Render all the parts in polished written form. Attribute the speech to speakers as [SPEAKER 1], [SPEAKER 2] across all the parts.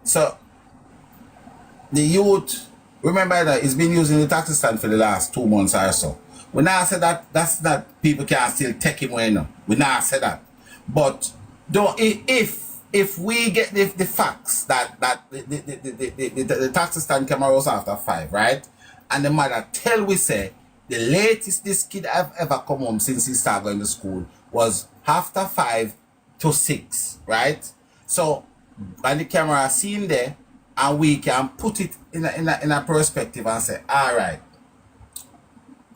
[SPEAKER 1] So the youth, remember that it's been using the taxi stand for the last 2 months or so. We now say that that's not people can still take him away now. We now say that. But don't if we get the facts that the taxi stand camera was after 5, right? And the mother tell we say the latest this kid have ever come home since he started going to school was after 5 to 6, right? So when the camera seen there, and we can put it in a perspective and say, all right,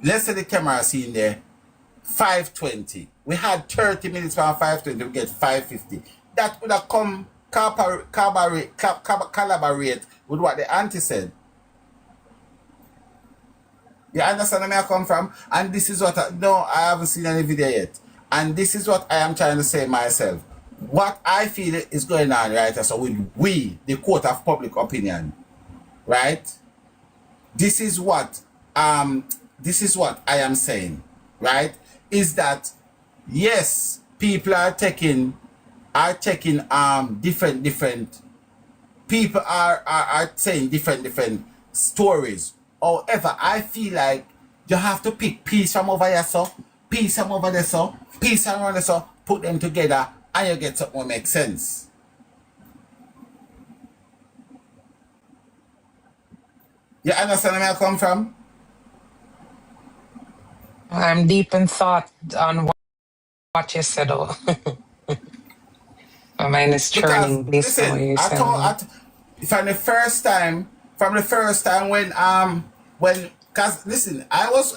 [SPEAKER 1] let's say the camera seen there 5:20. We had 30 minutes from 5:20, we get 5:50. That would have come collaborate with what the auntie said. You understand where I come from? And this is what I haven't seen any video yet. And this is what I am trying to say myself. What I feel is going on, right? So with we, the court of public opinion, right? This is what I am saying, right? Is that yes, people are taking different people are saying different stories. However, I feel like you have to pick piece from over here, so piece from over there, so piece around there, so put them together, and you get something that makes sense. You understand where I come from?
[SPEAKER 2] I'm deep in thought on what you said. Oh. My mind is churning based on what
[SPEAKER 1] Listen,
[SPEAKER 2] you're saying.
[SPEAKER 1] from the first time when cause listen, I was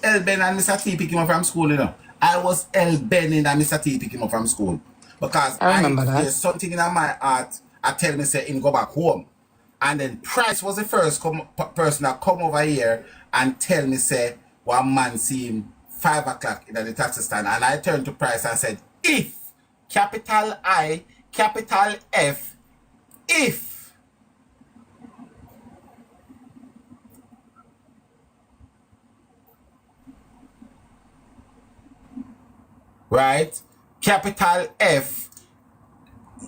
[SPEAKER 1] El Ben and Mr. T picking him up from school, you know. I was El Ben and Mr. T picking him up from school. Because
[SPEAKER 2] I remember
[SPEAKER 1] there's
[SPEAKER 2] that.
[SPEAKER 1] something in my heart I tell me say him go back home. And then Price was the first person that come over here and tell me say one man see him 5 o'clock in the taxi stand, and I turned to Price and said, if capital I, capital F, if right, capital F.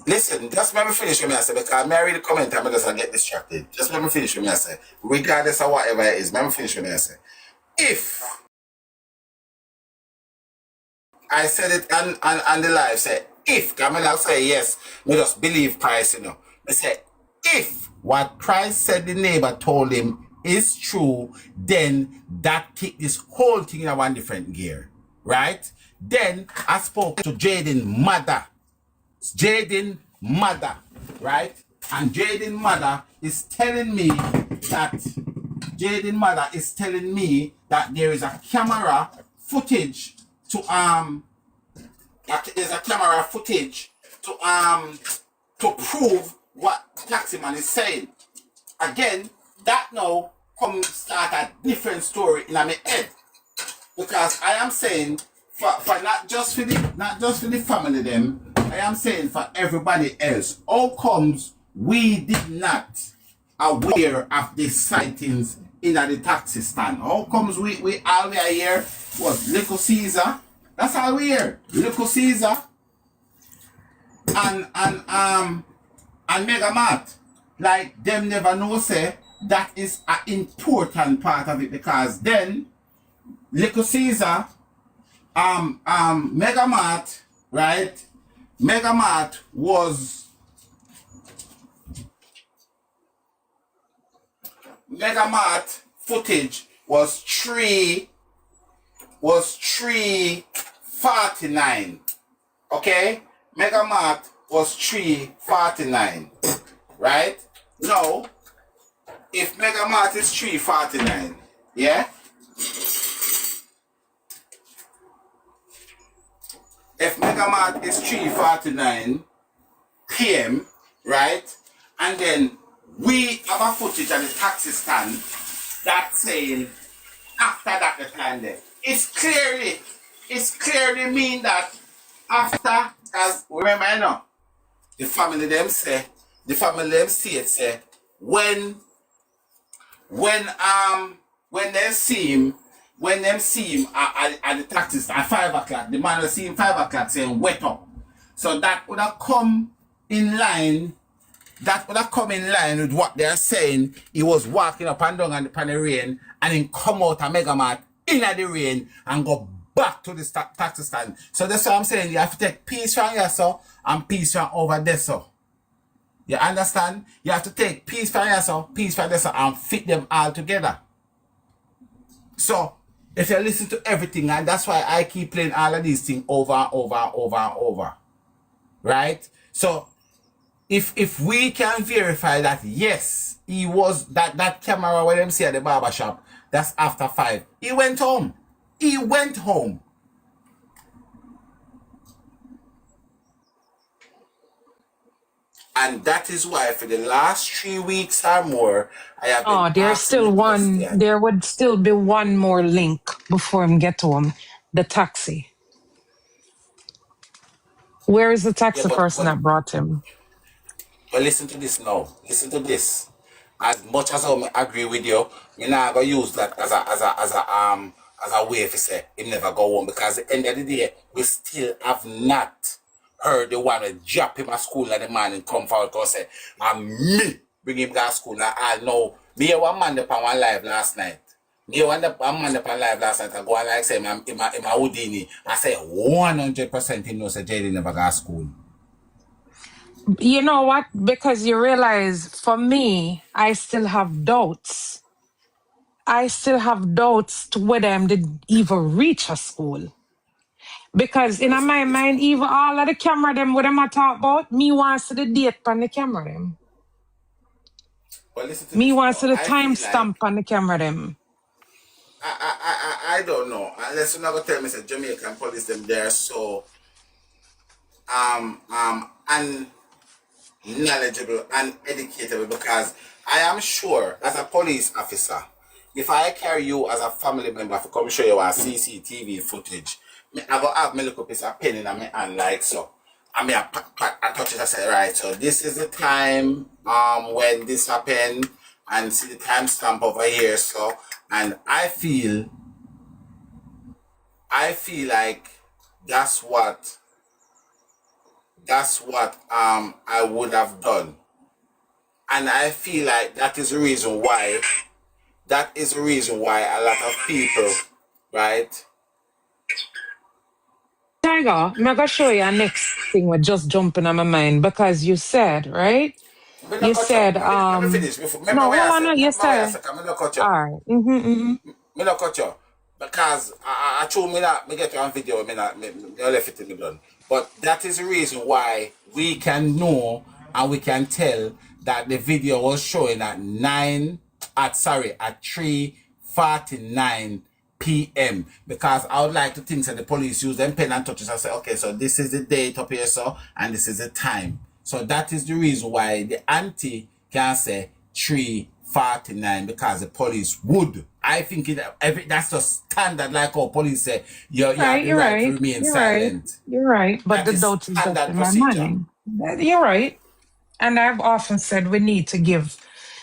[SPEAKER 1] Listen, just let me finish with me, I say, because I read the comment and I just get distracted. Just let me finish with me, I say, regardless of whatever it is, let me finish with me, I say, if I said it on the live, say, if, I'm not say yes, me just believe Price, you know. I say, if what Price said the neighbor told him is true, then that kick this whole thing in a one different gear, right? Then I spoke to Jayden mother, right? And Jayden mother is telling me that there is a camera footage to prove what Taximan is saying. Again, that now come start a different story in my head, because I am saying for not just for the family them, I am saying for everybody else. How comes we did not aware of the sightings in the taxi stand? How comes we all we are here was Little Caesar? That's all we hear. Little Caesar and Mega Mart. Like them never know say that is an important part of it, because then Little Caesar, Mega Mart, right? Mega Mart was Mega Mart footage was 349. Okay? Mega Mart was 349. Right? Now, if Mega Mart is 349, yeah? If Mega Mart is 3:49 p.m., right? And then we have a footage at the taxi stand that's saying after that the time there. It's clearly mean that after, as remember you know, the family them say when them see him at the taxi stand at 5 o'clock, the man will see him 5 o'clock saying wet up. So that would have come in line that would have come in line with what they're saying. He was walking up and down on the rain and then come out of Mega Mart in the rain and go back to the taxi stand. So that's what I'm saying. You have to take peace from here, so, and peace from over there, so. You understand? You have to take peace from here, so, peace from there, so, and fit them all together. So, if you listen to everything, and that's why I keep playing all of these things over and over and over and over. Right? So, if we can verify that, yes, he was, that camera where them see at the barber shop, that's after 5. He went home. He went home. And that is why for the last 3 weeks or more, I have been
[SPEAKER 2] there's
[SPEAKER 1] asking
[SPEAKER 2] still
[SPEAKER 1] the
[SPEAKER 2] one.
[SPEAKER 1] question.
[SPEAKER 2] There would still be one more link before him get home. The taxi. Where is the
[SPEAKER 1] Yeah,
[SPEAKER 2] taxi
[SPEAKER 1] but,
[SPEAKER 2] person that brought him?
[SPEAKER 1] but listen to this now. Listen to this. As much as I agree with you, me not gonna use that as a way to say he never go home, because at the end of the day, we still have not heard the one who drop him at school in the morning come forward and say, and me bring him to school. Now I know me hear one man upon one live last night. Me hear one man upon live last night and go and like say him a Houdini. I say 100% he knows that Jayden never go to school.
[SPEAKER 2] You know what? Because you realize, for me, I still have doubts. I still have doubts to whether I did even reach a school. Because in
[SPEAKER 1] But listen to
[SPEAKER 2] my
[SPEAKER 1] this
[SPEAKER 2] mind,
[SPEAKER 1] now.
[SPEAKER 2] even all of the camera them what them I talk about, me wants to the date on the camera them.
[SPEAKER 1] But listen to
[SPEAKER 2] Me
[SPEAKER 1] this
[SPEAKER 2] wants
[SPEAKER 1] now.
[SPEAKER 2] to the
[SPEAKER 1] I
[SPEAKER 2] time
[SPEAKER 1] feel like
[SPEAKER 2] stamp on the camera them.
[SPEAKER 1] I don't know. Unless you're not gonna tell me that Jamaican police them there so unknowledgeable and educatable, because I am sure as a police officer, if I carry you as a family member to come show you our CCTV footage, I go have my little piece of pen in my hand like so. I mean, I touch it. I say, right. So this is the time when this happened, and see the timestamp over here. So, and I feel like that's what I would have done, and I feel like that is the reason why a lot of people, right?
[SPEAKER 2] Tiger, I'm gonna show you a next thing with just jumping on my mind, because you said, right?
[SPEAKER 1] Me no
[SPEAKER 2] You
[SPEAKER 1] cut you.
[SPEAKER 2] said,
[SPEAKER 1] Let me finish. Remember
[SPEAKER 2] no,
[SPEAKER 1] what
[SPEAKER 2] hold
[SPEAKER 1] I
[SPEAKER 2] on,
[SPEAKER 1] said.
[SPEAKER 2] you
[SPEAKER 1] Remember what I
[SPEAKER 2] said,
[SPEAKER 1] said. I'm not cut you.
[SPEAKER 2] all right. Mm-hmm.
[SPEAKER 1] Me not cut you. Because I told me that me get you on video, me left it in me done. But that is the reason why we can know and we can tell that the video was showing at 3:49 p.m. Because I would like to think that the police use them pen and touches and say, okay, so this is the date up here, so, and this is the time. So that is the reason why the auntie can say 3:49, because the police would. I think that's the standard, like how police say, you have
[SPEAKER 2] Right,
[SPEAKER 1] the
[SPEAKER 2] you're
[SPEAKER 1] right to
[SPEAKER 2] right.
[SPEAKER 1] remain
[SPEAKER 2] You're right.
[SPEAKER 1] silent.
[SPEAKER 2] You're right. But
[SPEAKER 1] That
[SPEAKER 2] the
[SPEAKER 1] is
[SPEAKER 2] doubt is just
[SPEAKER 1] standard
[SPEAKER 2] in my
[SPEAKER 1] procedure.
[SPEAKER 2] mind. You're right. And I've often said we need to give,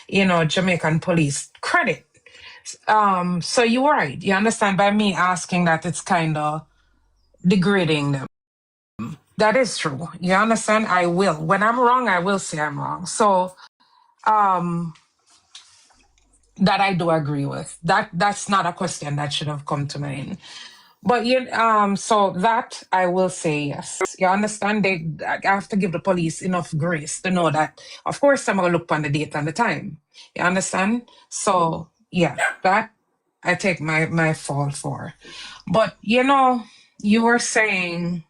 [SPEAKER 2] Jamaican police credit. So you're right. You understand, by me asking that, it's kind of degrading them. That is true. You understand? I will. When I'm wrong, I will say I'm wrong. So um that I do agree with. That's not a question that should have come to mind. But so that I will say yes. You understand? I have to give the police enough grace to know that, of course, I'm gonna look on the date and the time. You understand? So yeah, that I take my fall for. But you were saying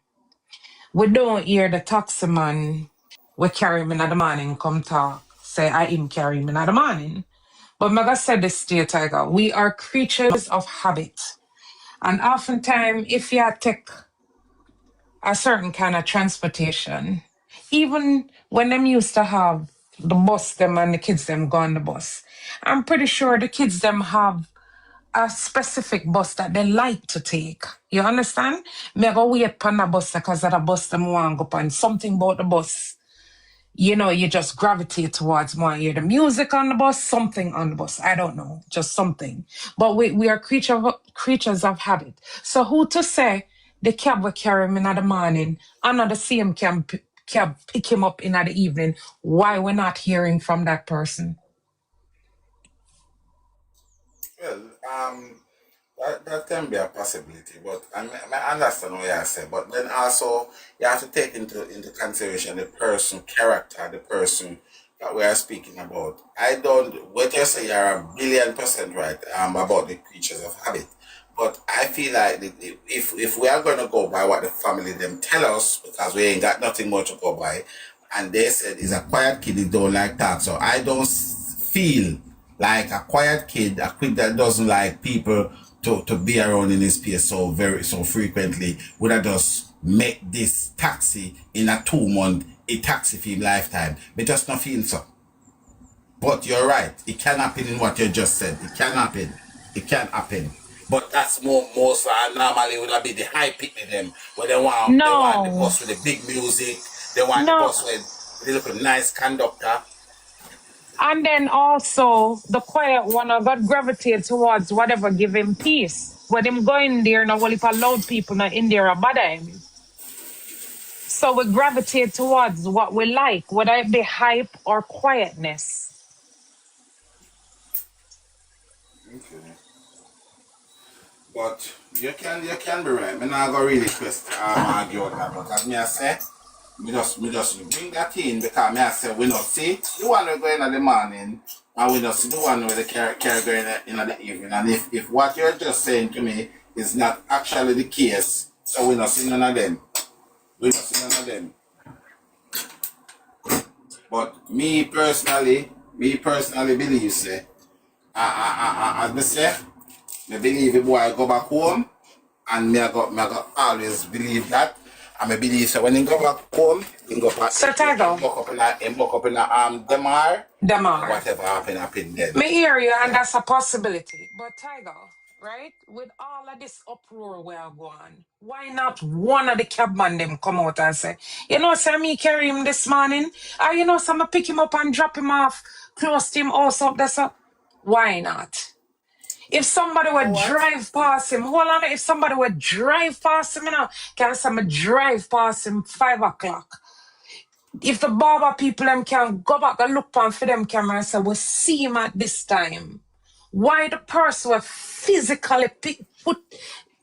[SPEAKER 2] we don't hear the taxi man we carry him in the morning come talk. Say I him carry him in the morning. But Maga said this to you, Tiger. We are creatures of habit. And oftentimes, if you take a certain kind of transportation, even when them used to have the bus them and the kids them go on the bus, I'm pretty sure the kids them have a specific bus that they like to take. You understand? Me go wait upon the bus because of the bus them want go upon. Something about the bus, you just gravitate towards more. You hear the music on the bus, something on the bus. I don't know, just something. But we are creatures of habit. So who to say the cab will carry me in the morning, another same cab pick him up in the evening, why we're not hearing from that person?
[SPEAKER 1] Well, that can be a possibility, but I understand what you say. But then also you have to take into consideration the person character, the person that we are speaking about. I don't. What you say, you're a billion% right about the creatures of habit. But I feel like if we are going to go by what the family them tell us, because we ain't got nothing more to go by, and they said he's a quiet kid, he don't like that. So I don't feel like a quiet kid, a kid that doesn't like people to be around in his space so frequently, would have just make this taxi in a 2 month a taxi for him lifetime. But just not feel so. But you're right. It can happen in what you just said. It can happen. It can happen. But that's more most normally would have be the high pitch in them where they want the
[SPEAKER 2] No,
[SPEAKER 1] bus with the big music. They want the
[SPEAKER 2] no.
[SPEAKER 1] bus with the little nice conductor.
[SPEAKER 2] And then also the quiet one I got gravitate towards whatever give him peace. When him go in there, no well if I loud people not in there about him. So we gravitate towards what we like, whether it be hype or quietness.
[SPEAKER 1] Okay. But you can be right. Me not go really argue with that. But as me I say, me just bring that in because me I say we not see the one we go in the morning and we not see the one with the car going in the evening. And if what you're just saying to me is not actually the case, so we not see none of them. We not see none of them. But me personally believe say, as me say, me believe the boy go back home and me I got always believe that. And I believe so when he go back home, he go back,
[SPEAKER 2] So
[SPEAKER 1] he
[SPEAKER 2] Tiger,
[SPEAKER 1] buck up in a Demar, and
[SPEAKER 2] Damar.
[SPEAKER 1] whatever happen then.
[SPEAKER 2] Me hear you, and
[SPEAKER 1] Yeah.
[SPEAKER 2] that's a possibility. But Tiger, right? With all of this uproar we are going, why not one of the cabman them come out and say, you know, sir, me carry him this morning, or you know, some pick him up and drop him off close to him house up there. So why not? If somebody
[SPEAKER 1] You know
[SPEAKER 2] would
[SPEAKER 1] what?
[SPEAKER 2] drive past him, hold on, if somebody would drive past him, you know, can somebody drive past him 5 o'clock? If the barber people them can go back and look on for them camera and say, we see him at this time. Why the person will physically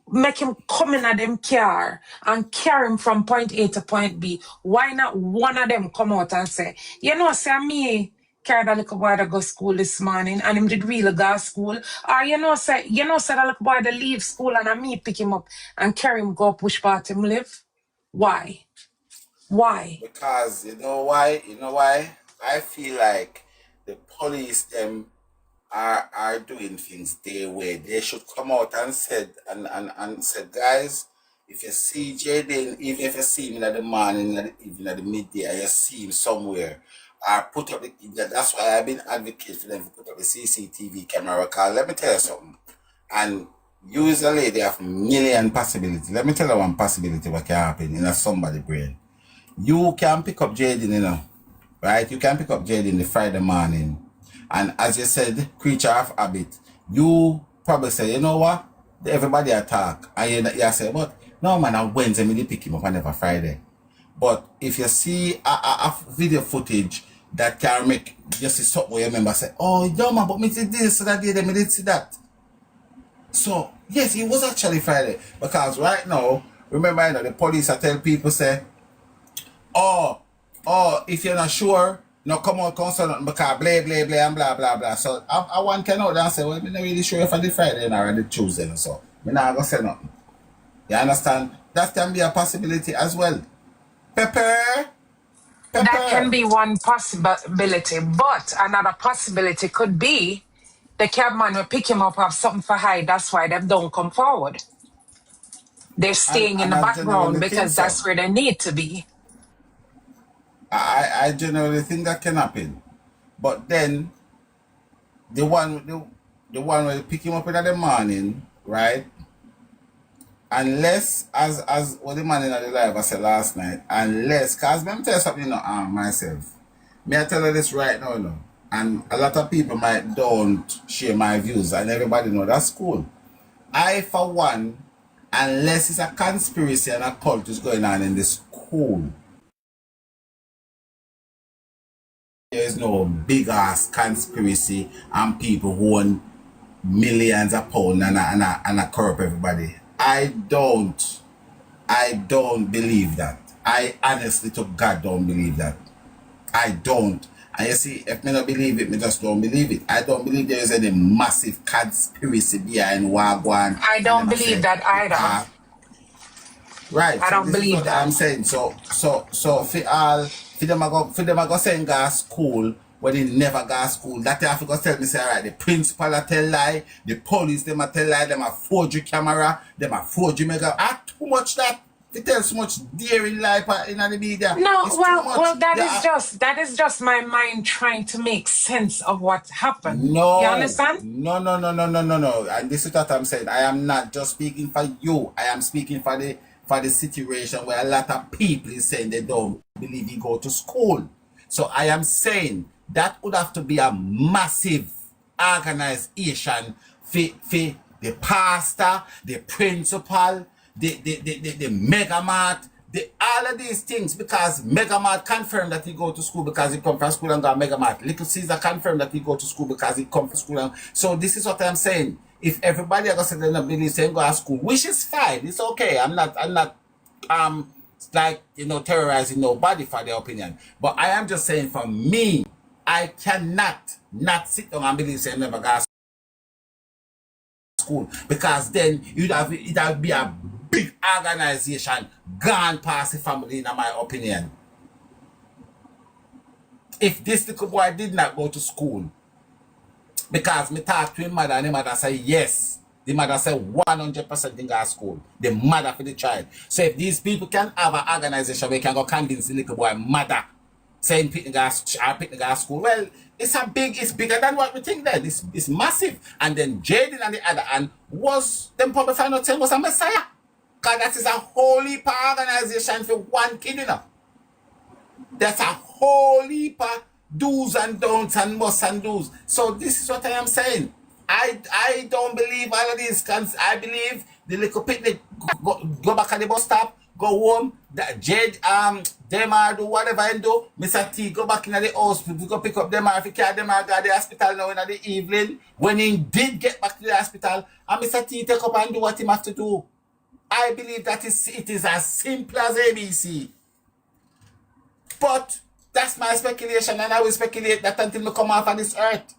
[SPEAKER 2] make him come in at them car and carry him from point A to point B? Why not one of them come out and say, you know, say me carried a little boy to go school this morning and him did really go to school. Or say that little boy to leave school and I me pick him up and carry him go up which part him live? Why? Why?
[SPEAKER 1] Because you know why? You know why? I feel like the police them are doing things their way. They should come out and said, guys, if you see Jayden, even if you see him in the morning, even at the midday, and you see him somewhere, put up that's why I've been advocating for them to put up the CCTV camera. Because let me tell you something. And usually they have million possibilities. Let me tell you one possibility what can happen in a somebody brain. You can pick up Jayden, right? You can pick up Jayden the Friday morning. And as you said, creature of habit, you probably say, you know what? Everybody attack. And you say, but no man, on Wednesday, me pick him up and never Friday. But if you see a video footage that can make you see something where you remember say, oh, yeah, man, but me did this, so that day, me did see that. So, yes, it was actually Friday. Because right now, remember, the police are telling people, say, oh, if you're not sure, no come out concern nothing because blah blah blah and blah blah blah. So I want to know and say, well, I'm not really sure if I did Friday or the Tuesday and so. I'm not gonna say nothing. You understand? That can be a possibility as well. Pepper,
[SPEAKER 2] That can
[SPEAKER 1] pepper.
[SPEAKER 2] be one possibility, but another possibility could be the cabman will pick him up, have something for hide. That's why they don't come forward. They're
[SPEAKER 1] And
[SPEAKER 2] staying in
[SPEAKER 1] and
[SPEAKER 2] the
[SPEAKER 1] I
[SPEAKER 2] background
[SPEAKER 1] genuinely think
[SPEAKER 2] because
[SPEAKER 1] so.
[SPEAKER 2] that's where they need to be.
[SPEAKER 1] I genuinely think that can happen. But then the one will pick him up in the morning, right? Unless as what the man in the live I said last night, unless cause let me tell you something, myself. May I tell you this right now, and a lot of people might don't share my views, and everybody know that's cool. I for one, unless it's a conspiracy and a cult is going on in this school, there is no big ass conspiracy and people who own millions of pounds and a corrupt everybody. I don't believe that. I honestly to God don't believe that. I don't. And you see, if me not believe it, me just don't believe it. I don't believe there is any massive conspiracy behind Wagwan.
[SPEAKER 2] I don't believe that either.
[SPEAKER 1] Right.
[SPEAKER 2] I
[SPEAKER 1] So
[SPEAKER 2] don't
[SPEAKER 1] this is
[SPEAKER 2] believe
[SPEAKER 1] what I'm
[SPEAKER 2] that.
[SPEAKER 1] saying. So for them I go send go to school when they never go to school. That you have to go tell me say alright, the principal a tell lie, the police them a tell lie, them a forgery camera, them a forgery mega. Too much that. They tell so much daring lie in the media.
[SPEAKER 2] No,
[SPEAKER 1] It's too
[SPEAKER 2] well,
[SPEAKER 1] much.
[SPEAKER 2] that is just my mind trying to make sense of what happened. You
[SPEAKER 1] No,
[SPEAKER 2] understand?
[SPEAKER 1] no, no, no, no, no, no, no. And this is what I'm saying. I am not just speaking for you. I am speaking for the situation where a lot of people is saying they don't believe you go to school. So I am saying that would have to be a massive organization for the pastor, the principal, the mega mart, all of these things, because Megamart confirmed that he go to school because he come from school and got Megamart. Little Caesar confirmed that he go to school because he come from school. So this is what I'm saying. If everybody are going to say they don't believe saying go to school, which is fine, it's okay. I'm not like terrorizing nobody for their opinion. But I am just saying for me, I cannot not sit down and believe saying never go to school, because then it would be a big organization gone past the family, in my opinion. If this little boy did not go to school, because me talk to him mother and the mother say yes, the mother say 100% in go to school, the mother for the child. So if these people can have an organization where can go convince the little boy mother saying pick the go to school, well, it's bigger than what we think then. It's massive. And then Jayden on the other hand was them probably find out saying was a messiah. Because that is a whole heap of organization for one kid, That's a whole heap of do's and don'ts and musts and do's. So this is what I am saying. I don't believe all of these. I believe the little picnic go back at the bus stop, go home. That Jed them do whatever and do. Mr. T go back in the house, go pick up them if he carry them go to the hospital now in the evening. When he did get back to the hospital, and Mr. T take up and do what he have to do. I believe that it is as simple as ABC. But that's my speculation, and I will speculate that until we come off of this earth.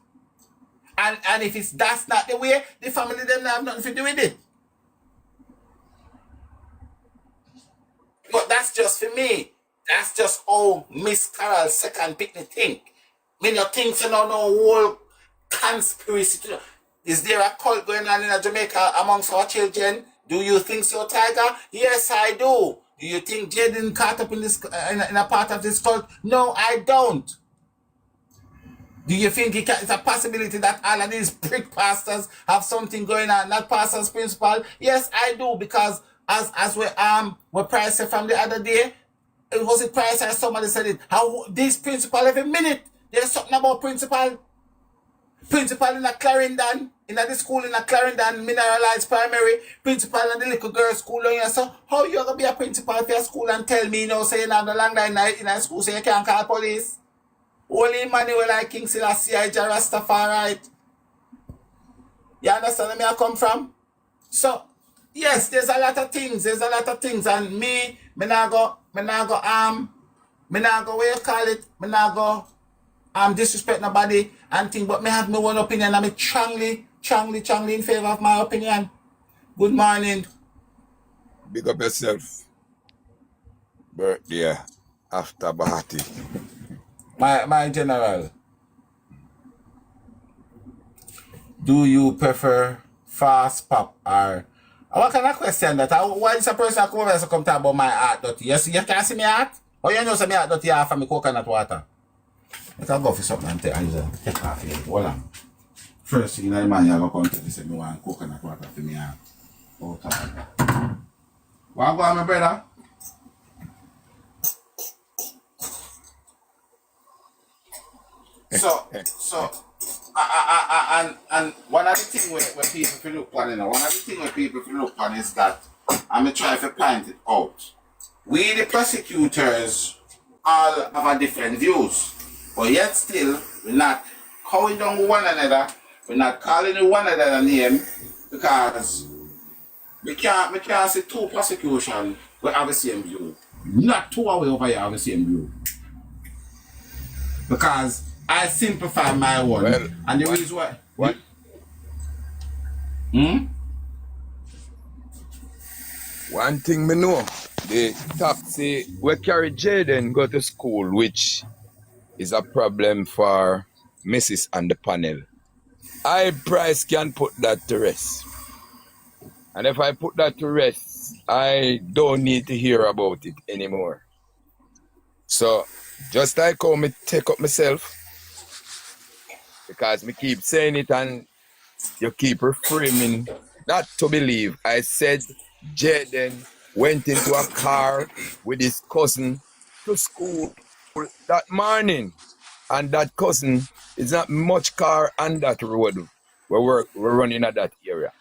[SPEAKER 1] And if that's not the way, the family them have nothing to do with it. But that's just for me. That's just how Miss Carol second pick the think. When you think you know no whole conspiracy. Is there a cult going on in Jamaica amongst our children? Do you think so, Tiger? Yes, I do. Do you think Jayden caught up in this in a part of this cult? No, I don't. Do you think it's a possibility that all of these prick pastors have something going on? Not pastors, principal? Yes, I do, because as we Price said from the other day, it was a Price or somebody said it. How this principal every minute there's something about principal in a Clarendon, in the school in a Clarendon mineralized primary, principal in the little girls school on you. So how you gonna be a principal for your school and tell me say you have the long line in a school so you can't call police? Only Emmanuel like King Selassie I Rastafari. You understand where I come from? So yes, there's a lot of things, and me not go where you call it, me not go disrespect nobody and thing, but me have my own opinion, and me strongly in favor of my opinion. Good morning.
[SPEAKER 3] Big up yourself. Birthday after Bahati.
[SPEAKER 1] My general. Do you prefer fast pop or what kind of question that? Why is a person come over and come talk about my heart dirty? Yes, you can see me heart? Or you know say me heart dirty half of me coconut water? Let us go for something and take off here. Hold on. First thing in the man, you have to come to this and me want coconut water for me heart. Oh, what go on, my brother? So, and one of the things where people feel look on, one of the things where people feel look on is that I'm trying to point it out. We the prosecutors all have a different views. But yet still, we're not calling down with one another. We're not calling one another name because we can't see two prosecution we have the same view. Not two away over here have the same view. Because I simplify my one.
[SPEAKER 3] Well,
[SPEAKER 1] And the reason why.
[SPEAKER 3] what? One thing me know, the taxi we carry Jayden go to school, which is a problem for Mrs. and the panel. I, Price, can put that to rest. And if I put that to rest, I don't need to hear about it anymore. So, just like how me take up myself, because me keep saying it and you keep reframing not to believe. I said Jayden went into a car with his cousin to school that morning. And that cousin is not much car on that road where we're running at that area.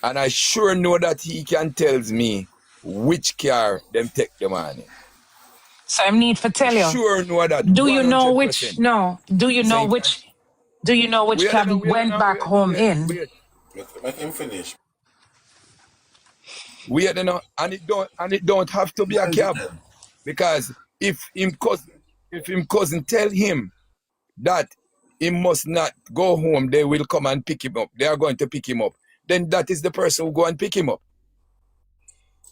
[SPEAKER 3] And I sure know that he can tells me which car them take the morning.
[SPEAKER 2] So I need to tell you.
[SPEAKER 3] Sure know that.
[SPEAKER 2] Do you know
[SPEAKER 3] 100%.
[SPEAKER 2] which? No. Do you know
[SPEAKER 3] Same
[SPEAKER 2] which?
[SPEAKER 3] time.
[SPEAKER 2] Do you know which cab he went back home in?
[SPEAKER 1] Let him finish.
[SPEAKER 3] Wait, and it don't have to be a cab. Because if him cousin tell him that he must not go home, they will come and pick him up. They are going to pick him up. Then that is the person who go and pick him up.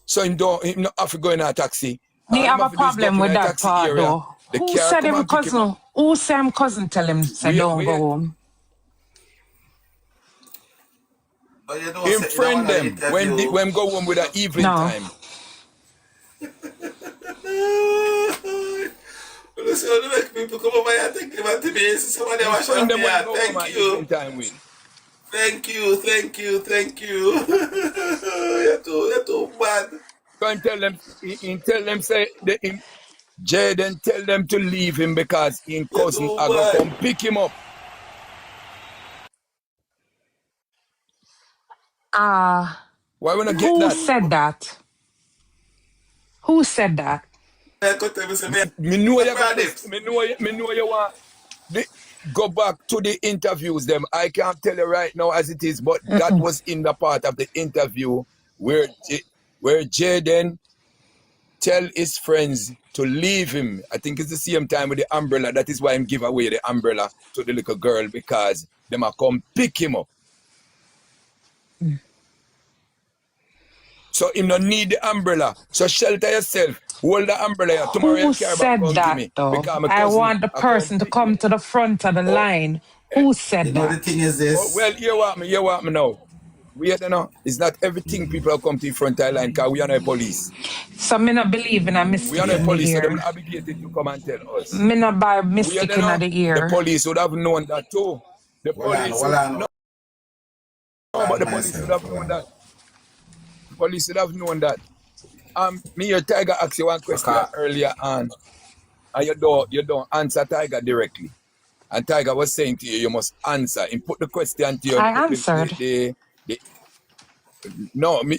[SPEAKER 3] So him not have to go in a taxi.
[SPEAKER 2] Me have a problem with that part
[SPEAKER 3] area.
[SPEAKER 2] though. Who said him cousin? Who said him cousin tell him say don't go home?
[SPEAKER 3] Him friend them when go home with an evening time.
[SPEAKER 1] Listen, make people come over here and think about the base. Somebody wash up here. Thank you. You're too bad.
[SPEAKER 3] Go and tell them say Jayden tell them to leave him because his cousin are gonna come pick him up. Why we not get that?
[SPEAKER 2] Who said that? Who said that?
[SPEAKER 3] Me know you want go back to the interviews them. I can't tell you right now as it is, but that was in the part of the interview where Jayden tell his friends to leave him. I think it's the same time with the umbrella. That is why him give away the umbrella to the little girl because them are come pick him up. So him don't need the umbrella. So shelter yourself. Hold the umbrella. Tomorrow
[SPEAKER 2] Who said that though? I want the person to come to the front of the line. Who said that?
[SPEAKER 1] The thing is this.
[SPEAKER 3] Well, you want me now. It's not everything people come to the front of the line because we are not police.
[SPEAKER 2] So me not believe in a mystic
[SPEAKER 3] we are not
[SPEAKER 2] in
[SPEAKER 3] police,
[SPEAKER 2] the ear.
[SPEAKER 3] So they're obligated to come and tell us.
[SPEAKER 2] Me not buy mystic in the ear.
[SPEAKER 3] The police would have known that too. The police would have known that. The police would have known that. Me your Tiger asked you one question earlier on, and you don't answer Tiger directly. And Tiger was saying to you must answer. And put the question to you.
[SPEAKER 2] I answered.
[SPEAKER 3] No, me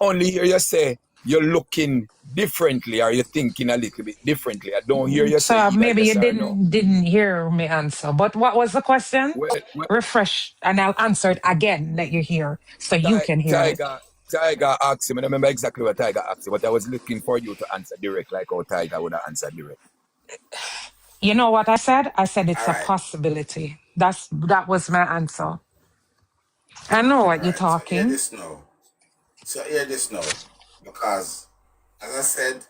[SPEAKER 3] only hear you say you're looking differently or you're thinking a little bit differently. I don't hear you say
[SPEAKER 2] so maybe
[SPEAKER 3] yes
[SPEAKER 2] you didn't hear me answer. But what was the question?
[SPEAKER 3] Well,
[SPEAKER 2] refresh and I'll answer it again. Let you hear so you can hear it.
[SPEAKER 3] Tiger asked him. I don't remember exactly what Tiger asked you, but I was looking for you to answer direct, like how Tiger would have answered direct.
[SPEAKER 2] You know what I said? I said it's a possibility. That was my answer. I know what you're talking.
[SPEAKER 1] So hear this now. Because, as I said,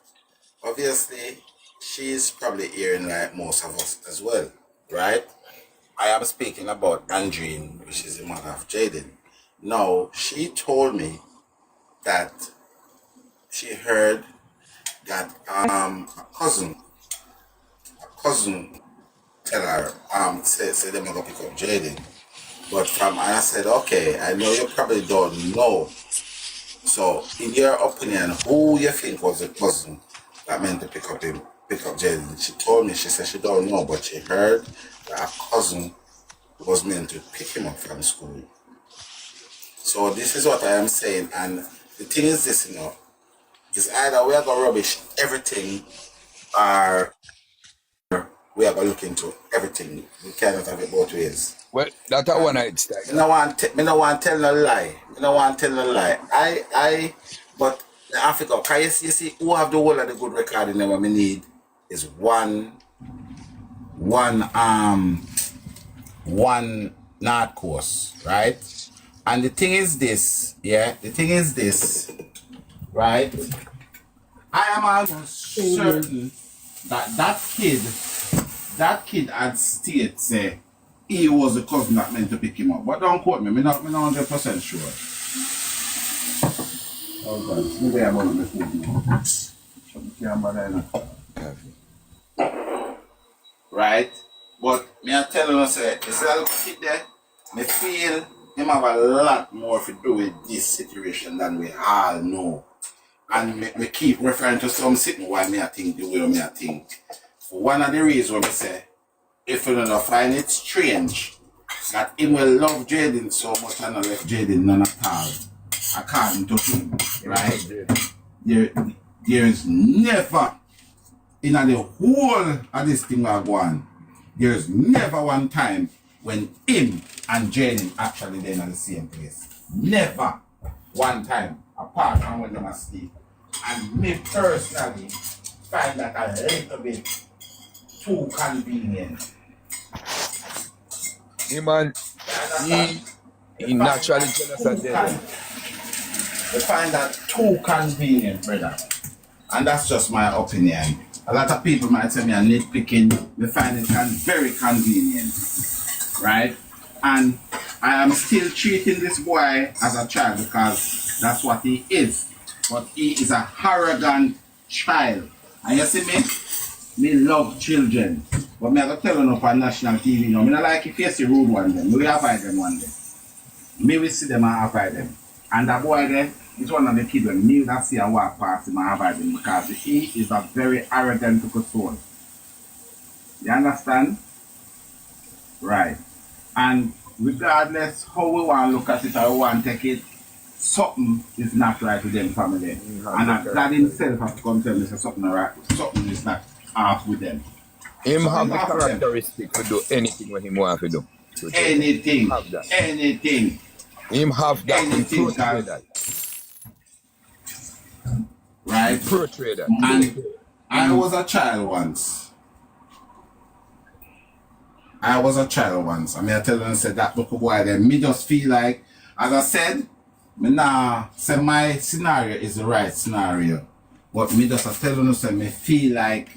[SPEAKER 1] obviously, she's probably hearing like most of us as well, right? I am speaking about Andrine, which is the mother of Jayden. Now, she told me that she heard that a cousin tell her say they're gonna pick up Jayden. But and I said, okay, I know you probably don't know. So in your opinion, who you think was the cousin that meant to pick up Jayden? She told me, she said she don't know, but she heard that a cousin was meant to pick him up from school. So this is what I am saying, and the thing is this, is either we are gonna rubbish everything or we are going to look into everything. We cannot have it both ways.
[SPEAKER 3] Well, that's a one-night style.
[SPEAKER 1] Me no want tell no lie. Me no want tell no lie. But Africa, can you see who have the whole of the good recording that we need is one North course, right? And the thing is this, right? I am almost certain that kid had stated say he was the cousin that meant to pick him up. But don't quote me, I'm not 100% sure. Oh God, maybe I'm on the phone now. Right? But me I tell you, say, you see that little kid there, me feel him have a lot more to do with this situation than we all know. And me keep referring to some sitting why me I think the way me I think. One of the reasons why me say, if you don't find it strange that he will love Jayden so much and not left Jayden none at all, according to him, right? There's never, in the whole of this thing we are going, there's never one time when him and Jayden actually then at the same place. Never one time, apart from when they must sleep. And me personally find that a little bit too convenient.
[SPEAKER 3] He man, he naturally jealous of Jayden.
[SPEAKER 1] I find that too convenient, brother. And that's just my opinion. A lot of people might say me I'm nitpicking. Me find it very convenient, right? And I am still treating this boy as a child because that's what he is. But he is a arrogant child. And you see me love children. But me I go tell you on national TV now. Me not like if you see rude one day. Me will avoid them one day. Me will see them and avoid them. And that boy there is one of the kids when me that see and walk past him and avoid him because he is a very arrogant soul. You understand? Right. And regardless how we want to look at it or we want to take it, something is not right with them family. And that himself has to come tell me that something is not off with them.
[SPEAKER 3] Him have the characteristic to do anything when he want to do.
[SPEAKER 1] Anything.
[SPEAKER 3] Him have that.
[SPEAKER 1] Anything. Right?
[SPEAKER 3] Pro trader.
[SPEAKER 1] And I was a child once. I mean, I tell them, said that book boy then. Me just feel like, as I said, me nah say my scenario is the right scenario. But me just tell them, say me feel like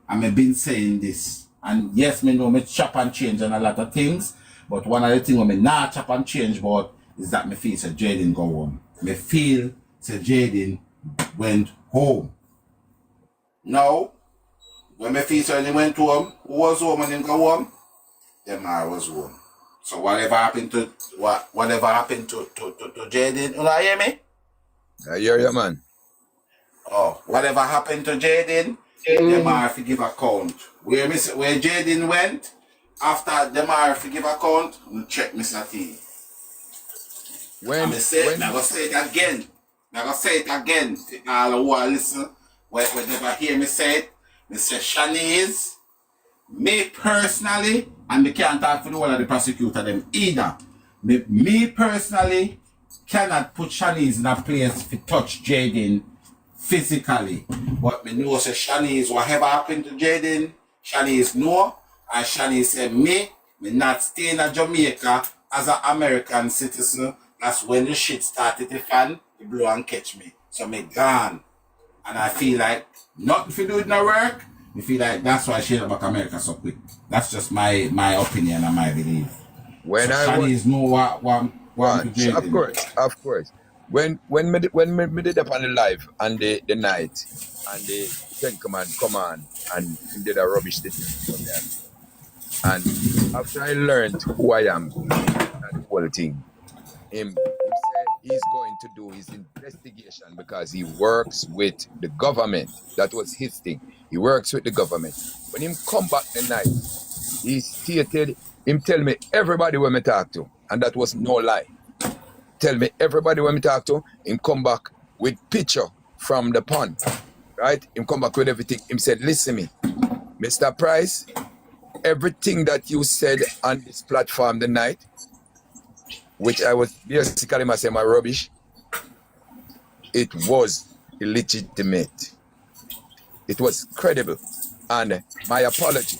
[SPEAKER 1] I've been saying this. And yes, me know me chop and change on a lot of things. But one of the things when me nah chop and change about is that me feel say Jayden go home. Me feel say Jayden went home. Now, when me feel say he went home, who was home and didn't go home? Them I was home. So whatever happened to Jayden, you know hear me?
[SPEAKER 3] I hear you, man.
[SPEAKER 1] Oh, whatever happened to Jayden, them I have to give account. Where Jayden went, after them I have to give account, we check Mr. T. I'm gonna say it again. All who are listening, when never hear me say it, me say Shanice, me personally, and me can't talk for the whole of the prosecutor them either. Me personally cannot put Shanice in a place to touch Jayden physically. But me know say Shanice, whatever happened to Jayden, Shanice know, and Shanice said me not staying in Jamaica as an American citizen. That's when the shit started to fan, the blow and catch me. So me gone. And I feel like nothing to do with no work. I feel like that's why she back America so quick. That's just my opinion and my belief.
[SPEAKER 3] When
[SPEAKER 1] so Shanice know what
[SPEAKER 3] of course. When me did up on the live and the night and the Ten Command come on and he did a rubbish thing from there. And after I learned who I am and the whole thing, him said he's going to do his investigation because he works with the government. That was his thing. He works with the government. When him come back the night, he stated, him tell me everybody when me talk to, and that was no lie. Tell me everybody when me talk to, him come back with picture from the pond, right? Him come back with everything. Him said, listen me, Mr. Price, everything that you said on this platform tonight, which I was basically saying my rubbish, it was illegitimate. It was credible. And my apology.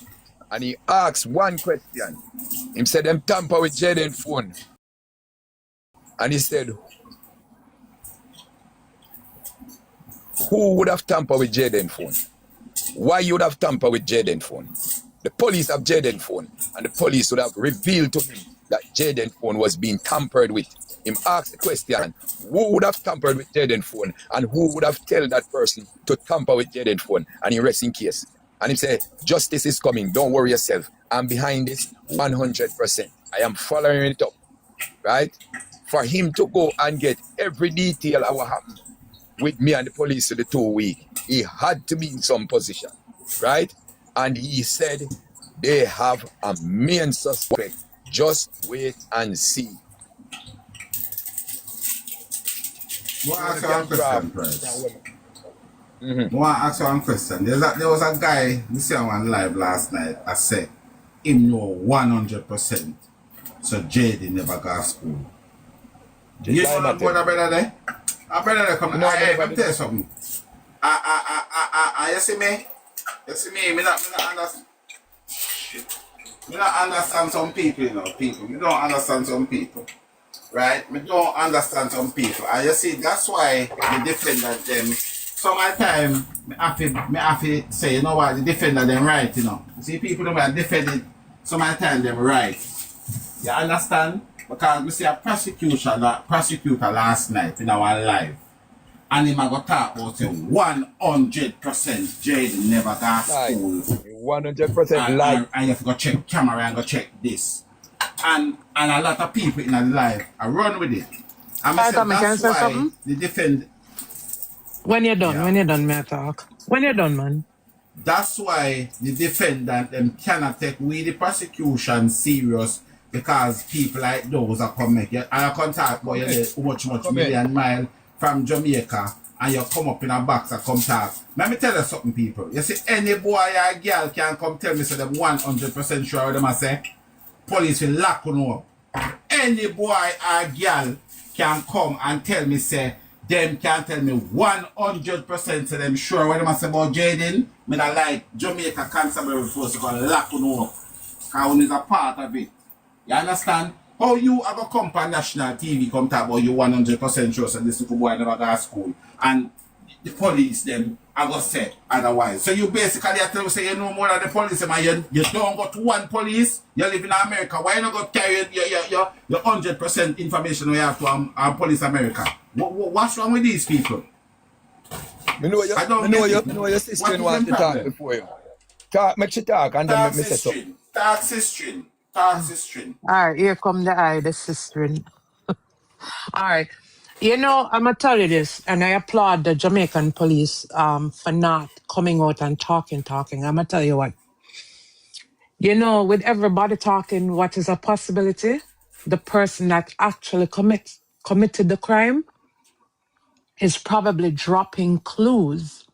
[SPEAKER 3] And he asked one question. He said, them tamper with Jayden phone. And he said, who would have tampered with Jayden phone? Why you would have tampered with Jayden phone? The police have Jayden phone. And the police would have revealed to him that Jayden phone was being tampered with. Him asked the question, who would have tampered with Jayden phone? And who would have told that person to tamper with Jayden phone? And he rests in case. And he said, justice is coming. Don't worry yourself. I'm behind this 100%. I am following it up. Right? For him to go and get every detail of what happened with me and the police for the 2 weeks, he had to be in some position. Right? And he said, they have a main suspect. Just wait and see.
[SPEAKER 1] I want to ask you one question, Price. I want to ask you one question. There was a guy, we see him on live last night, I said, him know 100%. So Jayden never got school. You know what brother there? A brother there come. Let me tell you something. You see me? You see me? Me not understand. Me not understand some people, you know, people. Me don't understand some people. Right? Me don't understand some people. And you see, that's why the defender them, some of the time, me have to say, you know what, the defender them right, you know. You see, people don't want to defend it, some of the time them right. You understand? Because we see a prosecutor last night in our live. And him got talk about say 100% Jayden never got school.
[SPEAKER 3] 100% lie.
[SPEAKER 1] And you have to go check camera and go check this. And a lot of people in the live are run with it. And I said, that's why they defend.
[SPEAKER 2] When you're done, may I talk? When you're done, man.
[SPEAKER 1] That's why the defendant them cannot take we the prosecution serious, because people like those are come make you and I can talk about you much million mile from Jamaica and you come up in a box and come talk. Let me tell you something, people. You see, any boy or girl can come tell me so them 100% sure them I say police will lock you up. Any boy or girl can come and tell me say them can tell me 100% to them sure what them I say about Jayden. Me not like Jamaica Constabulary Force to go lock you up. Because one is a part of it. You understand? How you have a come on national TV come talk about you 100% sure so this little boy never got to school. And the police them are going to say otherwise. So you basically have to say you know more than the police, man. You don't go to one police, you live in America. Why you not go carry your 100% information we have to police America? What's wrong with these people?
[SPEAKER 3] I know your sister wants to talk before you. Talk, make she talk and then make me say something.
[SPEAKER 1] Talk sister.
[SPEAKER 2] Alright, here come the sister. Alright. You know, I'm gonna tell you this, and I applaud the Jamaican police for not coming out and talking. I'm gonna tell you what. You know, with everybody talking what is a possibility, the person that actually committed the crime is probably dropping clues.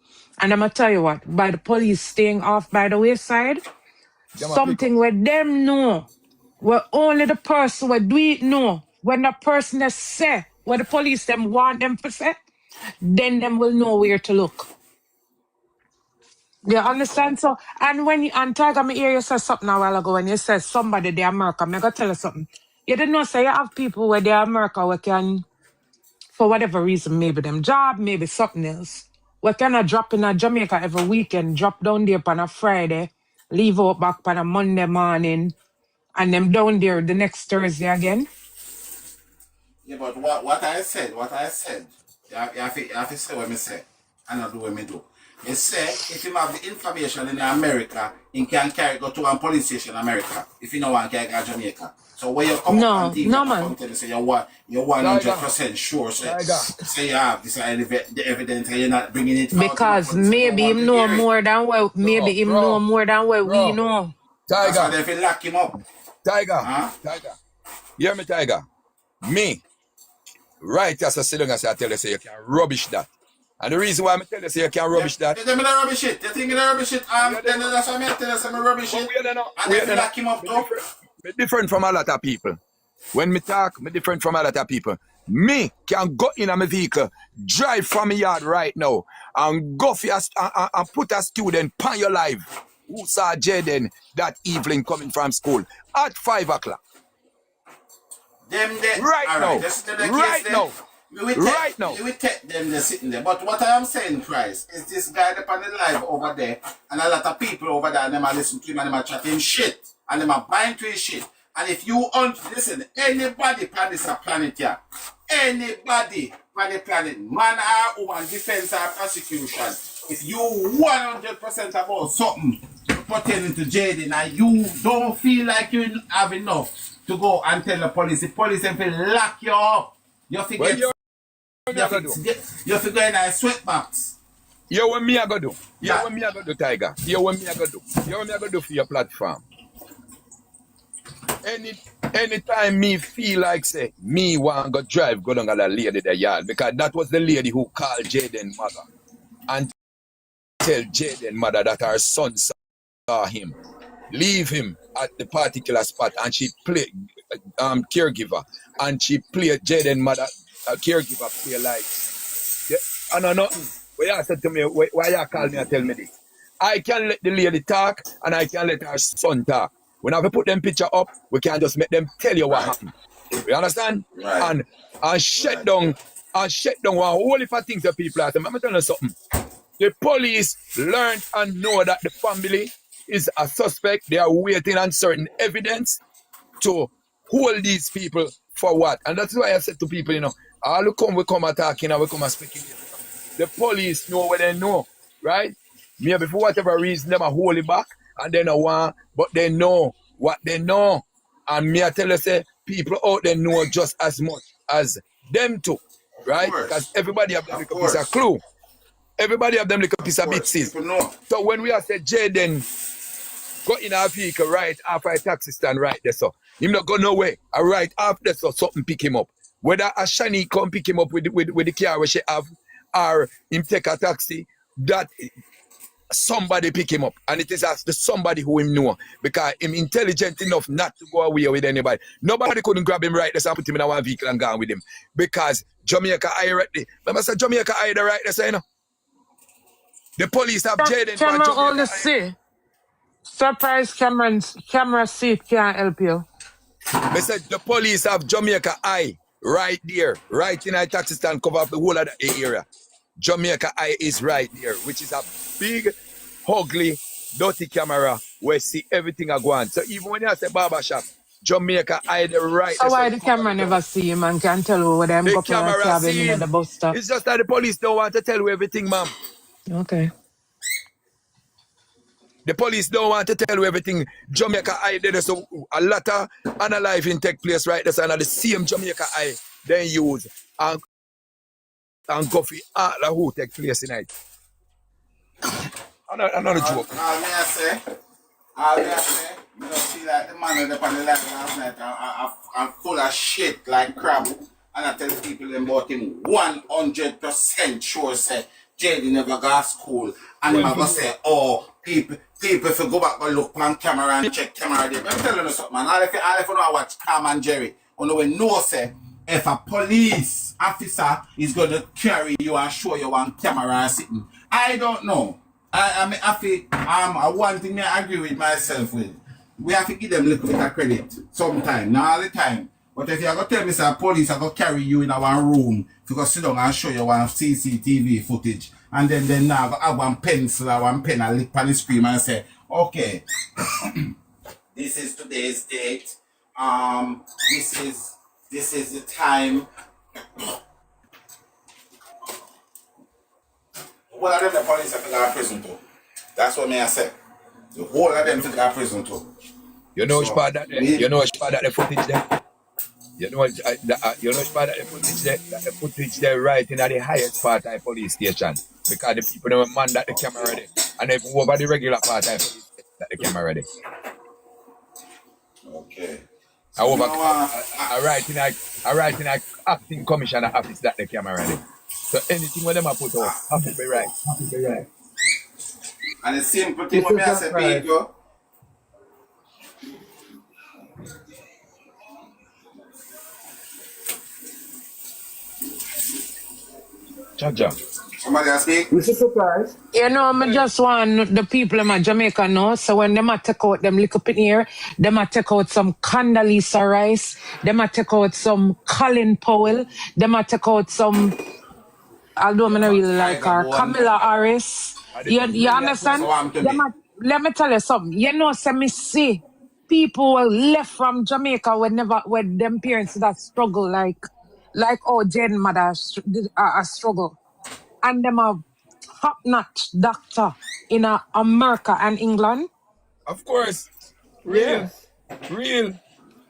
[SPEAKER 2] And I'm gonna tell you what, by the police staying off by the wayside, something where them know, where only the person where do it know, when the person that say what the police them want them to say, then them will know where to look. You understand? So, and when you, and Tiger, me hear you say something a while ago when you said somebody they America, me gonna tell you something. You didn't know, say you have people where they America where can, for whatever reason, maybe them job, maybe something else, we cannot drop in a Jamaica every weekend, drop down there on a Friday, leave out back on a Monday morning, and them down there the next Thursday again.
[SPEAKER 1] Yeah, but what I said, you have to say what I say, and not do what I do. You say, if you have the information in America, you can carry go to one police station in America, if you know one can go to Jamaica. So when you come up on TV, man. Tell you say you're 100% sure, so you have this the evidence and you're not bringing it
[SPEAKER 2] because maybe him know more than what we know.
[SPEAKER 1] Tiger. That's why they feel lock him up.
[SPEAKER 3] Tiger. Hear me, Tiger. Me, right as I sit down and say, I tell you, say you can rubbish that. And the reason why I'm telling you, so you can't rubbish that.
[SPEAKER 1] They me not rubbish it. They think they rubbish it. Then that's why I'm telling you, me rubbish it. And if you lock him up too.
[SPEAKER 3] Me different from a lot of people. When me talk, me different from a lot of people. Me can go in a my vehicle, drive from my yard right now, and go for and put a student on your life who saw Jayden that evening coming from school at 5 o'clock.
[SPEAKER 1] Them there.
[SPEAKER 3] Right now. Right now. Right now.
[SPEAKER 1] We take them there sitting there. But what I am saying, Christ, is this guy up on the live over there, and a lot of people over there, and them are listening to him, and them are chatting shit, and them are buying to his shit. And if you listen, anybody on this planet here, anybody on the planet, man or woman, defense or prosecution, if you 100% about something pertaining to Jayden and you don't feel like you have enough to go and tell the police will lock you up. You forget. You have to go in a sweatbox.
[SPEAKER 3] You what me I go do? You what me I go do, Tiger? You what me I go do? You what me I go do for your platform? Anytime me feel like say me want go drive go down to the lady the yard, because that was the lady who called Jayden mother and tell Jayden mother that her son saw him, leave him at the particular spot, and she play caregiver, and she play Jayden mother caregiver play like I know nothing. Why you said to me, why you call me and tell me this? I can let the lady talk and I can let her son talk. When I put them picture up, we can just make them tell you what happened. You understand?
[SPEAKER 1] Right.
[SPEAKER 3] And shut down one whole heap of things that people are saying. I'm telling you something. The police learned and know that the family is a suspect. They are waiting on certain evidence to hold these people for what? And that's why I said to people, you know, all who come, we come attacking and we come and speculate. The police know what they know, right? Maybe for whatever reason, them are hold it back and they don't want, but they know what they know. And me I tell you, say, people out there know just as much as them too, right? Because everybody have them like a piece of clue. Everybody have them like a piece of bits. So when we are say Jayden go in our vehicle right after a taxi stand right there, so him not go nowhere. Right after so something pick him up. Whether a Shani come pick him up with the car where she have, or him take a taxi, that somebody pick him up. And it is as the somebody who him know. Because him intelligent enough not to go away with anybody. Nobody couldn't grab him right there and put him in one vehicle and go with him. Because Jamaica I right there. Remember say Jamaica I right there, so you know. The police have Jayden
[SPEAKER 2] Camera
[SPEAKER 3] from Jamaica.
[SPEAKER 2] only see. Surprise camera seat can't help you.
[SPEAKER 3] They said the police have Jamaica Eye right there, right in a taxi stand, cover up the whole of the area. Jamaica Eye is right there, which is a big, ugly, dirty camera where see everything I go on. So even when you say barber shop, Jamaica Eye the right.
[SPEAKER 2] So why the camera never see him and can tell you where them go for a cabin in the bus stop?
[SPEAKER 3] It's just that the police don't want to tell you everything, ma'am.
[SPEAKER 2] Okay.
[SPEAKER 3] The police don't want to tell you everything. Jamaica Eye there, so a lot of analyzing take place right there, and the same Jamaica Eye they use and go for all who take place tonight. Another joke.
[SPEAKER 1] All me I say, you don't see like the man up on the live last night, I'm full of shit like crap. And I tell people them about him 100% sure say Jayden never got school. And him go say, oh, people if you go back and look on camera and check camera there. I'm telling you something, man. All if you know watch Tom and Jerry, you know when no say if a police officer is gonna carry you and show you on camera and sitting. I don't know. I feel one thing I agree with myself with. We have to give them a little bit of credit sometime, not all the time. But if you're going to tell me say police are going to carry you in one room, if you go sit down and show you one CCTV footage, and then now have one pencil or one pen and lick on the screen and say, okay, this is today's date. This is the time. What are them the police have to go to prison too? That's what I say. The whole of them to go to prison too.
[SPEAKER 3] You know which part that you know which part that the footage there? You know which part that the footage there? That the footage there right in the highest part of the police station. Because the people don't man that the camera ready. And they go over the regular part of the police station that the camera ready.
[SPEAKER 1] Okay.
[SPEAKER 3] I
[SPEAKER 1] So
[SPEAKER 3] over
[SPEAKER 1] no
[SPEAKER 3] I write in a acting commissioner office that the camera there. So anything when them a put out have to be right.
[SPEAKER 1] and the simple thing
[SPEAKER 3] It's
[SPEAKER 1] when
[SPEAKER 3] a
[SPEAKER 1] me I say
[SPEAKER 3] surprise.
[SPEAKER 1] people,
[SPEAKER 3] Jaja.
[SPEAKER 1] somebody else speak.
[SPEAKER 3] It's a surprise.
[SPEAKER 2] You know, I just want the people in my Jamaica know. So when them a take out them little pin here, them a take out some Condoleezza Rice, them a take out some Colin Powell, them a take out some, although I don't really like
[SPEAKER 1] Tiger
[SPEAKER 2] her,
[SPEAKER 1] bone.
[SPEAKER 2] Camilla Harris.
[SPEAKER 3] And them a
[SPEAKER 2] You
[SPEAKER 3] brilliant
[SPEAKER 1] So
[SPEAKER 2] understand?
[SPEAKER 3] woman.
[SPEAKER 1] what happened to
[SPEAKER 2] Them
[SPEAKER 1] me?
[SPEAKER 2] a, let me tell you something. You know, say me see people who left from Jamaica when them parents that struggle like oh Jayden mother did a struggle, and them a top-notch doctor in America and England.
[SPEAKER 3] Of course. Real.
[SPEAKER 1] Yes.
[SPEAKER 3] Real.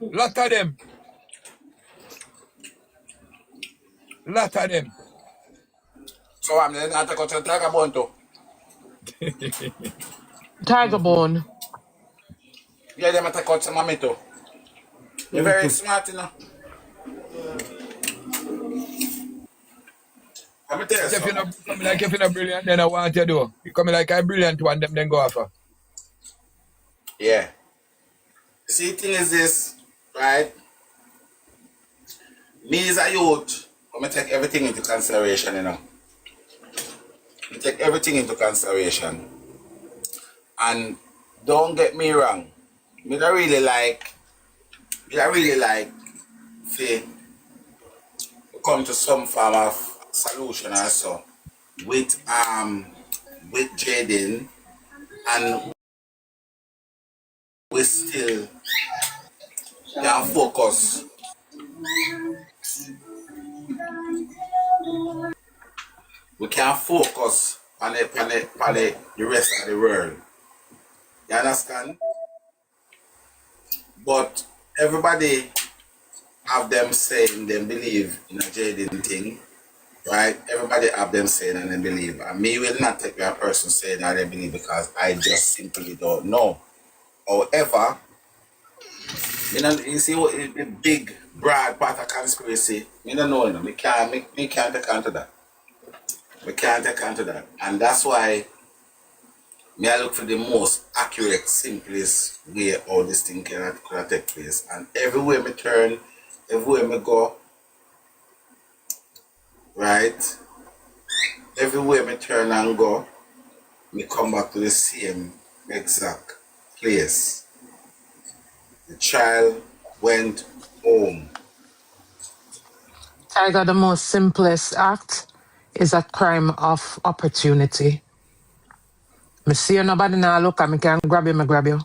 [SPEAKER 3] Lot of them. Lot of them.
[SPEAKER 1] So what happened? I take out the tiger bone too.
[SPEAKER 2] Tiger bone.
[SPEAKER 1] Yeah, them I take out some of me too. You're very smart, you know. Let me tell you
[SPEAKER 3] But if you
[SPEAKER 1] something.
[SPEAKER 3] not coming like if you're not brilliant, then I want you to do. You coming like a brilliant one, them then go after.
[SPEAKER 1] Yeah. See, the thing is this, right? Me as a youth, I'm gonna take everything into consideration, you know. I take everything into consideration. And don't get me wrong. Me don't really like to come to some form of solution also with Jayden, and we still can focus. We can focus the rest of the world. You understand? But everybody have them saying they believe in a Jayden thing, right? Everybody have them saying and they believe. And me will not take a person saying that they believe because I just simply don't know. However, you know, you see what the big broad part of conspiracy, me don't know, you know, me can't take on to that. We can't take on to that. And that's why me I look for the most accurate, simplest way how this thing can take place. And everywhere me turn, everywhere me go, right? Everywhere me turn and go, me come back to the same exact place. The child went home.
[SPEAKER 2] Tiger, the most simplest act is a crime of opportunity. Me see you nobody now look at me can grab you, me grab you.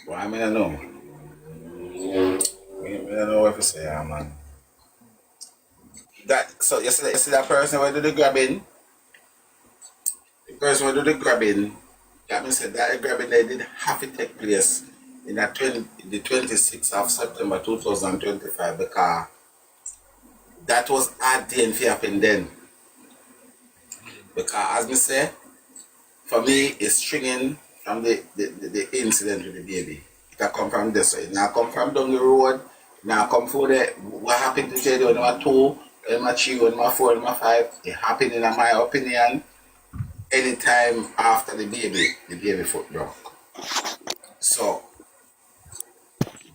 [SPEAKER 1] Well, I mean, I know. I don't know what to say, man. That so you see that person who do the grabbing, the person who do the grabbing, that means that grabbing they did have to take place in the 26th of September 2025 because that was ordained to happen then. Because as me say, for me it's stringing from the incident with the baby. It come from this way. It now come from down the road, now come for the what happened to JD number 2, number 3, number 4, number 5. It happened in my opinion anytime after the baby foot broke. So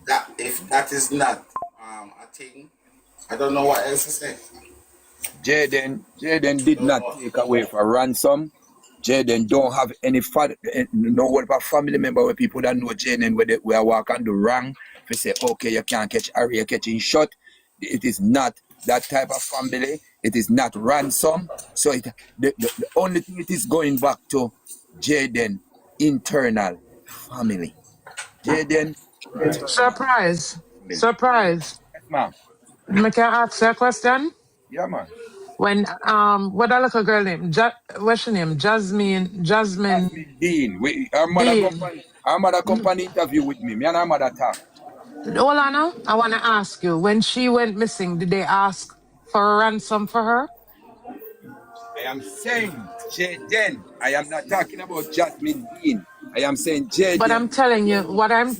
[SPEAKER 1] that if that is not a thing, I don't know what else to say.
[SPEAKER 3] Jayden did
[SPEAKER 1] Don't
[SPEAKER 3] not
[SPEAKER 1] know.
[SPEAKER 3] take away for ransom. Jayden don't have any no one of a family member where people that know Jayden where walk and do wrong. If you say, okay, you can't catch Harry, you're catching shot. It is not that type of family. It is not ransom. So the only thing it is going back to Jayden internal family. Jayden
[SPEAKER 1] Right.
[SPEAKER 2] Surprise.
[SPEAKER 3] family.
[SPEAKER 2] Surprise.
[SPEAKER 3] Yes, ma'am.
[SPEAKER 2] Me can ask you a question?
[SPEAKER 3] Yeah, man.
[SPEAKER 2] When what that little girl name? What's her name? Jasmine
[SPEAKER 3] Jasmine Dean.
[SPEAKER 2] Dean.
[SPEAKER 3] Her mother company interview with me. Me and her mother talk.
[SPEAKER 2] Hold on now. I wanna ask you, when she went missing, did they ask for a ransom for her?
[SPEAKER 3] I am saying Jayden. I am not talking about Jasmine Dean. I am saying
[SPEAKER 2] But I'm
[SPEAKER 3] Jayden.
[SPEAKER 2] telling you,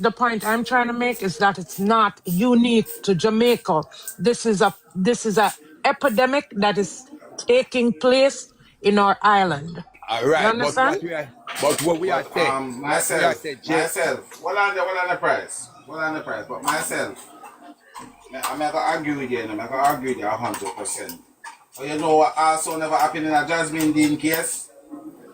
[SPEAKER 2] the point I'm trying to make is that it's not unique to Jamaica. This is a epidemic that is taking place in our island.
[SPEAKER 3] All
[SPEAKER 2] You
[SPEAKER 3] right,
[SPEAKER 2] understand?
[SPEAKER 3] but what we are
[SPEAKER 1] But
[SPEAKER 3] saying, what we are
[SPEAKER 1] myself,
[SPEAKER 3] saying, Jay.
[SPEAKER 1] myself, what on the price? What on the price? But myself, I'm not gonna argue with you, I'm not gonna argue with you 100%. But you know what also never happened in a Jasmine Dean case?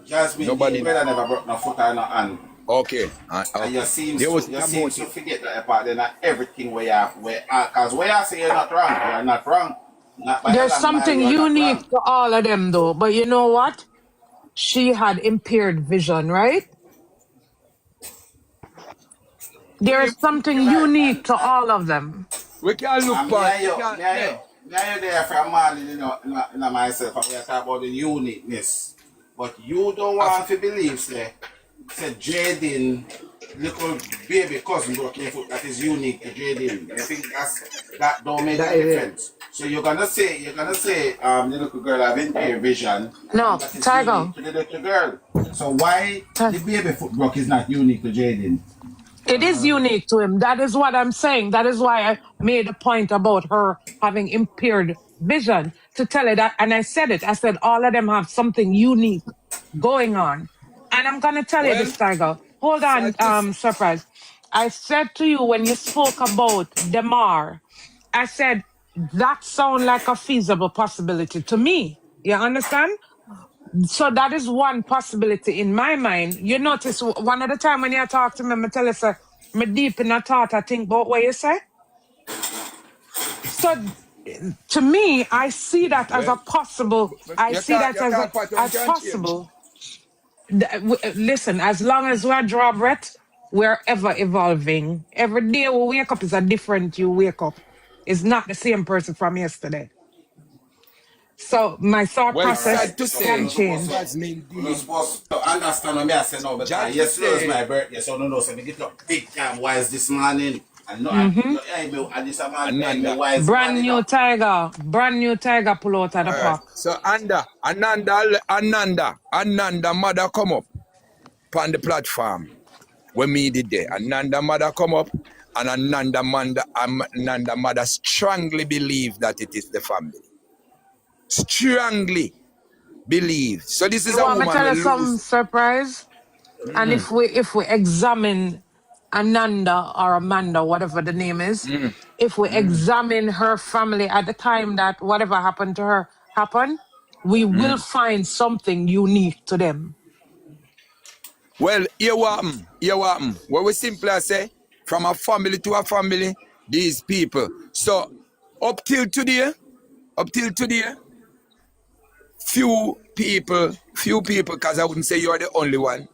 [SPEAKER 1] Jasmine Dean
[SPEAKER 3] Nobody.
[SPEAKER 1] brother never broke no foot or no hand.
[SPEAKER 3] Okay,
[SPEAKER 1] And
[SPEAKER 3] okay. There was
[SPEAKER 1] you
[SPEAKER 3] a
[SPEAKER 1] seems to
[SPEAKER 3] motive.
[SPEAKER 1] forget that part then everything where you where cause where you say you're not wrong, you're not wrong. Not by a
[SPEAKER 2] There's
[SPEAKER 1] long mile,
[SPEAKER 2] something
[SPEAKER 1] you're not
[SPEAKER 2] unique
[SPEAKER 1] wrong.
[SPEAKER 2] to all of them though. But you know what? She had impaired vision, right?
[SPEAKER 3] We
[SPEAKER 2] There's something
[SPEAKER 1] You're right.
[SPEAKER 2] unique to all of them.
[SPEAKER 3] we can look
[SPEAKER 1] Me
[SPEAKER 3] for
[SPEAKER 1] and
[SPEAKER 3] we
[SPEAKER 1] you,
[SPEAKER 3] can
[SPEAKER 1] me and you,
[SPEAKER 3] then.
[SPEAKER 1] me and you there from Marlin, myself, and we are talking about the uniqueness. But you don't
[SPEAKER 3] Af-
[SPEAKER 1] want to believe, say Jayden, little baby cousin broke your foot, that is unique to Jayden. You think that don't make
[SPEAKER 4] That
[SPEAKER 1] a
[SPEAKER 4] is it.
[SPEAKER 1] difference. So you're gonna say, the little girl have impaired vision, and
[SPEAKER 2] No,
[SPEAKER 1] that is
[SPEAKER 2] Tiger.
[SPEAKER 1] unique to the little girl. So why
[SPEAKER 2] Ti-
[SPEAKER 1] the baby foot broke is not unique to Jayden?
[SPEAKER 2] It is unique to him. That is what I'm saying. That is why I made a point about her having impaired vision to tell her that. And I said it. I said all of them have something unique going on. And I'm gonna tell you
[SPEAKER 3] well,
[SPEAKER 2] this, Tiger. Hold on,
[SPEAKER 3] sad to say.
[SPEAKER 2] surprise. I said to you when you spoke about Demar, I said that sound like a feasible possibility to me. You understand? So that is one possibility in my mind. You notice one of the time when you talk to me, I tell you, sir, me deep in a thought, I think about what you say. So to me, I see that as
[SPEAKER 3] Well,
[SPEAKER 2] a possible. I see that
[SPEAKER 3] you can't pat on
[SPEAKER 2] as
[SPEAKER 3] can change.
[SPEAKER 2] possible. Listen, as long as we're draw breath, we're ever evolving. Every day we wake up is a different you wake up. It's not the same person from yesterday. So my thought
[SPEAKER 3] Well,
[SPEAKER 2] process
[SPEAKER 3] sad
[SPEAKER 1] Alright,
[SPEAKER 3] to
[SPEAKER 1] so
[SPEAKER 2] can
[SPEAKER 3] say,
[SPEAKER 2] change.
[SPEAKER 3] Jasmine
[SPEAKER 1] we're not
[SPEAKER 3] Dean,
[SPEAKER 1] supposed to understand what me I say now because
[SPEAKER 3] sad to
[SPEAKER 1] yesterday was
[SPEAKER 3] say,
[SPEAKER 1] my birthday, so no, so me get up big time wise this morning. And no,
[SPEAKER 2] Mm-hmm.
[SPEAKER 1] no, and this man, me
[SPEAKER 3] Ananda.
[SPEAKER 1] wise
[SPEAKER 2] Brand
[SPEAKER 1] morning
[SPEAKER 2] new
[SPEAKER 1] up.
[SPEAKER 2] tiger. Brand new tiger pull out of the
[SPEAKER 3] All right.
[SPEAKER 2] pack.
[SPEAKER 3] So Ananda mother come up on the platform when me did there. Ananda mother come up and Ananda mother strongly believe that it is the family. Strongly believe. So this is
[SPEAKER 2] You
[SPEAKER 3] a
[SPEAKER 2] want me to
[SPEAKER 3] woman
[SPEAKER 2] tell
[SPEAKER 3] will
[SPEAKER 2] you some
[SPEAKER 3] lose.
[SPEAKER 2] surprise? And if we examine Ananda or Amanda, whatever the name is, if we examine her family at the time that whatever happened to her happened, we will find something unique to them.
[SPEAKER 3] Well, here what happen. Here what happen. What we simply say, from a family to a family, these people. So up till today, few people, because I wouldn't say you're the only one,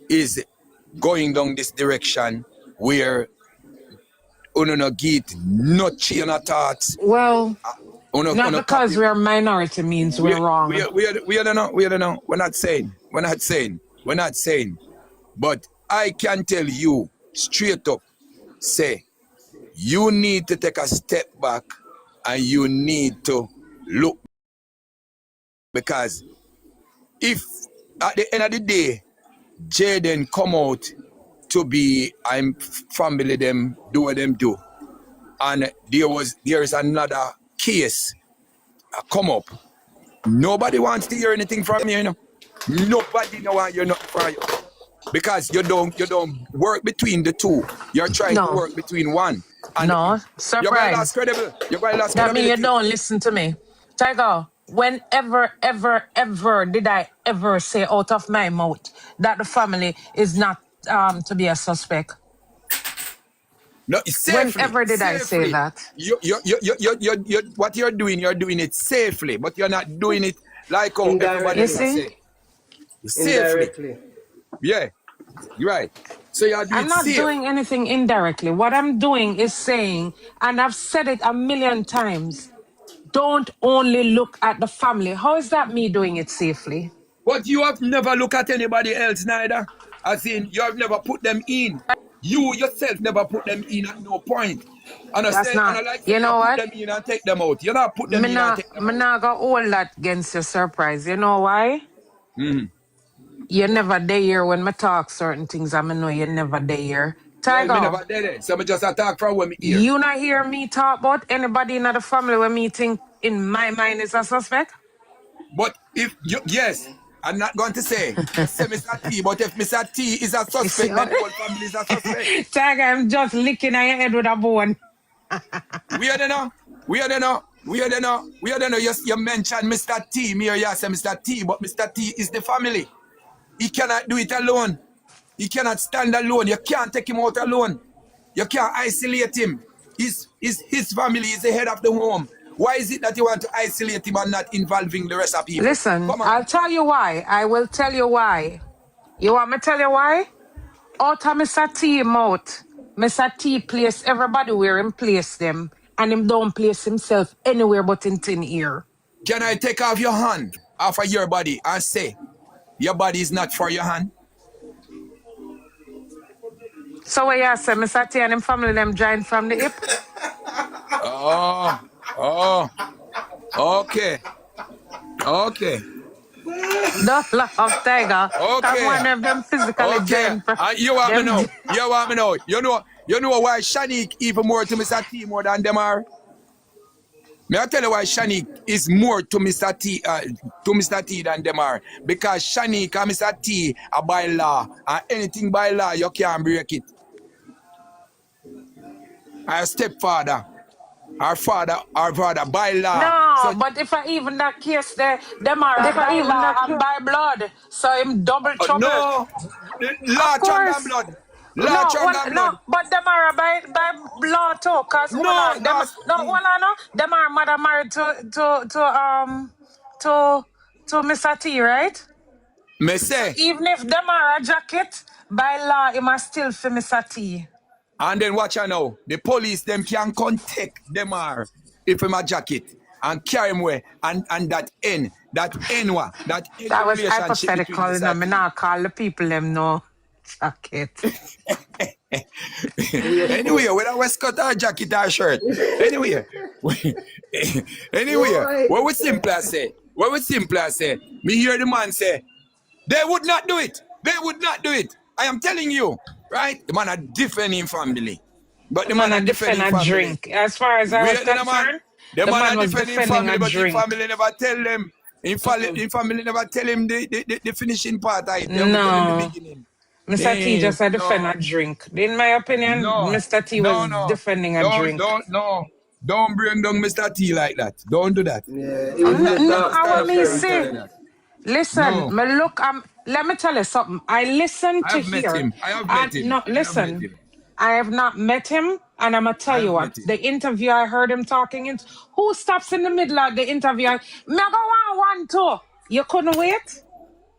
[SPEAKER 3] is going down this direction where uno no get no chain of thoughts.
[SPEAKER 2] Well, not
[SPEAKER 3] Uno
[SPEAKER 2] because
[SPEAKER 3] copy.
[SPEAKER 2] we're a minority means we're wrong.
[SPEAKER 3] We don't know. We don't know. We're not saying. We're not saying. We're not saying. But I can tell you straight up, say, you need to take a step back and you need to look, because if at the end of the day, Jayden come out to be I'm family them do what them do, and there is another case come up. Nobody wants to hear anything from you, you know. Nobody know want you're not from you. Because you don't work between the two. You're trying to
[SPEAKER 2] No,
[SPEAKER 3] work between one. And
[SPEAKER 2] no,
[SPEAKER 3] you're going to lose
[SPEAKER 2] surprise.
[SPEAKER 3] credible. You're going to lose
[SPEAKER 2] That means you
[SPEAKER 3] credibility.
[SPEAKER 2] don't listen to me. Tiger, whenever, ever did I ever say out of my mouth that the family is not to be a suspect?
[SPEAKER 3] No, safely,
[SPEAKER 2] Whenever did I say
[SPEAKER 3] safely.
[SPEAKER 2] that?
[SPEAKER 3] What you're doing it safely, but you're not doing it like how everybody
[SPEAKER 2] You
[SPEAKER 3] else
[SPEAKER 4] Indirectly.
[SPEAKER 3] is
[SPEAKER 2] see?
[SPEAKER 3] saying. Safely.
[SPEAKER 4] Indirectly.
[SPEAKER 3] Yeah, you're right. So you do
[SPEAKER 2] I'm
[SPEAKER 3] it
[SPEAKER 2] not
[SPEAKER 3] safe.
[SPEAKER 2] doing anything indirectly. What I'm doing is saying, and I've said it a million times, don't only look at the family. How is that me doing it safely?
[SPEAKER 3] But you have never looked at anybody else neither. As in, you have never put them in. You yourself never put them in at no point. And I
[SPEAKER 2] That's
[SPEAKER 3] say, and
[SPEAKER 2] not,
[SPEAKER 3] I like say
[SPEAKER 2] you
[SPEAKER 3] you
[SPEAKER 2] know
[SPEAKER 3] put
[SPEAKER 2] what?
[SPEAKER 3] them in and take them out. You not put them
[SPEAKER 2] Me
[SPEAKER 3] in and
[SPEAKER 2] not,
[SPEAKER 3] take them
[SPEAKER 2] me
[SPEAKER 3] out.
[SPEAKER 2] not gonna hold that against your surprise. You know why? You never there when me talk certain things. I know you never there.
[SPEAKER 3] Well, me
[SPEAKER 2] Tiger,
[SPEAKER 3] never did it. So me just attack from when me hear.
[SPEAKER 2] you not hear me talk about anybody in the family when me think in my mind is a suspect?
[SPEAKER 3] But if you, yes, I'm not going to say Mr. T, but if Mr. T is a
[SPEAKER 2] You see,
[SPEAKER 3] suspect, then the whole family is a suspect.
[SPEAKER 2] Tiger, I'm just licking at your head with a bone.
[SPEAKER 3] Weird enough. Weird enough. Weird enough. Weird enough. You mentioned Mr. T. Me or you say Mr. T, but Mr. T is the family. He cannot do it alone. He cannot stand alone. You can't take him out alone. You can't isolate him. His family is the head of the home. Why is it that you want to isolate him and not involving the rest of people?
[SPEAKER 2] Listen,
[SPEAKER 3] Come on.
[SPEAKER 2] I'll tell you why. I will tell you why. You want me to tell you why? Out of Mr. T mouth, Mr. T place everybody where him place them, and him don't place himself anywhere but in thin ear.
[SPEAKER 3] Can I take off your hand off of your body and say, your body is not for your hand?
[SPEAKER 2] So what you say, Mr. T and him family them joined from the hip?
[SPEAKER 3] Oh, okay.
[SPEAKER 2] Don't laugh, Tiger. Cause
[SPEAKER 3] Okay.
[SPEAKER 2] one of them physically joined from
[SPEAKER 3] You want me
[SPEAKER 2] them.
[SPEAKER 3] know? You want me know? You know why Shanique even more to Mr. T more than them are? May I tell you why Shanique is more to Mr. T than them are? Because Shanique and Mr. T are by law, and anything by law you can't break it. Our stepfather, our father by law.
[SPEAKER 2] No,
[SPEAKER 3] So
[SPEAKER 2] but if I even that case there, them are by law and by blood. So him double trouble.
[SPEAKER 3] no, law
[SPEAKER 2] Of
[SPEAKER 3] stronger than
[SPEAKER 2] course.
[SPEAKER 3] blood. Law
[SPEAKER 2] No,
[SPEAKER 3] stronger
[SPEAKER 2] well,
[SPEAKER 3] than
[SPEAKER 2] no,
[SPEAKER 3] blood.
[SPEAKER 2] but them are by law too. Cause hold
[SPEAKER 3] No,
[SPEAKER 2] on, them
[SPEAKER 3] that's
[SPEAKER 2] no, hold on, no, them are mother married to Mr. T, right?
[SPEAKER 3] me
[SPEAKER 2] So
[SPEAKER 3] say.
[SPEAKER 2] even if them are a jacket, by law, it must still for Mr. T.
[SPEAKER 3] And then watch out now. The police them can contact them are if him a jacket and carry him away and that end what that end
[SPEAKER 2] That
[SPEAKER 3] the
[SPEAKER 2] was
[SPEAKER 3] relationship between
[SPEAKER 2] hypothetical, you know.
[SPEAKER 3] Mr.
[SPEAKER 2] Me
[SPEAKER 3] T.
[SPEAKER 2] not call the people them no jacket.
[SPEAKER 3] Anyway, whether Westcott or jacket or shirt. Anyway, what we simply say, me hear the man say, they would not do it. They would not do it. I am telling you, right? The man are defending family. But the
[SPEAKER 2] Man,
[SPEAKER 3] man
[SPEAKER 2] I
[SPEAKER 3] are
[SPEAKER 2] defend
[SPEAKER 3] defending
[SPEAKER 2] a
[SPEAKER 3] family.
[SPEAKER 2] drink. As far as I was
[SPEAKER 3] Wait, the man.
[SPEAKER 2] concerned,
[SPEAKER 3] The
[SPEAKER 2] the
[SPEAKER 3] man
[SPEAKER 2] man
[SPEAKER 3] are
[SPEAKER 2] was
[SPEAKER 3] defending
[SPEAKER 2] defending a
[SPEAKER 3] family, but the
[SPEAKER 2] drink.
[SPEAKER 3] family never tell them. In family never tell him the finishing part of it. They only tell him the
[SPEAKER 2] No.
[SPEAKER 3] beginning.
[SPEAKER 2] Mr. T just a defend
[SPEAKER 3] No,
[SPEAKER 2] a drink. In my opinion,
[SPEAKER 3] no,
[SPEAKER 2] Mr. T
[SPEAKER 3] no,
[SPEAKER 2] was
[SPEAKER 3] no.
[SPEAKER 2] defending a drink.
[SPEAKER 3] No. Don't bring down Mr. T like that. Don't do that.
[SPEAKER 4] Yeah, it
[SPEAKER 3] I'm
[SPEAKER 4] was
[SPEAKER 2] No,
[SPEAKER 3] not
[SPEAKER 4] just
[SPEAKER 2] no,
[SPEAKER 3] gonna
[SPEAKER 2] I
[SPEAKER 3] stand
[SPEAKER 2] want
[SPEAKER 3] up
[SPEAKER 2] me
[SPEAKER 3] there and tell
[SPEAKER 2] say.
[SPEAKER 3] you that.
[SPEAKER 2] Listen,
[SPEAKER 3] No.
[SPEAKER 2] me look, let me tell you something. I listen
[SPEAKER 3] I
[SPEAKER 2] to
[SPEAKER 3] have met
[SPEAKER 2] hear.
[SPEAKER 3] him. I have
[SPEAKER 2] And
[SPEAKER 3] met him.
[SPEAKER 2] no, listen, I have not met him, and I'm gonna tell
[SPEAKER 3] I
[SPEAKER 2] you
[SPEAKER 3] have
[SPEAKER 2] what.
[SPEAKER 3] met him.
[SPEAKER 2] The interview I heard him talking in. Who stops in the middle of the interview? Me go one, two. You couldn't wait.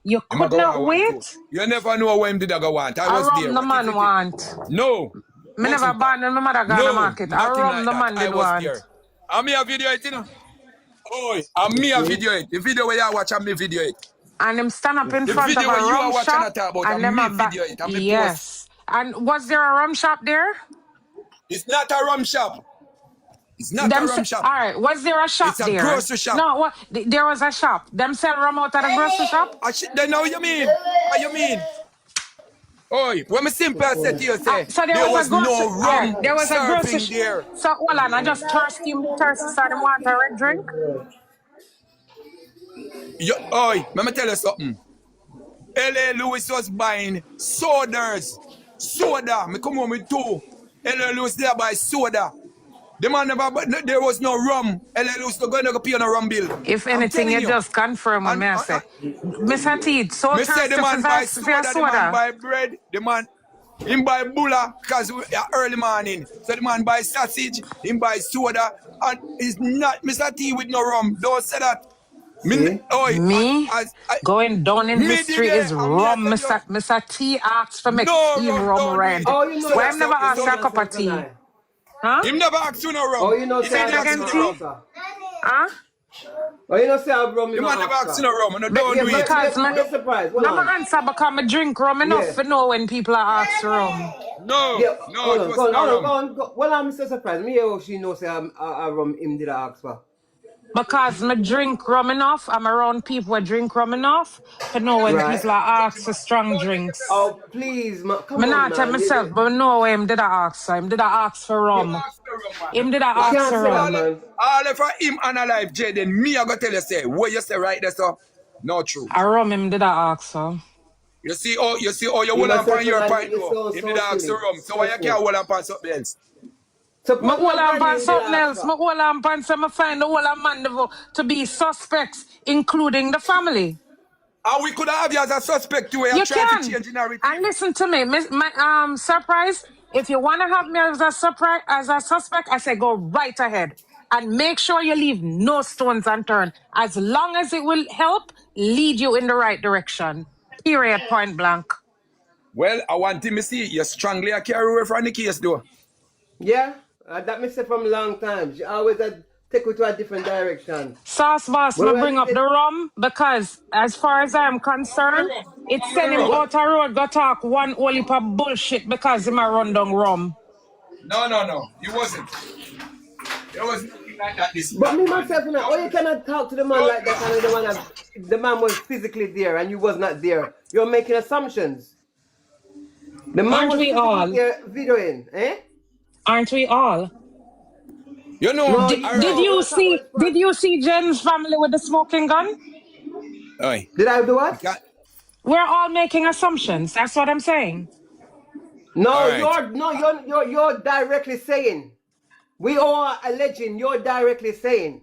[SPEAKER 2] You
[SPEAKER 3] Him a
[SPEAKER 2] could
[SPEAKER 3] go
[SPEAKER 2] not
[SPEAKER 3] want too.
[SPEAKER 2] wait.
[SPEAKER 3] You never know what him did I go want. I
[SPEAKER 2] I
[SPEAKER 3] was
[SPEAKER 2] rum
[SPEAKER 3] there.
[SPEAKER 2] the
[SPEAKER 3] What if
[SPEAKER 2] man
[SPEAKER 3] it did?
[SPEAKER 2] want.
[SPEAKER 3] No.
[SPEAKER 2] Me never
[SPEAKER 3] Wasn't that?
[SPEAKER 2] abandoned my mother gone to
[SPEAKER 3] No,
[SPEAKER 2] market. I
[SPEAKER 3] nothing
[SPEAKER 2] rum
[SPEAKER 3] like
[SPEAKER 2] the
[SPEAKER 3] that.
[SPEAKER 2] man
[SPEAKER 3] I
[SPEAKER 2] did
[SPEAKER 3] was there.
[SPEAKER 2] want.
[SPEAKER 3] And me a video it, you know. Oh, and me a video it. The video where you watch and me video it.
[SPEAKER 2] And him stand up in
[SPEAKER 3] The
[SPEAKER 2] front of
[SPEAKER 3] video
[SPEAKER 2] a
[SPEAKER 3] where you are
[SPEAKER 2] rum
[SPEAKER 3] watching
[SPEAKER 2] shop
[SPEAKER 3] and talk about
[SPEAKER 2] and
[SPEAKER 3] and
[SPEAKER 2] them
[SPEAKER 3] me
[SPEAKER 2] a back.
[SPEAKER 3] video it and me post.
[SPEAKER 2] Yes. And was there a rum shop there?
[SPEAKER 3] It's not a rum shop. It's not a
[SPEAKER 2] Them
[SPEAKER 3] rum shop.
[SPEAKER 2] all right. Was there a shop
[SPEAKER 3] It's a
[SPEAKER 2] there?
[SPEAKER 3] grocery shop.
[SPEAKER 2] No. What? There was a shop. Them sell rum out at a grocery shop.
[SPEAKER 3] Then now you mean? What you mean? Oi, when me simple said to you say,
[SPEAKER 2] So there
[SPEAKER 3] there
[SPEAKER 2] was a
[SPEAKER 3] was no
[SPEAKER 2] grocery. All right.
[SPEAKER 3] rum
[SPEAKER 2] There was a grocery.
[SPEAKER 3] serving there.
[SPEAKER 2] So hold on. I just thirsty. So them want a red drink.
[SPEAKER 3] Let me tell you something. L.A. Lewis was buying sodas. Soda. Me come home with two. L.A. Lewis there buy soda. The man never, but there was no rum. L.A. Lewis not going to pay on a rum bill.
[SPEAKER 2] If
[SPEAKER 3] I'm
[SPEAKER 2] anything,
[SPEAKER 3] telling
[SPEAKER 2] you
[SPEAKER 3] you.
[SPEAKER 2] just confirm what
[SPEAKER 3] And,
[SPEAKER 2] me I say. Mr. T, so
[SPEAKER 3] me say the
[SPEAKER 2] thirsty
[SPEAKER 3] man buy
[SPEAKER 2] for your
[SPEAKER 3] soda, the man
[SPEAKER 2] soda.
[SPEAKER 3] buy bread, the man him buy bulla because early morning. So the man buy sausage, him buy soda, and it's not Mr. T with no rum. Don't say that. Me,
[SPEAKER 4] see?
[SPEAKER 3] oi,
[SPEAKER 2] Me going down in
[SPEAKER 3] me did
[SPEAKER 2] history
[SPEAKER 3] it,
[SPEAKER 2] is
[SPEAKER 3] and me I
[SPEAKER 2] rum.
[SPEAKER 3] tell you,
[SPEAKER 2] Mr. T asked for me
[SPEAKER 3] no
[SPEAKER 2] clean
[SPEAKER 3] rum,
[SPEAKER 2] rum
[SPEAKER 3] don't do it.
[SPEAKER 2] red.
[SPEAKER 4] Oh, you know
[SPEAKER 3] So,
[SPEAKER 2] Why I've
[SPEAKER 4] that
[SPEAKER 2] never
[SPEAKER 3] so,
[SPEAKER 4] you
[SPEAKER 2] asked
[SPEAKER 4] know
[SPEAKER 2] for
[SPEAKER 3] so
[SPEAKER 2] a
[SPEAKER 4] that
[SPEAKER 2] cup of
[SPEAKER 4] second
[SPEAKER 2] tea?
[SPEAKER 4] eye.
[SPEAKER 2] Huh?
[SPEAKER 3] him never asked you no
[SPEAKER 4] Oh,
[SPEAKER 3] rum.
[SPEAKER 4] you know
[SPEAKER 3] He
[SPEAKER 4] say
[SPEAKER 3] said
[SPEAKER 2] Say
[SPEAKER 3] he
[SPEAKER 2] it
[SPEAKER 4] I
[SPEAKER 3] asked
[SPEAKER 4] rum
[SPEAKER 3] you
[SPEAKER 2] again,
[SPEAKER 4] in
[SPEAKER 3] no
[SPEAKER 4] a
[SPEAKER 2] T.
[SPEAKER 3] rum.
[SPEAKER 4] Oxford.
[SPEAKER 2] Huh?
[SPEAKER 4] Oh, you know say I rum
[SPEAKER 3] The
[SPEAKER 4] in a
[SPEAKER 3] man never asked you
[SPEAKER 4] Oxford.
[SPEAKER 3] no rum, and don't do it.
[SPEAKER 2] Because me,
[SPEAKER 4] Be surprised. Hold
[SPEAKER 2] I'm
[SPEAKER 4] on.
[SPEAKER 2] answer because I drink rum enough
[SPEAKER 4] Yeah.
[SPEAKER 2] to know when people are asked for rum.
[SPEAKER 3] No,
[SPEAKER 4] Yeah,
[SPEAKER 3] no,
[SPEAKER 4] hold
[SPEAKER 3] it
[SPEAKER 4] on,
[SPEAKER 3] was no rum.
[SPEAKER 4] go on. Well, I'm so surprised. Me, oh, she knows say I rum him did a Oxford.
[SPEAKER 2] Because me drink rum enough, I'm around people who drink rum enough to know when
[SPEAKER 4] Right.
[SPEAKER 2] people are asked for strong drinks.
[SPEAKER 4] Oh, please, man.
[SPEAKER 2] Me
[SPEAKER 4] Come on,
[SPEAKER 2] not tell
[SPEAKER 4] man.
[SPEAKER 2] myself, but I know him did I ask for him. Did I ask for
[SPEAKER 3] You
[SPEAKER 2] rum?
[SPEAKER 3] ask the wrong
[SPEAKER 2] Him
[SPEAKER 3] man.
[SPEAKER 2] did
[SPEAKER 4] You
[SPEAKER 2] I ask
[SPEAKER 4] can't
[SPEAKER 2] for
[SPEAKER 4] say that,
[SPEAKER 2] rum.
[SPEAKER 4] man.
[SPEAKER 3] All for him unalive, Jayden. Me, I gotta tell you, say, what you say right there, so no truth.
[SPEAKER 2] A rum him did I ask for.
[SPEAKER 3] You see how you
[SPEAKER 4] You
[SPEAKER 3] hold on
[SPEAKER 4] myself,
[SPEAKER 3] upon your
[SPEAKER 4] man,
[SPEAKER 3] point
[SPEAKER 4] you're
[SPEAKER 3] though.
[SPEAKER 4] so,
[SPEAKER 3] Him
[SPEAKER 4] so
[SPEAKER 3] did ask the
[SPEAKER 4] silly.
[SPEAKER 3] rum. So why you
[SPEAKER 4] Trust
[SPEAKER 3] can't
[SPEAKER 4] me.
[SPEAKER 3] hold on upon something else?
[SPEAKER 2] Me
[SPEAKER 4] Suppose
[SPEAKER 2] hold
[SPEAKER 4] what
[SPEAKER 2] on
[SPEAKER 4] Brandy
[SPEAKER 2] pan
[SPEAKER 4] did
[SPEAKER 2] something
[SPEAKER 4] ask
[SPEAKER 2] else. Me
[SPEAKER 4] for.
[SPEAKER 2] hold on pan so me find the whole of man to be suspects, including the family.
[SPEAKER 3] And we could have you as a suspect too. You
[SPEAKER 2] You
[SPEAKER 3] try to
[SPEAKER 2] can.
[SPEAKER 3] change the narrative.
[SPEAKER 2] And listen to me, surprise. If you want to have me as a surprise, as a suspect, I say go right ahead and make sure you leave no stones unturned. As long as it will help lead you in the right direction. Period. Point blank.
[SPEAKER 3] Well, I want him to see you strongly carry away from the case though.
[SPEAKER 4] Yeah, that me say from long time. She always take you to a different direction.
[SPEAKER 2] Sauce boss,
[SPEAKER 4] When
[SPEAKER 2] me
[SPEAKER 4] we
[SPEAKER 2] bring
[SPEAKER 4] leave
[SPEAKER 2] up the
[SPEAKER 4] it,
[SPEAKER 2] rum because, as far as I'm
[SPEAKER 3] Give me the
[SPEAKER 2] concerned,
[SPEAKER 3] rum.
[SPEAKER 2] it
[SPEAKER 3] Give me
[SPEAKER 2] send
[SPEAKER 3] the
[SPEAKER 2] him
[SPEAKER 3] rum.
[SPEAKER 2] out a road go talk one holy heap of bullshit because him a run down rum.
[SPEAKER 3] No. He wasn't. There was nothing like that this
[SPEAKER 4] but
[SPEAKER 3] that
[SPEAKER 4] me
[SPEAKER 3] morning.
[SPEAKER 4] myself, you know, oh, you cannot talk to the man
[SPEAKER 3] Don't
[SPEAKER 4] like that, and the man was physically there and you was not there. You're making assumptions. The man
[SPEAKER 2] Aren't
[SPEAKER 4] was
[SPEAKER 2] we
[SPEAKER 4] physically
[SPEAKER 2] all?
[SPEAKER 4] there videoing, eh?
[SPEAKER 2] Aren't we all?
[SPEAKER 3] you know,
[SPEAKER 4] No,
[SPEAKER 2] Did,
[SPEAKER 4] you
[SPEAKER 2] did
[SPEAKER 3] alright.
[SPEAKER 4] know,
[SPEAKER 2] you
[SPEAKER 4] when I talk about
[SPEAKER 2] see?
[SPEAKER 4] this
[SPEAKER 2] Did
[SPEAKER 4] part,
[SPEAKER 2] you see Jen's family with the smoking gun?
[SPEAKER 3] Oi.
[SPEAKER 4] did I do
[SPEAKER 3] You
[SPEAKER 4] what?
[SPEAKER 3] can't
[SPEAKER 2] We're all making assumptions. That's what I'm saying.
[SPEAKER 4] No,
[SPEAKER 3] alright.
[SPEAKER 4] you're directly saying. We all are alleging, you're directly saying.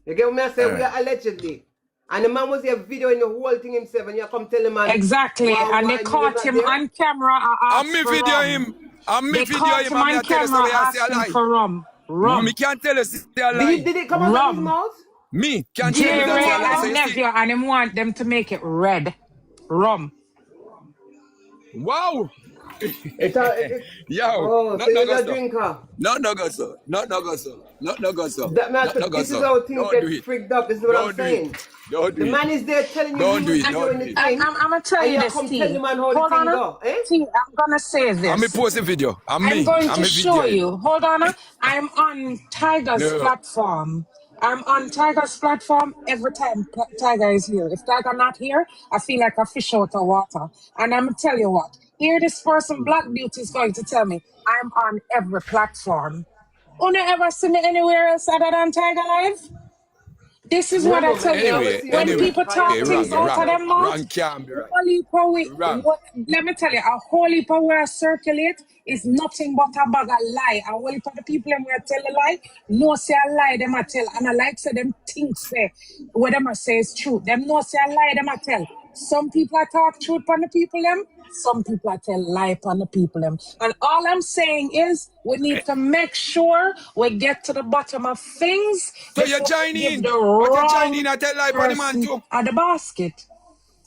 [SPEAKER 4] You get what I say? We
[SPEAKER 3] Alright.
[SPEAKER 4] are allegedly. And the man was here videoing the whole thing himself, and you come tell the man,
[SPEAKER 2] Exactly.
[SPEAKER 4] wow,
[SPEAKER 2] And they
[SPEAKER 4] and you was
[SPEAKER 2] caught
[SPEAKER 4] not
[SPEAKER 2] him
[SPEAKER 4] there?
[SPEAKER 2] on camera and
[SPEAKER 3] I'm
[SPEAKER 2] asked
[SPEAKER 3] me
[SPEAKER 2] for
[SPEAKER 3] video
[SPEAKER 2] rum.
[SPEAKER 3] him. I'm me
[SPEAKER 2] They
[SPEAKER 3] video
[SPEAKER 2] caught
[SPEAKER 3] him
[SPEAKER 2] him
[SPEAKER 3] and me
[SPEAKER 2] on
[SPEAKER 3] I tell you so
[SPEAKER 2] camera
[SPEAKER 3] I say a
[SPEAKER 2] asking
[SPEAKER 3] lie.
[SPEAKER 2] for rum.
[SPEAKER 3] Me
[SPEAKER 2] Rum.
[SPEAKER 3] can't tell you say a lie.
[SPEAKER 4] Did it come out of his
[SPEAKER 2] Rum.
[SPEAKER 4] mouth?
[SPEAKER 3] Me can't tell
[SPEAKER 4] Did
[SPEAKER 3] you
[SPEAKER 4] it
[SPEAKER 3] that
[SPEAKER 4] come
[SPEAKER 3] say
[SPEAKER 2] J-Ray
[SPEAKER 3] a
[SPEAKER 4] out of his
[SPEAKER 3] lie. So
[SPEAKER 2] and
[SPEAKER 3] you
[SPEAKER 4] mouth?
[SPEAKER 3] see.
[SPEAKER 2] nephew, and him want them to make it red. Rum.
[SPEAKER 3] Wow. Yo,
[SPEAKER 4] oh, so
[SPEAKER 3] not no
[SPEAKER 4] you're
[SPEAKER 3] go
[SPEAKER 4] not a
[SPEAKER 3] so.
[SPEAKER 4] drinker.
[SPEAKER 3] Not no go so. Not no go so. Not no go so.
[SPEAKER 4] That man,
[SPEAKER 3] Not no go
[SPEAKER 4] this is
[SPEAKER 3] so.
[SPEAKER 4] how things
[SPEAKER 3] Don't do
[SPEAKER 4] get
[SPEAKER 3] it.
[SPEAKER 4] freaked up. This is what I'm
[SPEAKER 3] Don't do it.
[SPEAKER 4] saying.
[SPEAKER 3] Don't do
[SPEAKER 4] The
[SPEAKER 3] it.
[SPEAKER 4] man is there telling you he
[SPEAKER 3] Don't do
[SPEAKER 4] was
[SPEAKER 3] it. Don't
[SPEAKER 4] videoing
[SPEAKER 3] do
[SPEAKER 4] the
[SPEAKER 3] it.
[SPEAKER 4] thing,
[SPEAKER 2] I'm gonna tell
[SPEAKER 4] and
[SPEAKER 2] you
[SPEAKER 4] you
[SPEAKER 2] this,
[SPEAKER 4] come tell
[SPEAKER 2] T.
[SPEAKER 4] the man how the
[SPEAKER 2] Hold on,
[SPEAKER 4] thing go, eh?
[SPEAKER 2] T. I'm gonna say
[SPEAKER 3] I'm me
[SPEAKER 2] this.
[SPEAKER 3] post a video.
[SPEAKER 2] I'm going
[SPEAKER 3] I'm
[SPEAKER 2] to
[SPEAKER 3] me
[SPEAKER 2] show
[SPEAKER 3] video him.
[SPEAKER 2] you. Hold on. I'm on Tiger's
[SPEAKER 3] No.
[SPEAKER 2] platform. I'm on Tiger's platform every time Tiger is here. If Tiger not here, I feel like a fish out of water. And I'm gonna tell you what. Here, this person, Black Beauty, is going to tell me I'm on every platform. You ever see me anywhere else other than Tiger Live? This is what I
[SPEAKER 4] Never,
[SPEAKER 2] tell
[SPEAKER 4] man.
[SPEAKER 2] you.
[SPEAKER 4] Never
[SPEAKER 3] Anyway,
[SPEAKER 4] see you
[SPEAKER 2] When
[SPEAKER 3] anyway.
[SPEAKER 4] anywhere.
[SPEAKER 2] people
[SPEAKER 4] Cause you're
[SPEAKER 2] talk
[SPEAKER 3] Hey,
[SPEAKER 4] full of
[SPEAKER 2] things
[SPEAKER 3] wrong,
[SPEAKER 4] shit
[SPEAKER 2] out of
[SPEAKER 3] wrong.
[SPEAKER 2] their
[SPEAKER 4] yourself.
[SPEAKER 2] mouth,
[SPEAKER 3] Wrong can't be right.
[SPEAKER 2] whole heap of
[SPEAKER 3] Wrong.
[SPEAKER 2] let me tell you, a whole heap of where I circulate is nothing but a bag of lie. A whole heap of the people them where tell a lie, no say a lie, them I tell. And I like say them think say what them I say is true. Them no say a lie, them I tell. Some people I talk truth on the people them. Some people I tell lie upon the people them. And all I'm saying is we need to make sure we get to the bottom of things
[SPEAKER 3] So you
[SPEAKER 2] before
[SPEAKER 3] join
[SPEAKER 2] we give
[SPEAKER 3] in.
[SPEAKER 2] the
[SPEAKER 3] But you join
[SPEAKER 2] wrong
[SPEAKER 3] in and tell lie on the man
[SPEAKER 2] person
[SPEAKER 3] too.
[SPEAKER 2] at the basket.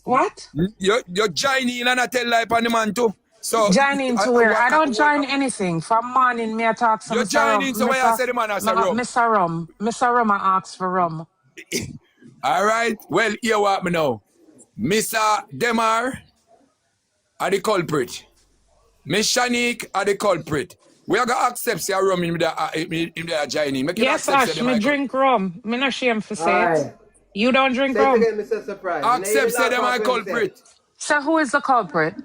[SPEAKER 2] What?
[SPEAKER 3] You join in and I tell lie on the man too. So
[SPEAKER 2] Join into where? I don't join
[SPEAKER 3] what
[SPEAKER 2] anything. From morning, me I talk to
[SPEAKER 3] you
[SPEAKER 2] Mr.
[SPEAKER 3] join
[SPEAKER 2] Rum,
[SPEAKER 3] in so why I say the man has a rum.
[SPEAKER 2] Mr. Rum, I ask for rum.
[SPEAKER 3] Alright, well here what me now. Mr. Demar are the culprit. Miss Shanique are the culprit. We are gonna accept say a rum in the joining. Make you
[SPEAKER 2] Yes,
[SPEAKER 3] accept say
[SPEAKER 2] Ash,
[SPEAKER 3] them
[SPEAKER 2] me
[SPEAKER 3] I
[SPEAKER 2] drink rum. Me not shame for say it.
[SPEAKER 4] Alright.
[SPEAKER 2] You don't drink
[SPEAKER 4] Say it
[SPEAKER 2] rum.
[SPEAKER 4] again, Mr. Surprise. You know hear
[SPEAKER 3] accept
[SPEAKER 4] the
[SPEAKER 3] say
[SPEAKER 4] last
[SPEAKER 3] them I
[SPEAKER 4] part when he said.
[SPEAKER 3] culprit.
[SPEAKER 2] So who is the culprit?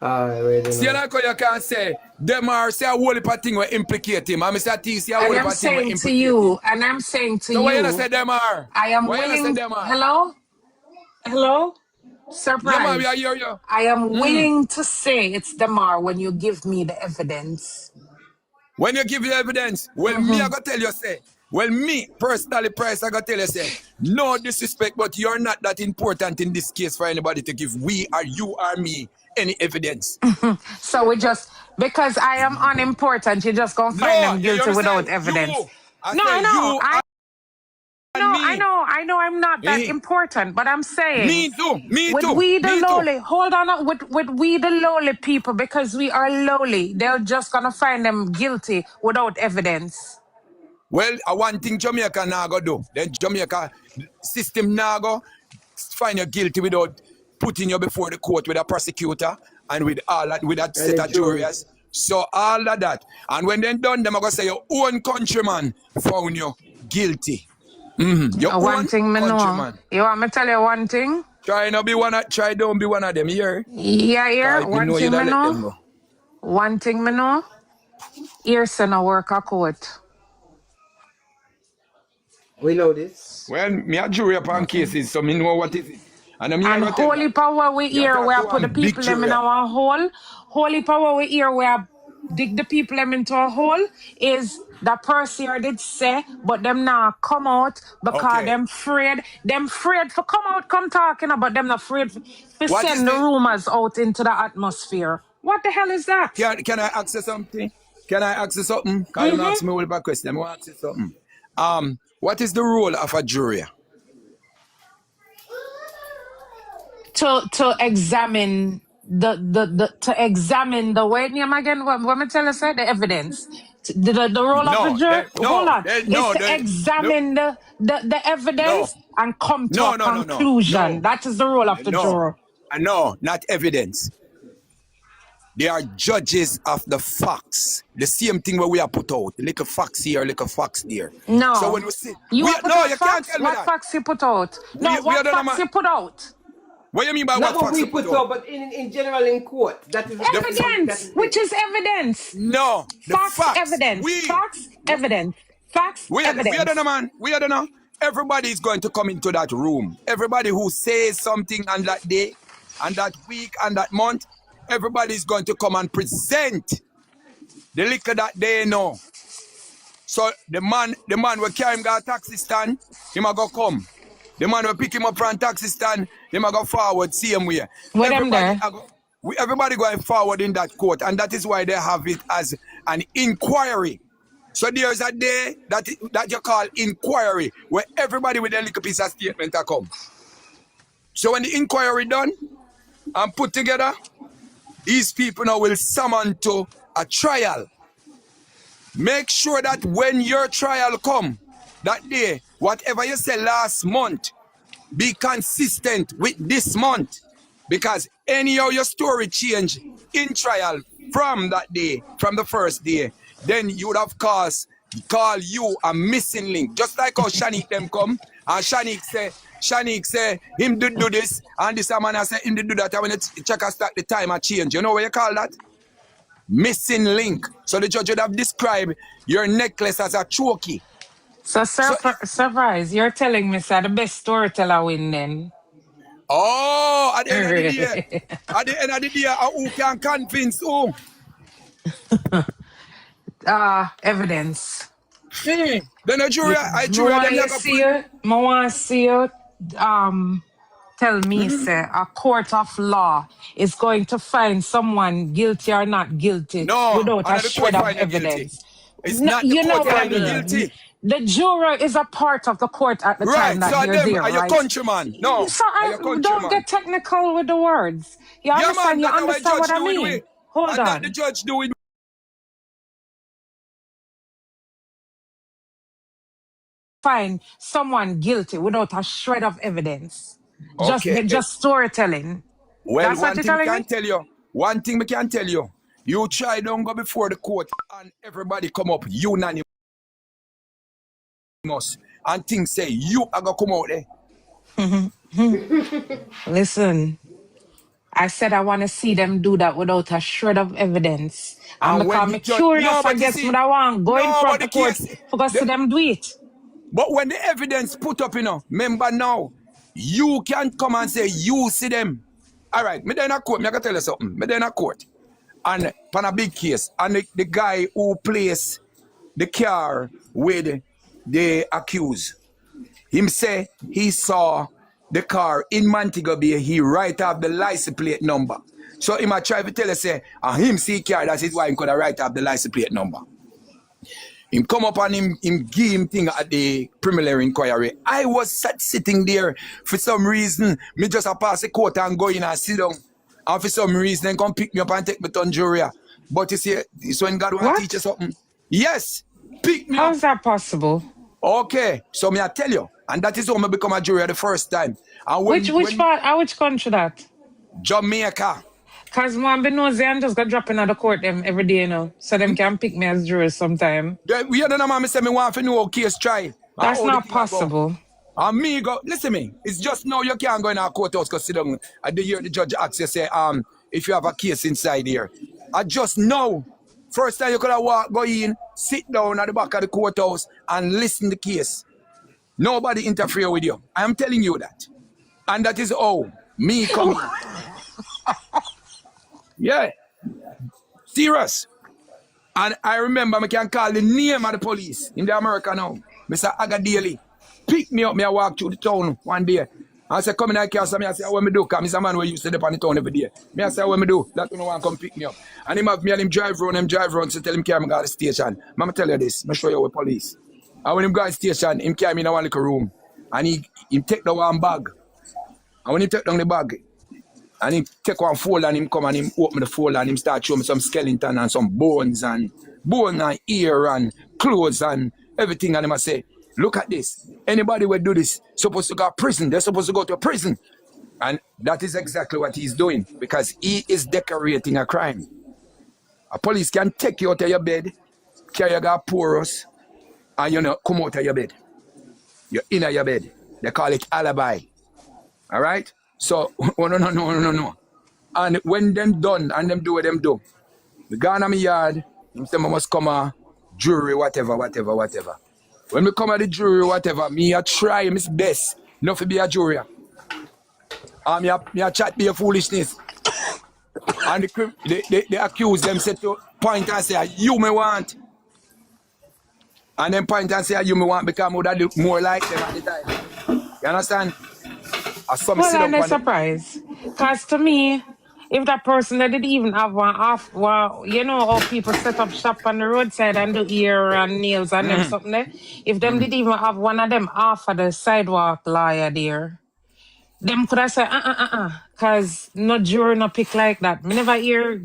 [SPEAKER 4] Alright, wait a
[SPEAKER 3] See
[SPEAKER 4] minute.
[SPEAKER 3] like how you can say them are say a whole heap of thing will implicate him. And Mr. T say a whole
[SPEAKER 2] And
[SPEAKER 3] heap
[SPEAKER 2] I'm
[SPEAKER 3] of thing will
[SPEAKER 2] saying to
[SPEAKER 3] implicate him.
[SPEAKER 2] you, and I'm saying to
[SPEAKER 3] So why you not
[SPEAKER 2] you,
[SPEAKER 3] say them are?
[SPEAKER 2] I am
[SPEAKER 3] Why you not say
[SPEAKER 2] willing.
[SPEAKER 3] them are?
[SPEAKER 2] Hello? Hello?
[SPEAKER 3] Yeah man, we are
[SPEAKER 2] Surprise.
[SPEAKER 3] hear you.
[SPEAKER 2] I am willing to say it's Demar when you give me the evidence.
[SPEAKER 3] When you give you evidence, well, me, I gotta tell you, say, well, me, personally, Price, I gotta tell you, say, no disrespect, but you're not that important in this case for anybody to give we or you or me any evidence.
[SPEAKER 2] So we just, because I am unimportant, you're just gonna find
[SPEAKER 3] No,
[SPEAKER 2] them
[SPEAKER 3] you
[SPEAKER 2] guilty
[SPEAKER 3] understand?
[SPEAKER 2] without evidence.
[SPEAKER 3] You, I
[SPEAKER 2] No,
[SPEAKER 3] say
[SPEAKER 2] I know.
[SPEAKER 3] you
[SPEAKER 2] I
[SPEAKER 3] and
[SPEAKER 2] know,
[SPEAKER 3] me.
[SPEAKER 2] I'm not that
[SPEAKER 3] Eh?
[SPEAKER 2] important, but I'm saying
[SPEAKER 3] Me too, me
[SPEAKER 2] with
[SPEAKER 3] too,
[SPEAKER 2] we the
[SPEAKER 3] me too.
[SPEAKER 2] lowly, hold on, with we the lowly people, because we are lowly, they're just gonna find them guilty without evidence.
[SPEAKER 3] Well, I one thing Jamaica now go do. Then Jamaica system now go find you guilty without putting you before the court with a prosecutor and with all that with that
[SPEAKER 4] And
[SPEAKER 3] set
[SPEAKER 4] the
[SPEAKER 3] of
[SPEAKER 4] jury.
[SPEAKER 3] jurors. So all of that. And when they done, them are gonna say your own countryman found you guilty. Your
[SPEAKER 2] One
[SPEAKER 3] own
[SPEAKER 2] thing me know.
[SPEAKER 3] countryman.
[SPEAKER 2] You want me to tell you one thing?
[SPEAKER 3] Try don't be one of them here.
[SPEAKER 2] Yeah, here.
[SPEAKER 3] Cause me
[SPEAKER 2] One
[SPEAKER 3] know you
[SPEAKER 2] thing
[SPEAKER 3] don't
[SPEAKER 2] me
[SPEAKER 3] let
[SPEAKER 2] know.
[SPEAKER 3] them go.
[SPEAKER 2] One thing me know. Ears no work a court.
[SPEAKER 4] We know this.
[SPEAKER 3] Well, me a jury upon
[SPEAKER 2] Okay.
[SPEAKER 3] cases, so me know what is it. And I'm here
[SPEAKER 2] And
[SPEAKER 3] to tell
[SPEAKER 2] holy power we
[SPEAKER 3] you
[SPEAKER 2] hear
[SPEAKER 3] talk
[SPEAKER 2] where
[SPEAKER 3] to
[SPEAKER 2] I put the
[SPEAKER 3] one big
[SPEAKER 2] people them in
[SPEAKER 3] jury.
[SPEAKER 2] our hole. Holy power we hear where I dig the people them into a hole is that person here did say, but them now come out because
[SPEAKER 3] Okay.
[SPEAKER 2] them afraid. Them afraid for come out, come talking about them not afraid to
[SPEAKER 3] What is
[SPEAKER 2] send the
[SPEAKER 3] the
[SPEAKER 2] rumors out into the atmosphere. What the hell is that?
[SPEAKER 3] can I ask you something? Can I ask you something? Cause you
[SPEAKER 2] Mm-hmm.
[SPEAKER 3] ask me all about question. I want to ask you something. What is the role of a jury?
[SPEAKER 2] To examine the to examine the wait name again. What me tell you say the evidence. The role of the
[SPEAKER 3] No,
[SPEAKER 2] jury, hold on, is
[SPEAKER 3] no,
[SPEAKER 2] to examine the
[SPEAKER 3] no,
[SPEAKER 2] evidence and come to a
[SPEAKER 3] no, no, no, no,
[SPEAKER 2] conclusion.
[SPEAKER 3] no,
[SPEAKER 2] That is the role of the
[SPEAKER 3] no,
[SPEAKER 2] juror.
[SPEAKER 3] no, not evidence. They are judges of the facts. The same thing where we are put out. Little facts here, little facts there. So when
[SPEAKER 2] No.
[SPEAKER 3] we see,
[SPEAKER 2] You
[SPEAKER 3] we
[SPEAKER 2] are put
[SPEAKER 3] no,
[SPEAKER 2] out
[SPEAKER 3] you can't
[SPEAKER 2] facts?
[SPEAKER 3] tell me
[SPEAKER 2] What
[SPEAKER 3] that.
[SPEAKER 2] facts you put out? No,
[SPEAKER 3] We are
[SPEAKER 2] what
[SPEAKER 3] done,
[SPEAKER 2] facts
[SPEAKER 3] man.
[SPEAKER 2] you put out?
[SPEAKER 3] What do you mean by
[SPEAKER 4] Not
[SPEAKER 3] what
[SPEAKER 4] what
[SPEAKER 3] facts
[SPEAKER 4] we
[SPEAKER 3] you put
[SPEAKER 4] put
[SPEAKER 3] out?
[SPEAKER 4] out, but in general in court. That is
[SPEAKER 3] The
[SPEAKER 4] that
[SPEAKER 2] Evidence.
[SPEAKER 4] is
[SPEAKER 2] Which
[SPEAKER 4] it.
[SPEAKER 2] is evidence?
[SPEAKER 3] no, the
[SPEAKER 2] Facts,
[SPEAKER 3] facts.
[SPEAKER 2] evidence. Facts, evidence. Facts,
[SPEAKER 3] We are done,
[SPEAKER 2] evidence.
[SPEAKER 3] man. We are done. Everybody is going to come into that room. Everybody who says something on that day, and that week, and that month, everybody is going to come and present the liquor that they know. So the man will carry him to a taxi stand, he might go come. The man will pick him up from taxi stand, he might go forward, same way.
[SPEAKER 2] With them
[SPEAKER 3] Everybody,
[SPEAKER 2] there.
[SPEAKER 3] everybody going forward in that court, and that is why they have it as an inquiry. So there's a day that you call inquiry, where everybody with a little piece of statement will come. So when the inquiry done and put together, these people now will summon to a trial. Make sure that when your trial come, that day, whatever you say last month, be consistent with this month. Because anyhow your story change in trial from that day, from the first day, then you would have call you a missing link. Just like how Shanique them come, and Shanique say, him did do this, and this man I say him did do that, and when you check and start the time I change. You know what you call that? Missing link. So the judge would have described your necklace as a chokey.
[SPEAKER 2] So
[SPEAKER 3] So,
[SPEAKER 2] surprise, you're telling me sir the best storyteller win then.
[SPEAKER 3] at the end of the day, at the end of the day, who can convince who?
[SPEAKER 2] Evidence.
[SPEAKER 3] Then the jury,
[SPEAKER 2] Me want
[SPEAKER 3] them
[SPEAKER 2] you
[SPEAKER 3] not gonna
[SPEAKER 2] see
[SPEAKER 3] put.
[SPEAKER 2] you, me want to see you tell me say a court of law is going to find someone guilty or not guilty
[SPEAKER 3] No,
[SPEAKER 2] without a
[SPEAKER 3] another court
[SPEAKER 2] shred of
[SPEAKER 3] find you guilty.
[SPEAKER 2] evidence.
[SPEAKER 3] It's
[SPEAKER 2] No,
[SPEAKER 3] not the
[SPEAKER 2] you know
[SPEAKER 3] court
[SPEAKER 2] what I
[SPEAKER 3] find you
[SPEAKER 2] mean.
[SPEAKER 3] guilty.
[SPEAKER 2] The juror is a part of the court at the time
[SPEAKER 3] Right,
[SPEAKER 2] that
[SPEAKER 3] so
[SPEAKER 2] they're
[SPEAKER 3] them
[SPEAKER 2] there,
[SPEAKER 3] are your
[SPEAKER 2] right?
[SPEAKER 3] countryman. No,
[SPEAKER 2] So
[SPEAKER 3] are your
[SPEAKER 2] don't
[SPEAKER 3] countryman.
[SPEAKER 2] get technical with the words. You
[SPEAKER 3] Yeah, man,
[SPEAKER 2] understand? You
[SPEAKER 3] that's how a
[SPEAKER 2] understand what
[SPEAKER 3] judge
[SPEAKER 2] I
[SPEAKER 3] do it with.
[SPEAKER 2] mean? Hold
[SPEAKER 3] And that the
[SPEAKER 2] on.
[SPEAKER 3] judge do it.
[SPEAKER 2] Find someone guilty without a shred of evidence.
[SPEAKER 3] Okay.
[SPEAKER 2] Just storytelling.
[SPEAKER 3] Well,
[SPEAKER 2] That's what
[SPEAKER 3] one
[SPEAKER 2] you're
[SPEAKER 3] thing we
[SPEAKER 2] telling
[SPEAKER 3] can
[SPEAKER 2] me?
[SPEAKER 3] tell you. One thing we can tell you. You try don't go before the court and everybody come up unanimous and things say you are gonna come out there.
[SPEAKER 2] Listen, I said I want to see them do that without a shred of evidence. And
[SPEAKER 3] And when
[SPEAKER 2] because
[SPEAKER 3] the
[SPEAKER 2] me
[SPEAKER 3] judge, no,
[SPEAKER 2] curious, I
[SPEAKER 3] but you
[SPEAKER 2] guess
[SPEAKER 3] see,
[SPEAKER 2] what I want go in
[SPEAKER 3] no, but
[SPEAKER 2] front
[SPEAKER 3] the
[SPEAKER 2] of court
[SPEAKER 3] case,
[SPEAKER 2] for us see
[SPEAKER 3] the,
[SPEAKER 2] them do it.
[SPEAKER 3] but when the evidence put up, remember now, you can come and say you see them. All right, me then a court, me I can tell you something. Me then a court, and on a big case, and the guy who placed the car with the accused, him say he saw the car in Montego Bay, he write off the license plate number. So he might try to tell you, say, him see car, that's why he could write off the license plate number. Him come up and him give him thing at the preliminary inquiry. I was sitting there for some reason. Me just a pass the court and go in and sit down. And for some reason, then come pick me up and take me to jury. But you see, it's when God want to teach you
[SPEAKER 2] What?
[SPEAKER 3] something. Yes, pick me
[SPEAKER 2] How
[SPEAKER 3] up.
[SPEAKER 2] is that possible?
[SPEAKER 3] Okay, so me I tell you, and that is how I become a jury the first time. And
[SPEAKER 2] Which
[SPEAKER 3] when
[SPEAKER 2] part? Which country that?
[SPEAKER 3] Jamaica,
[SPEAKER 2] Cause man be nosy and just got dropping out the court them every day, you know, so them can pick me as jurors sometime.
[SPEAKER 3] we don't know, man, me say me want to know case trial.
[SPEAKER 2] That's
[SPEAKER 3] How the
[SPEAKER 2] not
[SPEAKER 3] thing I go?
[SPEAKER 2] possible.
[SPEAKER 3] And me go, listen me, it's just now you can't go in our courthouse because sit down. I do hear the judge ask you, say, if you have a case inside here. I just know. First time you could have go in, sit down at the back of the courthouse and listen to the case. Nobody interfere with you. I am telling you that. And that is how me come in. Yeah, serious. And I remember I can call the name of the police in the America now. Mr. Agadeli. Pick me up, me I walk through the town one day. I say, come in, I can't say, I say, what me do? Because I'm a man who used to live on the town every day. Me I say, what me do? That no one come pick me up. And him have me and him drive around, so tell him carry me go to the station. Mama tell you this, me show you with police. And when him go to the station, him carry me in one little room. And he take the one bag. And when he take down the bag, and he take one folder and him come and him open the folder and him start showing me some skeleton and some bones and ear and clothes and everything. And him say, look at this. Anybody will do this supposed to go to prison. They're supposed to go to prison. And that is exactly what he's doing because he is decorating a crime. A police can take you out of your bed, carry you to porous, and you know, come out of your bed. You're in your bed. They call it alibi. All right? So, no. And when them done and them do what them do, we go on my yard, them must come a jury, whatever. When we come at the jury, whatever, me I try my best not to be a jury. And me I chat be a foolishness. And they accuse them, say to point and say, you me want. And then point and say, you me want because I would do more like them at the time. You understand?
[SPEAKER 2] Well, I'm not surprised. Because to me, if that person that did even have one off, well, you know how people set up shop on the roadside and do ear and nails and them something there? If them did even have one of them off of the sidewalk lawyer there, them could have said, because no jury no pick like that. Me never hear,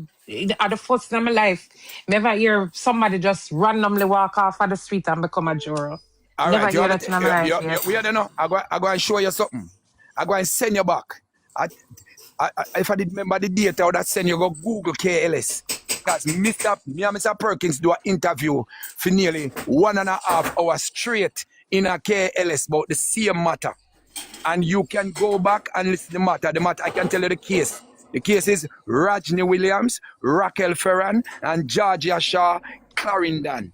[SPEAKER 2] at the first time in my life, never hear somebody just randomly walk off of the street and become a juror.
[SPEAKER 3] All
[SPEAKER 2] Never
[SPEAKER 3] right,
[SPEAKER 2] hear that in my life, yes.
[SPEAKER 3] we don't know. I go and show you something. I go and send you back. If I did remember the date, I would have send you go Google KLS. Because me and Mr. Perkins do an interview for nearly 1.5 hours straight in a KLS about the same matter. And you can go back and listen to the matter. The matter, I can tell you the case. The case is Rajni Williams, Raquel Ferran, and Georgia Shaw Clarendon.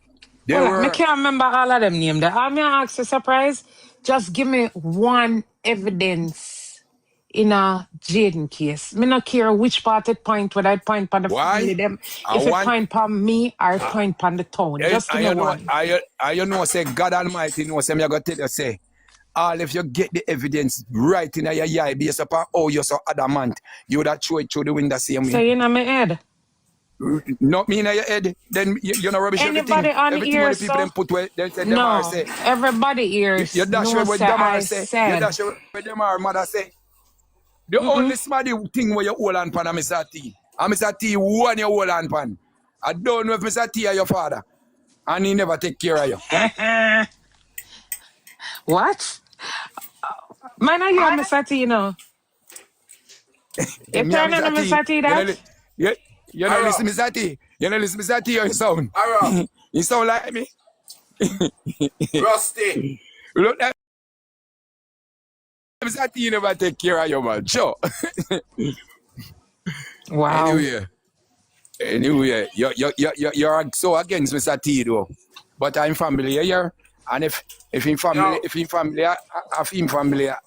[SPEAKER 2] Well, I can't remember all of them names. I'm going to ask a surprise. Just give me one evidence in a Jayden case. Me not care which part it point, whether it point on the family them. If it point on me or it point on the town. Just give me one.
[SPEAKER 3] You know, say God Almighty knows, I'm going to tell you, say, all if you get the evidence right in your eye based upon how you're so adamant, you would have throw it through the window same way.
[SPEAKER 2] So you know my head?
[SPEAKER 3] Not me in your head, then you know rubbish
[SPEAKER 2] Anybody
[SPEAKER 3] everything.
[SPEAKER 2] on
[SPEAKER 3] Everything
[SPEAKER 2] ear,
[SPEAKER 3] where the people
[SPEAKER 2] so?
[SPEAKER 3] them put where they say
[SPEAKER 2] No,
[SPEAKER 3] them are say.
[SPEAKER 2] everybody ears.
[SPEAKER 3] You dash
[SPEAKER 2] no,
[SPEAKER 3] where
[SPEAKER 2] say
[SPEAKER 3] them
[SPEAKER 2] I
[SPEAKER 3] are say.
[SPEAKER 2] said.
[SPEAKER 3] You dash where them are mother say. The only smarty thing where you hold on pan is Mr. T. And Mr. T one you hold on pan. I don't know if Mr. T are your father. And he never take care of you.
[SPEAKER 2] What? Man, I hear Mr. T, you know. You turn on Mr. T that?
[SPEAKER 3] You know listen Mr. T. You know listen Mr. T or you sound. You sound like me.
[SPEAKER 1] Rusty.
[SPEAKER 3] Look that Mr. T never take care of you, man. Sure.
[SPEAKER 2] Wow.
[SPEAKER 3] Anyway, you're so against Mr. T though. But I'm familiar here. And if in family,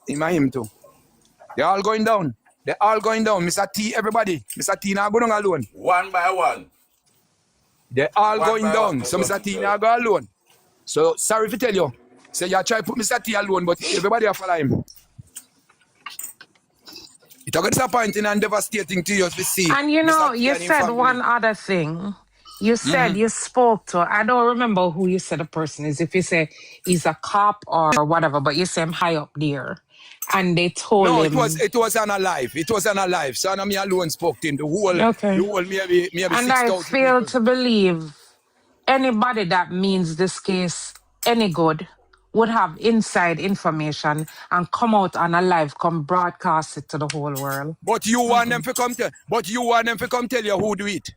[SPEAKER 3] him and him too. They're all going down. Mr. T, everybody. Mr. T not going alone.
[SPEAKER 1] One by one.
[SPEAKER 3] They're all
[SPEAKER 1] One
[SPEAKER 3] going
[SPEAKER 1] by
[SPEAKER 3] down.
[SPEAKER 1] one.
[SPEAKER 3] So Mr. T not go alone. So sorry to tell you. So you try to put Mr. T alone, but everybody will follow him. It's a disappointing and devastating to you to see.
[SPEAKER 2] And you know, you said one other thing. You said you spoke to, I don't remember who you said the person is, if you say he's a cop or whatever, but you say him high up there. And they told him.
[SPEAKER 3] No, it was an alive. It was an alive. So me alone spoke to him. The whole maybe
[SPEAKER 2] and
[SPEAKER 3] 6,000
[SPEAKER 2] I fail
[SPEAKER 3] people.
[SPEAKER 2] to believe anybody that means this case any good would have inside information and come out on a live, come broadcast it to the whole world.
[SPEAKER 3] But you want them to come tell you who do it.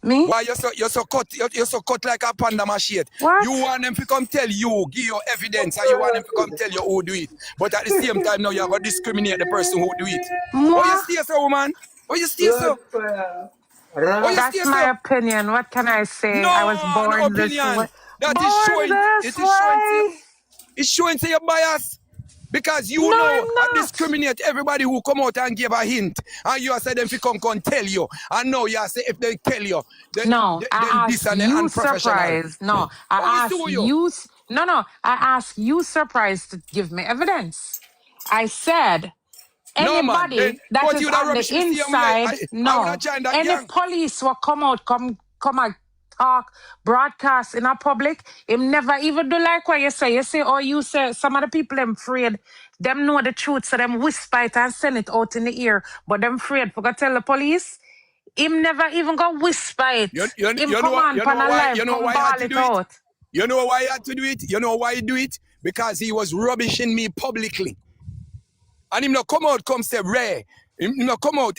[SPEAKER 2] Me?
[SPEAKER 3] Why you're so cut? You're so cut like a panda machete.
[SPEAKER 2] What?
[SPEAKER 3] You want them to come tell you, give you evidence, and you want them to come tell you who do it. But at the same time, now you're gonna discriminate the person who do it. Oh, you
[SPEAKER 2] Moi?
[SPEAKER 3] stay so, woman? Oh, you stay
[SPEAKER 4] Blood
[SPEAKER 3] so?
[SPEAKER 4] fire.
[SPEAKER 3] Oh, you
[SPEAKER 4] Ram.
[SPEAKER 3] stay
[SPEAKER 2] That's my
[SPEAKER 3] so?
[SPEAKER 2] opinion. What can I say? I was
[SPEAKER 3] No, no
[SPEAKER 2] born this way.
[SPEAKER 3] opinion. That is
[SPEAKER 2] Born
[SPEAKER 3] showing.
[SPEAKER 2] this
[SPEAKER 3] It is showing.
[SPEAKER 2] way.
[SPEAKER 3] It's showing to your bias. Because you
[SPEAKER 2] No,
[SPEAKER 3] know
[SPEAKER 2] I'm
[SPEAKER 3] I
[SPEAKER 2] not.
[SPEAKER 3] discriminate everybody who come out and give a hint. And you say them fi come tell you. And now you say if they tell you, then,
[SPEAKER 2] No,
[SPEAKER 3] then
[SPEAKER 2] I
[SPEAKER 3] this
[SPEAKER 2] ask
[SPEAKER 3] and
[SPEAKER 2] you
[SPEAKER 3] unprofessional.
[SPEAKER 2] surprise. No,
[SPEAKER 3] Oh, we
[SPEAKER 2] I ask
[SPEAKER 3] sue you.
[SPEAKER 2] you. No, no, I ask you surprise to give me evidence. I said
[SPEAKER 3] No man, then
[SPEAKER 2] anybody that
[SPEAKER 3] but
[SPEAKER 2] is
[SPEAKER 3] you that
[SPEAKER 2] on the
[SPEAKER 3] rubbish me see and
[SPEAKER 2] inside,
[SPEAKER 3] I would have
[SPEAKER 2] no.
[SPEAKER 3] joined that
[SPEAKER 2] Any
[SPEAKER 3] gang.
[SPEAKER 2] police will come and talk, broadcast in a public. Him never even do like what you say. You say, or you say some of the people them afraid. Them know the truth, so them whisper it and send it out in the ear. But them afraid for go tell the police. Him never even go whisper it. Him come on pan a live,
[SPEAKER 3] You know
[SPEAKER 2] come
[SPEAKER 3] why he had
[SPEAKER 2] ball
[SPEAKER 3] to
[SPEAKER 2] it
[SPEAKER 3] do it?
[SPEAKER 2] out.
[SPEAKER 3] You know why he had to do it? You know why he do it? Because he was rubbishing me publicly. And him not come out, come say rare. Him not come out,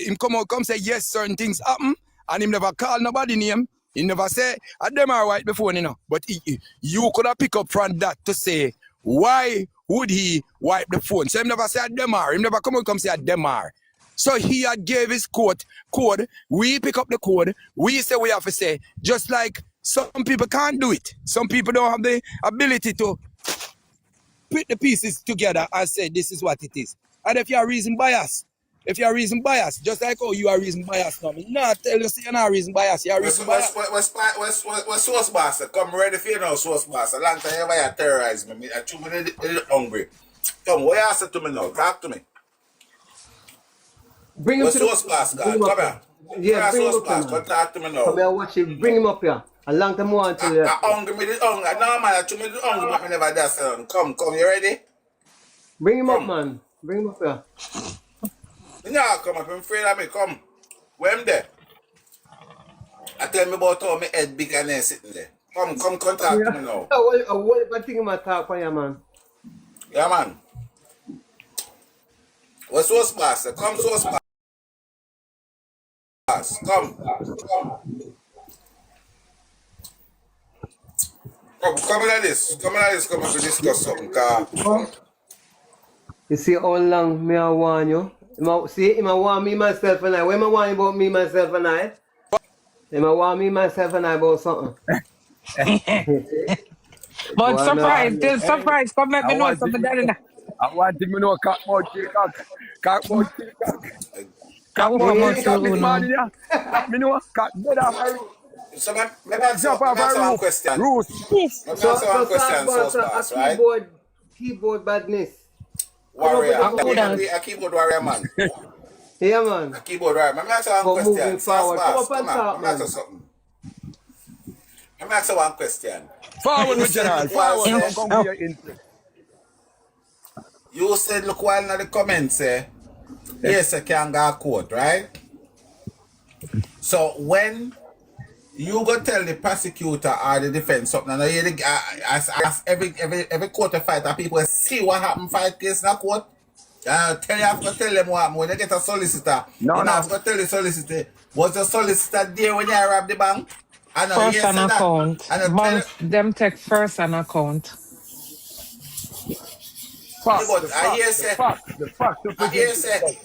[SPEAKER 3] come say yes, certain things happen. And him never call nobody name. He never say, them are white before, you know. But you could have pick up from that to say, why would he wipe the phone? So him never say them are. Him never come out, come say them are. So he had gave his code. We pick up the code. We say we have to say, just like some people can't do it. Some people don't have the ability to put the pieces together and say this is what it is. And if you are reason bias, just like oh you are reason bias now, me not tell you say you're not reason bias, you are reason bias.
[SPEAKER 1] What's Source Master? Come ready for you now, Source Master. Long time you ever terrorize me. I too many hungry. Come, what you say to me now? Talk to me.
[SPEAKER 4] Bring him
[SPEAKER 1] What's
[SPEAKER 4] to the.
[SPEAKER 1] Source Master?
[SPEAKER 4] Bring him
[SPEAKER 1] Come
[SPEAKER 4] up
[SPEAKER 1] here.
[SPEAKER 4] here. Yeah, bring him
[SPEAKER 1] Source
[SPEAKER 4] up here,
[SPEAKER 1] Master,
[SPEAKER 4] man.
[SPEAKER 1] come talk to me now.
[SPEAKER 4] Come here, watch it. Bring him up here. A long time I want to tell you
[SPEAKER 1] I
[SPEAKER 4] that.
[SPEAKER 1] hungry me the hungry. No man, I too many hungry, but me never that sound. Come, you ready?
[SPEAKER 4] Bring him up,
[SPEAKER 1] Come.
[SPEAKER 4] man. Bring him up here.
[SPEAKER 1] You know, come up, I'm afraid of me, come. Where am there? I tell me about how my head big and then sitting there. Come talk to me now.
[SPEAKER 4] What thing am I talk for you, man?
[SPEAKER 1] Yeah, man. What's Source Master? Come, Source Master. Come. Come like this. Come up to discuss something, car.
[SPEAKER 4] You see how long me I want you? See, him I want me, myself, and I. When I want about me, myself, and I? Him I want me, myself, and I about something. Go
[SPEAKER 2] But
[SPEAKER 4] on now.
[SPEAKER 2] surprise, till
[SPEAKER 3] Hey,
[SPEAKER 2] surprise, come let
[SPEAKER 3] I
[SPEAKER 2] me know
[SPEAKER 3] want him
[SPEAKER 2] something
[SPEAKER 3] to
[SPEAKER 2] daddy.
[SPEAKER 3] know. I want him to know cock mouth kill cock. Cock mouth kill cock.
[SPEAKER 2] I
[SPEAKER 3] Cock
[SPEAKER 2] will
[SPEAKER 3] mouth
[SPEAKER 2] come
[SPEAKER 3] kill
[SPEAKER 2] out
[SPEAKER 4] Yeah.
[SPEAKER 3] cock
[SPEAKER 2] to
[SPEAKER 3] this
[SPEAKER 2] Uno.
[SPEAKER 3] morning, yeah. Let me know. Cock dead off a roof.
[SPEAKER 1] So, maybe
[SPEAKER 3] Cock jump off a
[SPEAKER 1] answer one
[SPEAKER 3] roof.
[SPEAKER 1] question.
[SPEAKER 3] Roof.
[SPEAKER 1] Let me
[SPEAKER 4] So,
[SPEAKER 1] answer one
[SPEAKER 4] talk
[SPEAKER 1] question,
[SPEAKER 4] about
[SPEAKER 1] Source
[SPEAKER 4] a
[SPEAKER 1] Master, right?
[SPEAKER 4] keyboard badness. Come up with
[SPEAKER 1] Warrior.
[SPEAKER 4] the
[SPEAKER 2] Who that?
[SPEAKER 1] A keyboard warrior, man.
[SPEAKER 4] Yeah, man.
[SPEAKER 1] A keyboard warrior. Let me answer one
[SPEAKER 4] For moving
[SPEAKER 1] question. Source
[SPEAKER 4] forward. Come
[SPEAKER 1] Master,
[SPEAKER 4] up
[SPEAKER 1] come
[SPEAKER 4] and
[SPEAKER 1] on.
[SPEAKER 4] talk,
[SPEAKER 1] Let me answer
[SPEAKER 4] man.
[SPEAKER 1] something. Let me answer one question.
[SPEAKER 3] Forward,
[SPEAKER 1] You
[SPEAKER 3] my
[SPEAKER 1] said,
[SPEAKER 3] general.
[SPEAKER 1] look while
[SPEAKER 3] Forward.
[SPEAKER 1] say,
[SPEAKER 3] Come give
[SPEAKER 2] Himself.
[SPEAKER 3] your input.
[SPEAKER 1] you said, look while in the comments, say, yes, I can go court, right? So, when you go tell the prosecutor or the defense something, and you as every court fighter, people see what happened fight case in a court. You have to tell them what happened. When they get a solicitor,
[SPEAKER 3] No,
[SPEAKER 1] you
[SPEAKER 3] no.
[SPEAKER 1] have to tell the solicitor, was the solicitor there when you robbed the bank? I know,
[SPEAKER 2] First
[SPEAKER 1] yes,
[SPEAKER 2] an
[SPEAKER 1] and that.
[SPEAKER 2] account.
[SPEAKER 1] And I tell
[SPEAKER 2] Banks them take first an account.
[SPEAKER 1] you,
[SPEAKER 3] Fact.
[SPEAKER 1] but I hear
[SPEAKER 3] The
[SPEAKER 1] say,
[SPEAKER 3] fact. The fact to
[SPEAKER 1] I
[SPEAKER 3] present
[SPEAKER 1] hear
[SPEAKER 3] to the
[SPEAKER 1] say,
[SPEAKER 3] judge.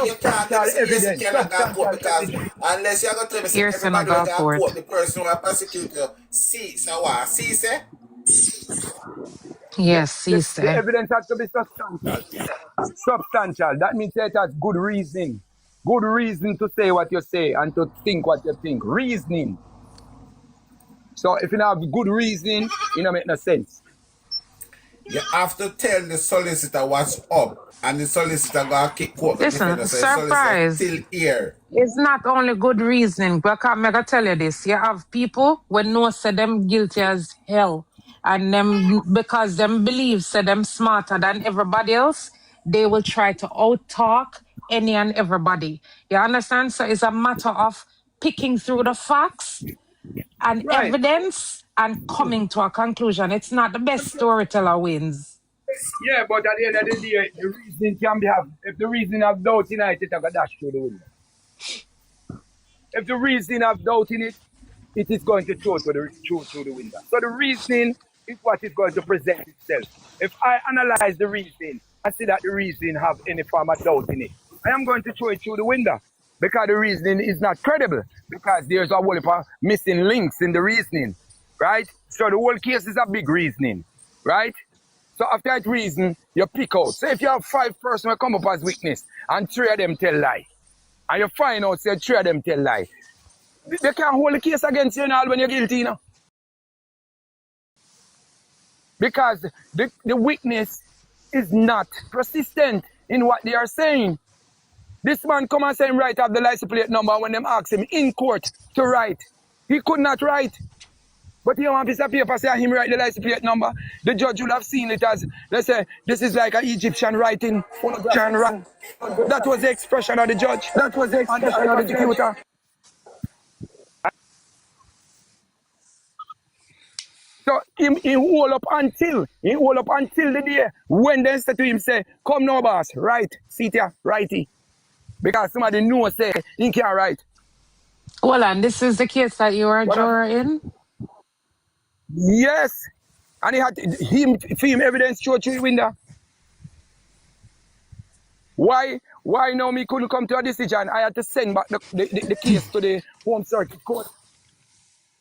[SPEAKER 1] you can't tell me
[SPEAKER 3] Substantial
[SPEAKER 1] say yes, you
[SPEAKER 3] evidence.
[SPEAKER 1] cannot go to court
[SPEAKER 3] Substantial
[SPEAKER 1] because
[SPEAKER 3] evidence.
[SPEAKER 1] unless you're gonna tell me say
[SPEAKER 2] Here's an
[SPEAKER 1] everybody will go to
[SPEAKER 2] court.
[SPEAKER 1] court, the person who are prosecutor see so what see say
[SPEAKER 2] Yes, he
[SPEAKER 3] The
[SPEAKER 2] say.
[SPEAKER 3] evidence has to be substantial. Substantial. That means it has good reasoning. Good reason to say what you say and to think what you think. Reasoning. So if you don't have good reasoning, it don't make no sense.
[SPEAKER 1] you have to tell the solicitor what's up and the solicitor gonna kick court with defender
[SPEAKER 2] Listen,
[SPEAKER 1] so the solicitor
[SPEAKER 2] surprise.
[SPEAKER 1] still here.
[SPEAKER 2] It's not only good reasoning, but I'm gonna tell you this. You have people when no say them guilty as hell. And them because them believe say them smarter than everybody else, they will try to out talk any and everybody. You understand? So it's a matter of picking through the facts and
[SPEAKER 3] Right.
[SPEAKER 2] evidence and coming to a conclusion. It's not the best storyteller wins.
[SPEAKER 3] Yeah, but at the end of the day, the reasoning can be have. If the reasoning have doubt in it, it have a dash through the window. If the reasoning have doubt in it, it is going to throw through the window. So the reasoning is what is going to present itself. If I analyze the reasoning and see that the reasoning have any form of doubt in it, I am going to throw it through the window because the reasoning is not credible because there's a whole heap of missing links in the reasoning, right? So the whole case is a big reasoning, right? So after that reason, you pick out. So if you have 5 persons who come up as witness and 3 of them tell lie, and you find out say 3 of them tell lie, they can't hold the case against you now when you're guilty, you know? Because the witness is not persistent in what they are saying. This man come and say him write up the license plate number when them ask him in court to write. He could not write. But he want a piece of paper say him write the license plate number. The judge would have seen it as, let's say, this is like an Egyptian writing. That was the expression of the judge. That was the expression of the prosecutor. So he hold up until the day when they say to him, say, come now, boss, write, sit here, righty. Because somebody knows say he can't write.
[SPEAKER 2] Well, and this is the case that you are a juror in?
[SPEAKER 3] Yes. And he had film evidence show through the window. Why now me couldn't come to a decision? I had to send back the case to the Home Circuit Court.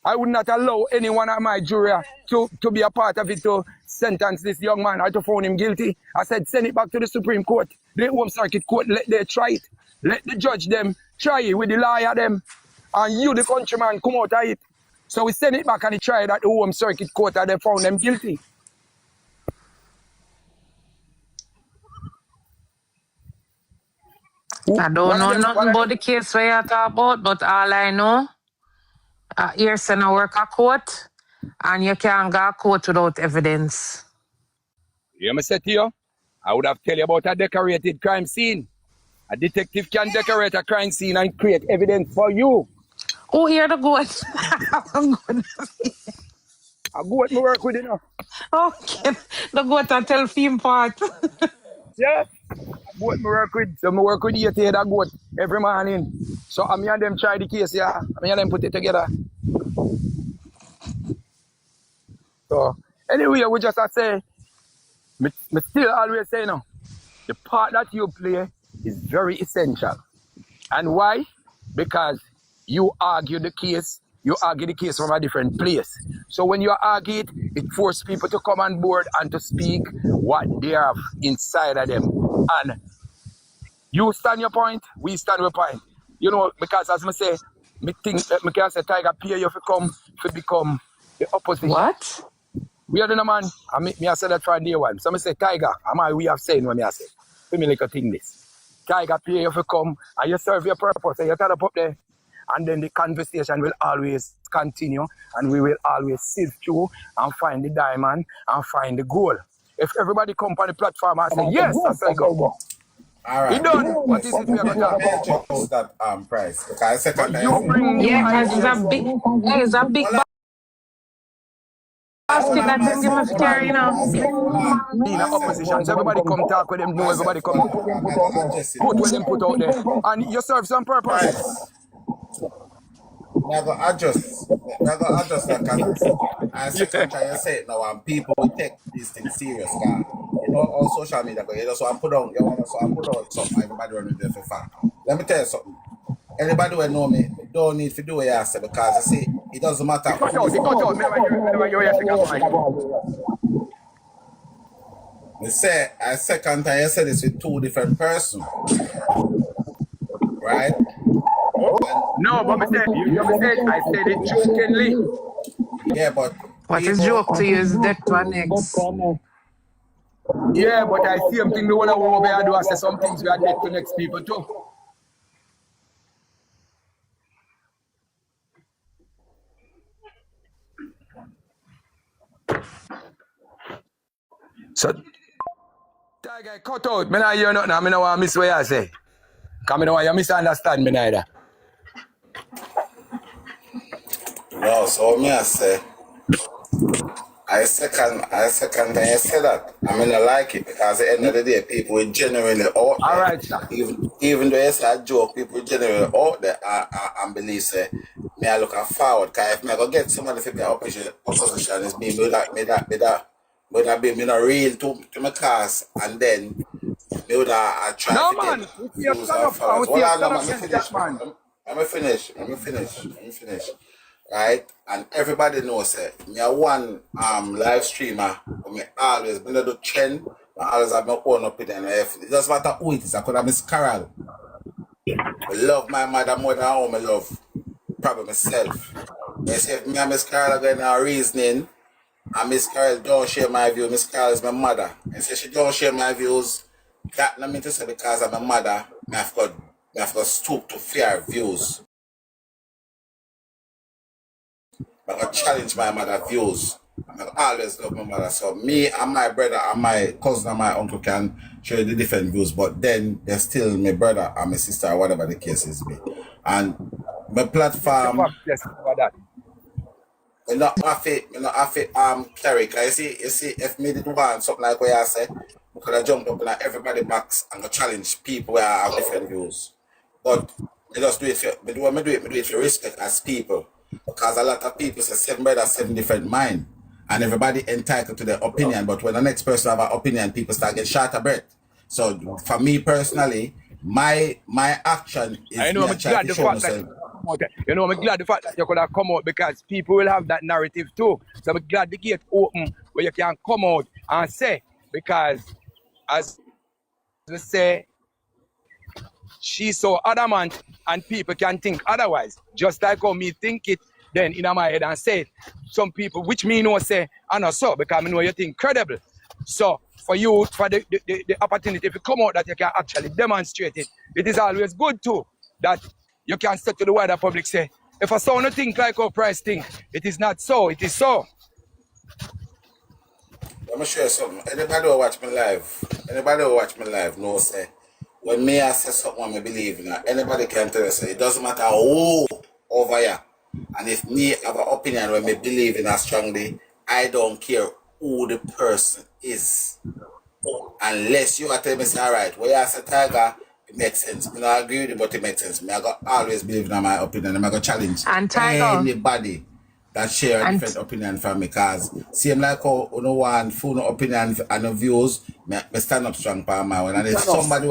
[SPEAKER 3] I would not allow anyone of my jury to be a part of it to sentence this young man. I had to find him guilty. I said, send it back to the Supreme Court. The Home Circuit Court, let them try it. Let the judge them try it with the lawyer them. And you, the countryman, come out of it. So we send it back and he tried at the Home Circuit Court and they found them guilty.
[SPEAKER 2] I don't know nothing about the case where you talk about, but all I know, you're saying I work at court, and you can't go to court without evidence.
[SPEAKER 3] You me say to you, I would have tell you about a decorated crime scene. A detective can decorate a crime scene and create evidence for you.
[SPEAKER 2] Oh, here the goat.
[SPEAKER 3] I go with me work with you now.
[SPEAKER 2] Okay, the goat and tell film part.
[SPEAKER 3] Yeah. Go with me work with. So me work with you to that goat every morning. So me and them try the case, yeah. Me and them put it together. So anyway, we just say, me still always say no. The part that you play is very essential. And why? Because you argue the case from a different place. So when you argue it forces people to come on board and to speak what they have inside of them. And you stand your point, we stand your point. You know, because as I say, me think that me can say Tiger pay you to come to become the opposition.
[SPEAKER 2] What?
[SPEAKER 3] We are the man. I said that from day one. So I say Tiger, we have saying when I say. Let me like a thing this. Tiger pay you to come and you serve your purpose and you turn up there. And then the conversation will always continue and we will always sift through and find the diamond and find the gold. If everybody come on the platform and say, yes, that's a go.
[SPEAKER 1] All right.
[SPEAKER 3] You done? What is it we are going to talk
[SPEAKER 1] about? That price. Because second time.
[SPEAKER 2] Yeah, because it's a big basket that them give us carry, you know.
[SPEAKER 3] In opposition, so everybody come talk with them, know everybody come put what them put out there. And you serve some purpose.
[SPEAKER 1] Now go adjust that kind and second time you say it now and people will take this thing serious, guys. You know, on social media, but you just want to put on something, everybody run with for fun. Let me tell you something. Anybody who know me don't need to do what you say because you see, it doesn't matter. We say a second time you said this with 2 different persons. Right?
[SPEAKER 3] No, but I said it jokingly.
[SPEAKER 1] Yeah, but
[SPEAKER 2] what is joke to you is that one next.
[SPEAKER 3] Yeah, but I see something the one over there do. I say some things we are dead to next people too. So, Tiger, cut out. I don't hear nothing. I don't want to miss what you say. Because I don't want you misunderstand me neither.
[SPEAKER 1] No, so me I say. I second when you say that. I mean, I like it because at the end of the day, people will genuinely out
[SPEAKER 3] All
[SPEAKER 1] there.
[SPEAKER 3] right, sir.
[SPEAKER 1] Even though it's a joke, people genuinely out there and believe say, me I look forward. Because if me I go get somebody for the opposition, it's me me not real to my cause, and then me would I try
[SPEAKER 3] No,
[SPEAKER 1] to get
[SPEAKER 3] man. We see you
[SPEAKER 1] views
[SPEAKER 3] stand
[SPEAKER 1] and
[SPEAKER 3] up, man. We
[SPEAKER 1] followers.
[SPEAKER 3] see
[SPEAKER 1] Well,
[SPEAKER 3] you
[SPEAKER 1] I know,
[SPEAKER 3] stand up
[SPEAKER 1] let me
[SPEAKER 3] against that,
[SPEAKER 1] finish.
[SPEAKER 3] man.
[SPEAKER 1] Let me finish. Right? And everybody knows it. Me a one live streamer, but me always been do trend, I always have my own opinion. It doesn't matter who it is. I could have Miss Carol. I love my mother more than how I love probably myself. But you see, if me and Miss Carol are getting our reasoning, and Miss Carol don't share my view, Miss Carol is my mother. And say she don't share my views, that not mean to say because I'm my mother, me have got stoop to fair views. I'm gonna challenge my mother views. I'm gonna always love my mother. So me and my brother and my cousin and my uncle can share the different views, but then there's still my brother and my sister, or whatever the case is be. And my
[SPEAKER 3] Yes, the
[SPEAKER 1] platform,
[SPEAKER 3] fact, yes, about that.
[SPEAKER 1] me not have it carry. Cause you see, if me did want something like what I say, we could have jumped up in everybody box and go challenge people where I have different views. But me just do it for me do it for respect as people. Because a lot of people say seven brothers, seven different mind. And everybody entitled to their opinion. But when the next person have an opinion, people start getting short of breath. So for me personally, my action
[SPEAKER 3] I
[SPEAKER 1] is
[SPEAKER 3] know
[SPEAKER 1] me
[SPEAKER 3] I'm
[SPEAKER 1] I try
[SPEAKER 3] glad
[SPEAKER 1] to
[SPEAKER 3] the
[SPEAKER 1] show
[SPEAKER 3] fact that you
[SPEAKER 1] myself.
[SPEAKER 3] could have come out. You know, I'm glad the fact that you could have come out because people will have that narrative too. So I'm glad the gate open where you can come out and say, because as we say, she's so adamant and people can think otherwise. Just like how me think it then in my head and say it. Some people, which me know say, I know so, because I know you think credible. So for you, for the opportunity to come out that you can actually demonstrate it, it is always good too that you can say to the wider public, say, if a sound think like how Price think, it is not so, it is so.
[SPEAKER 1] Let me show you something. Anybody who watch me live know say when me I say something I believe in, anybody can tell us it doesn't matter who over here. And if me have an opinion when me believe in it strongly, I don't care who the person is. Unless you are telling me say, all right, where I say Tiger, it makes sense. Me not agree with it, but it makes sense. Me I got always believe in my opinion. I'm gonna challenge
[SPEAKER 2] And Tiger,
[SPEAKER 1] anybody that share a
[SPEAKER 2] and
[SPEAKER 1] different opinion from me. Cause same like how you know one full opinion and no views, me stand up strong for my one. And if somebody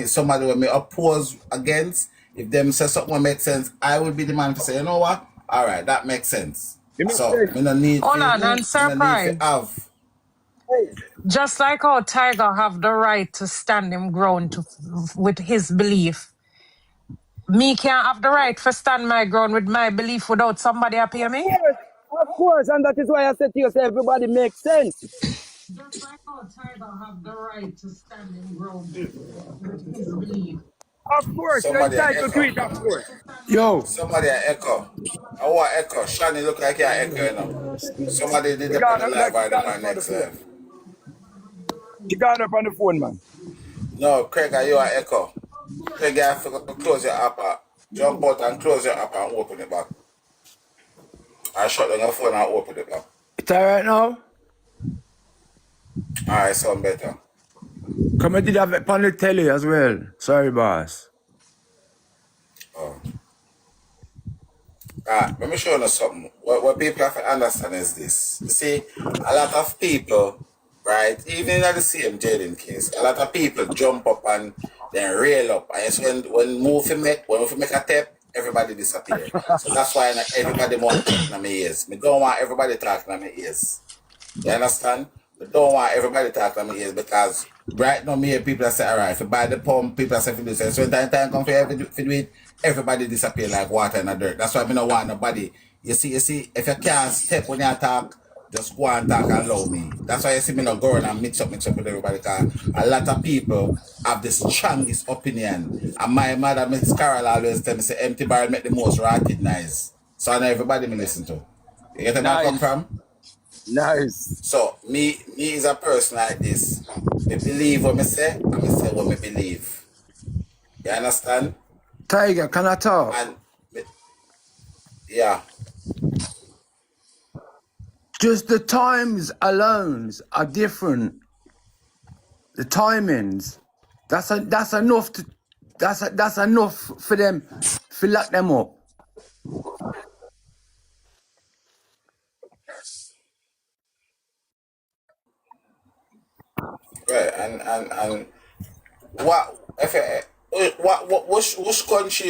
[SPEAKER 1] somebody will me oppose against, if them say something will make sense, I will be the man to say, you know what? All right, that makes sense.
[SPEAKER 3] It makes
[SPEAKER 1] So
[SPEAKER 3] sense.
[SPEAKER 2] hold on, and
[SPEAKER 1] me no need for
[SPEAKER 2] surprise.
[SPEAKER 1] have.
[SPEAKER 2] Just like how Tiger have the right to stand him ground with his belief, me can't have the right to stand my ground with my belief without somebody appear me.
[SPEAKER 3] Of course, and that is why I said to you, say everybody makes sense.
[SPEAKER 2] Just like how Tiger have the right to stand him ground with his belief.
[SPEAKER 3] Of course, you're
[SPEAKER 1] Somebody a
[SPEAKER 3] entitled to
[SPEAKER 1] echo.
[SPEAKER 3] it, of course.
[SPEAKER 5] Yo,
[SPEAKER 1] Somebody a echo. I want echo. Shani look like you're echo, you know. Somebody did
[SPEAKER 3] You
[SPEAKER 1] it on
[SPEAKER 3] got
[SPEAKER 1] the
[SPEAKER 3] up
[SPEAKER 1] live
[SPEAKER 3] like you
[SPEAKER 1] or them
[SPEAKER 3] got up
[SPEAKER 1] on
[SPEAKER 3] on the
[SPEAKER 1] next
[SPEAKER 3] phone.
[SPEAKER 1] live.
[SPEAKER 3] You got up on the phone, man.
[SPEAKER 1] No, Craig, you are echo. Craig, you have to close your app. Jump out and close your app and open it back. I shut down your phone and open it back.
[SPEAKER 5] it's alright now?
[SPEAKER 1] Alright, sound better.
[SPEAKER 5] Come I did have it on the telly as well. Sorry, boss.
[SPEAKER 1] Oh. Let me show you something. What people have to understand is this. You see, a lot of people, right, even in the same Jayden case, a lot of people jump up and then rail up. And it's when we make a tape, everybody disappear. So that's why not everybody want talking in my ears. Me don't want everybody talking in my ears. You understand? We don't want everybody talking to me is because right now me hear people that say, all right, if you buy the pump, people that say if you do this. So when time come for do it, everybody disappear like water in the dirt. That's why I don't want nobody. You see, if you can't step when you talk, just go and talk and allow me. That's why you see me not go and mix up with everybody because a lot of people have the strongest opinion. And my mother, Miss Carol, always tell me, say, empty barrel make the most rotted nice. So I know everybody me listen to. You get where I come
[SPEAKER 3] Nice.
[SPEAKER 1] from?
[SPEAKER 3] Nice.
[SPEAKER 1] So me is a person like this. Me believe what me say, and me say what me believe. You understand?
[SPEAKER 5] Tiger, can I talk?
[SPEAKER 1] And yeah,
[SPEAKER 5] Just the times alone are different. The timings. That's enough to. That's enough for them. To lock them up.
[SPEAKER 1] Right, and what if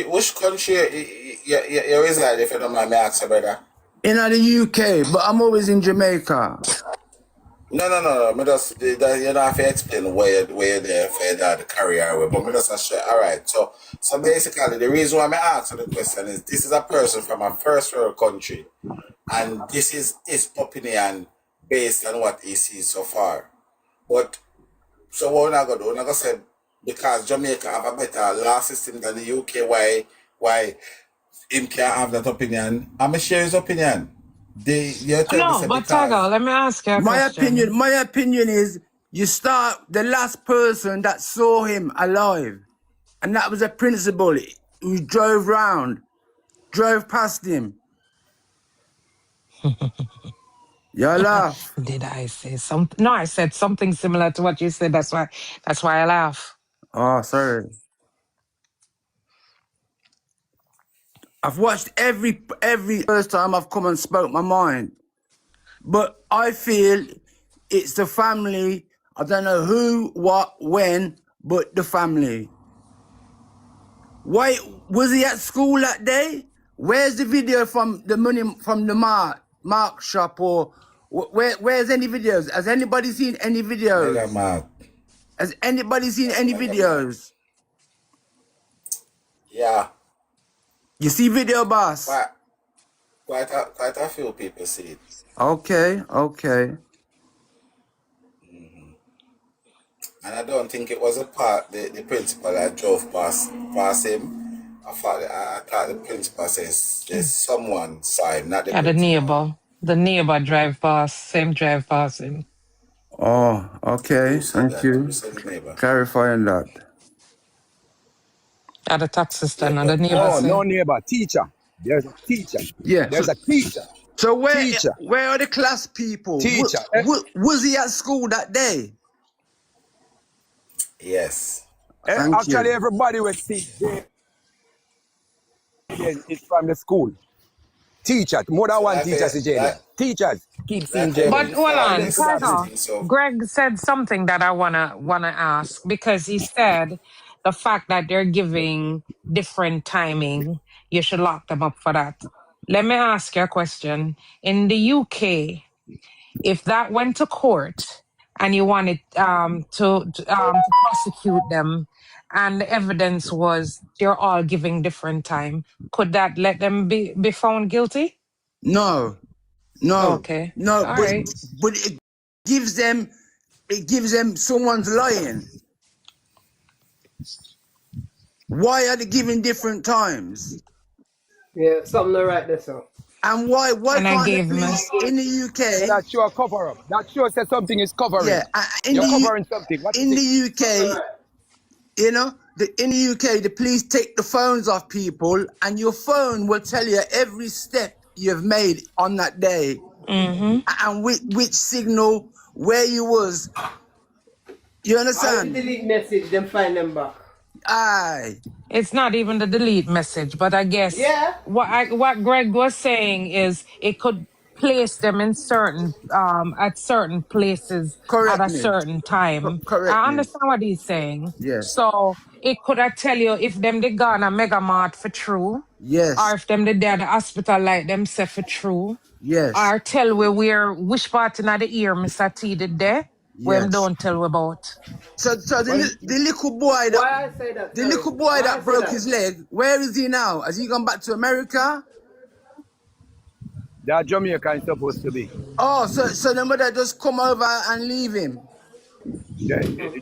[SPEAKER 1] which country you reside, if you don't mind me asking, brother?
[SPEAKER 5] In the UK, but I'm always in Jamaica.
[SPEAKER 1] No. Me just you don't have to explain where you're there for the career way, but me just say, all right. So basically, the reason why I'm asking the question is this is a person from a first world country, and this is his opinion based on what he sees so far. But so what we're not gonna do? We're not gonna say because Jamaica have a better law system than the UK. Why him can't have that opinion? I'm gonna share his opinion. You tell me
[SPEAKER 2] No,
[SPEAKER 1] say
[SPEAKER 2] but Tago,
[SPEAKER 1] because
[SPEAKER 2] let me ask you a
[SPEAKER 5] My
[SPEAKER 2] question.
[SPEAKER 5] opinion is you start the last person that saw him alive, and that was a principal who drove past him. You laugh.
[SPEAKER 2] Did I say something? No, I said something similar to what you said. That's why I laugh.
[SPEAKER 5] Oh, sorry. I've watched every first time I've come and spoke my mind, but I feel it's the family. I don't know who, what, when, but the family. Why was he at school that day? Where's the video from the money from the Mark shop or where's any videos? Has anybody seen any
[SPEAKER 1] mega
[SPEAKER 5] videos?
[SPEAKER 1] mad.
[SPEAKER 5] Has anybody seen
[SPEAKER 1] That's
[SPEAKER 5] any
[SPEAKER 1] mega mad.
[SPEAKER 5] videos?
[SPEAKER 1] Yeah.
[SPEAKER 5] You see video, boss?
[SPEAKER 1] Quite quite a few people see it.
[SPEAKER 5] Okay.
[SPEAKER 1] And I don't think it was a part the principal that drove past him. I thought the principal says there's someone saw him, not the
[SPEAKER 2] Yeah,
[SPEAKER 1] principal.
[SPEAKER 2] the neighbor drive past, same drive past him.
[SPEAKER 5] Oh, okay.
[SPEAKER 1] Who said
[SPEAKER 5] Thank
[SPEAKER 1] that? Who
[SPEAKER 5] you.
[SPEAKER 1] said the neighbor?
[SPEAKER 5] Clarifying that.
[SPEAKER 2] At the taxi
[SPEAKER 1] Yeah,
[SPEAKER 2] stand, and the
[SPEAKER 1] but
[SPEAKER 2] neighbor
[SPEAKER 3] No,
[SPEAKER 2] say,
[SPEAKER 3] no neighbor. Teacher. There's a teacher.
[SPEAKER 5] Yeah.
[SPEAKER 3] There's a teacher.
[SPEAKER 5] So
[SPEAKER 3] Teacher.
[SPEAKER 5] where are the class people?
[SPEAKER 3] Teacher.
[SPEAKER 5] Was he at school that day?
[SPEAKER 1] yes.
[SPEAKER 5] Thank
[SPEAKER 3] Actually,
[SPEAKER 5] you.
[SPEAKER 3] everybody will see Jaden is from the school. Teacher. More than
[SPEAKER 1] So
[SPEAKER 3] one teacher see Jaden. Teachers keep seeing
[SPEAKER 2] but
[SPEAKER 3] Jaden.
[SPEAKER 2] hold
[SPEAKER 1] start
[SPEAKER 3] And
[SPEAKER 2] on,
[SPEAKER 3] then could have
[SPEAKER 1] listening
[SPEAKER 3] been.
[SPEAKER 2] Tago.
[SPEAKER 1] things. So
[SPEAKER 2] Greg said something that I wanna ask because he said the fact that they're giving different timing, you should lock them up for that. Let me ask you a question. In the UK, if that went to court and you wanted to prosecute them and the evidence was they're all giving different time, could that let them be found guilty?
[SPEAKER 5] No,
[SPEAKER 2] Okay. All
[SPEAKER 5] but
[SPEAKER 2] right.
[SPEAKER 5] it gives them someone's lying. Why are they giving different times?
[SPEAKER 4] Yeah, something not right there, so.
[SPEAKER 5] And why
[SPEAKER 2] And I
[SPEAKER 5] can't the
[SPEAKER 2] gave him a
[SPEAKER 5] police in the
[SPEAKER 3] Yeah,
[SPEAKER 5] UK?
[SPEAKER 3] that show a cover up. That show says something is
[SPEAKER 5] Yeah,
[SPEAKER 3] covering.
[SPEAKER 5] in
[SPEAKER 3] You're
[SPEAKER 5] the
[SPEAKER 3] covering something. What is
[SPEAKER 5] in
[SPEAKER 3] it?
[SPEAKER 5] the UK, you know, in the UK, the police take the phones off people, and your phone will tell you every step you've made on that day,
[SPEAKER 2] mm-hmm.
[SPEAKER 5] and which signal, where you was. You
[SPEAKER 4] All the
[SPEAKER 5] understand?
[SPEAKER 4] delete message, them find them back.
[SPEAKER 5] Aye.
[SPEAKER 2] It's not even the delete message, but I guess
[SPEAKER 4] Yeah.
[SPEAKER 2] what Greg was saying is it could place them in certain at certain places at
[SPEAKER 5] Correct
[SPEAKER 2] a
[SPEAKER 5] me.
[SPEAKER 2] certain time.
[SPEAKER 5] Correct
[SPEAKER 2] I
[SPEAKER 5] me.
[SPEAKER 2] understand what he's saying.
[SPEAKER 5] Yes.
[SPEAKER 2] So it could I tell you if them they gone a mega mart for true, or
[SPEAKER 5] Yes.
[SPEAKER 2] if them they there at the hospital like them say for true,
[SPEAKER 5] Yes.
[SPEAKER 2] or tell we where which part in the ear Mr. T did there, where him
[SPEAKER 5] Yes.
[SPEAKER 2] don't tell we about.
[SPEAKER 5] So
[SPEAKER 4] But
[SPEAKER 5] the little boy that
[SPEAKER 4] why I say that,
[SPEAKER 5] the
[SPEAKER 4] sorry.
[SPEAKER 5] little boy
[SPEAKER 4] Why I
[SPEAKER 5] that
[SPEAKER 4] say
[SPEAKER 5] broke his
[SPEAKER 4] that?
[SPEAKER 5] leg, where is he now? Has he gone back to America?
[SPEAKER 3] That Jamaica is supposed to be.
[SPEAKER 5] Oh, so the mother just come over and leave him.
[SPEAKER 3] Yeah, if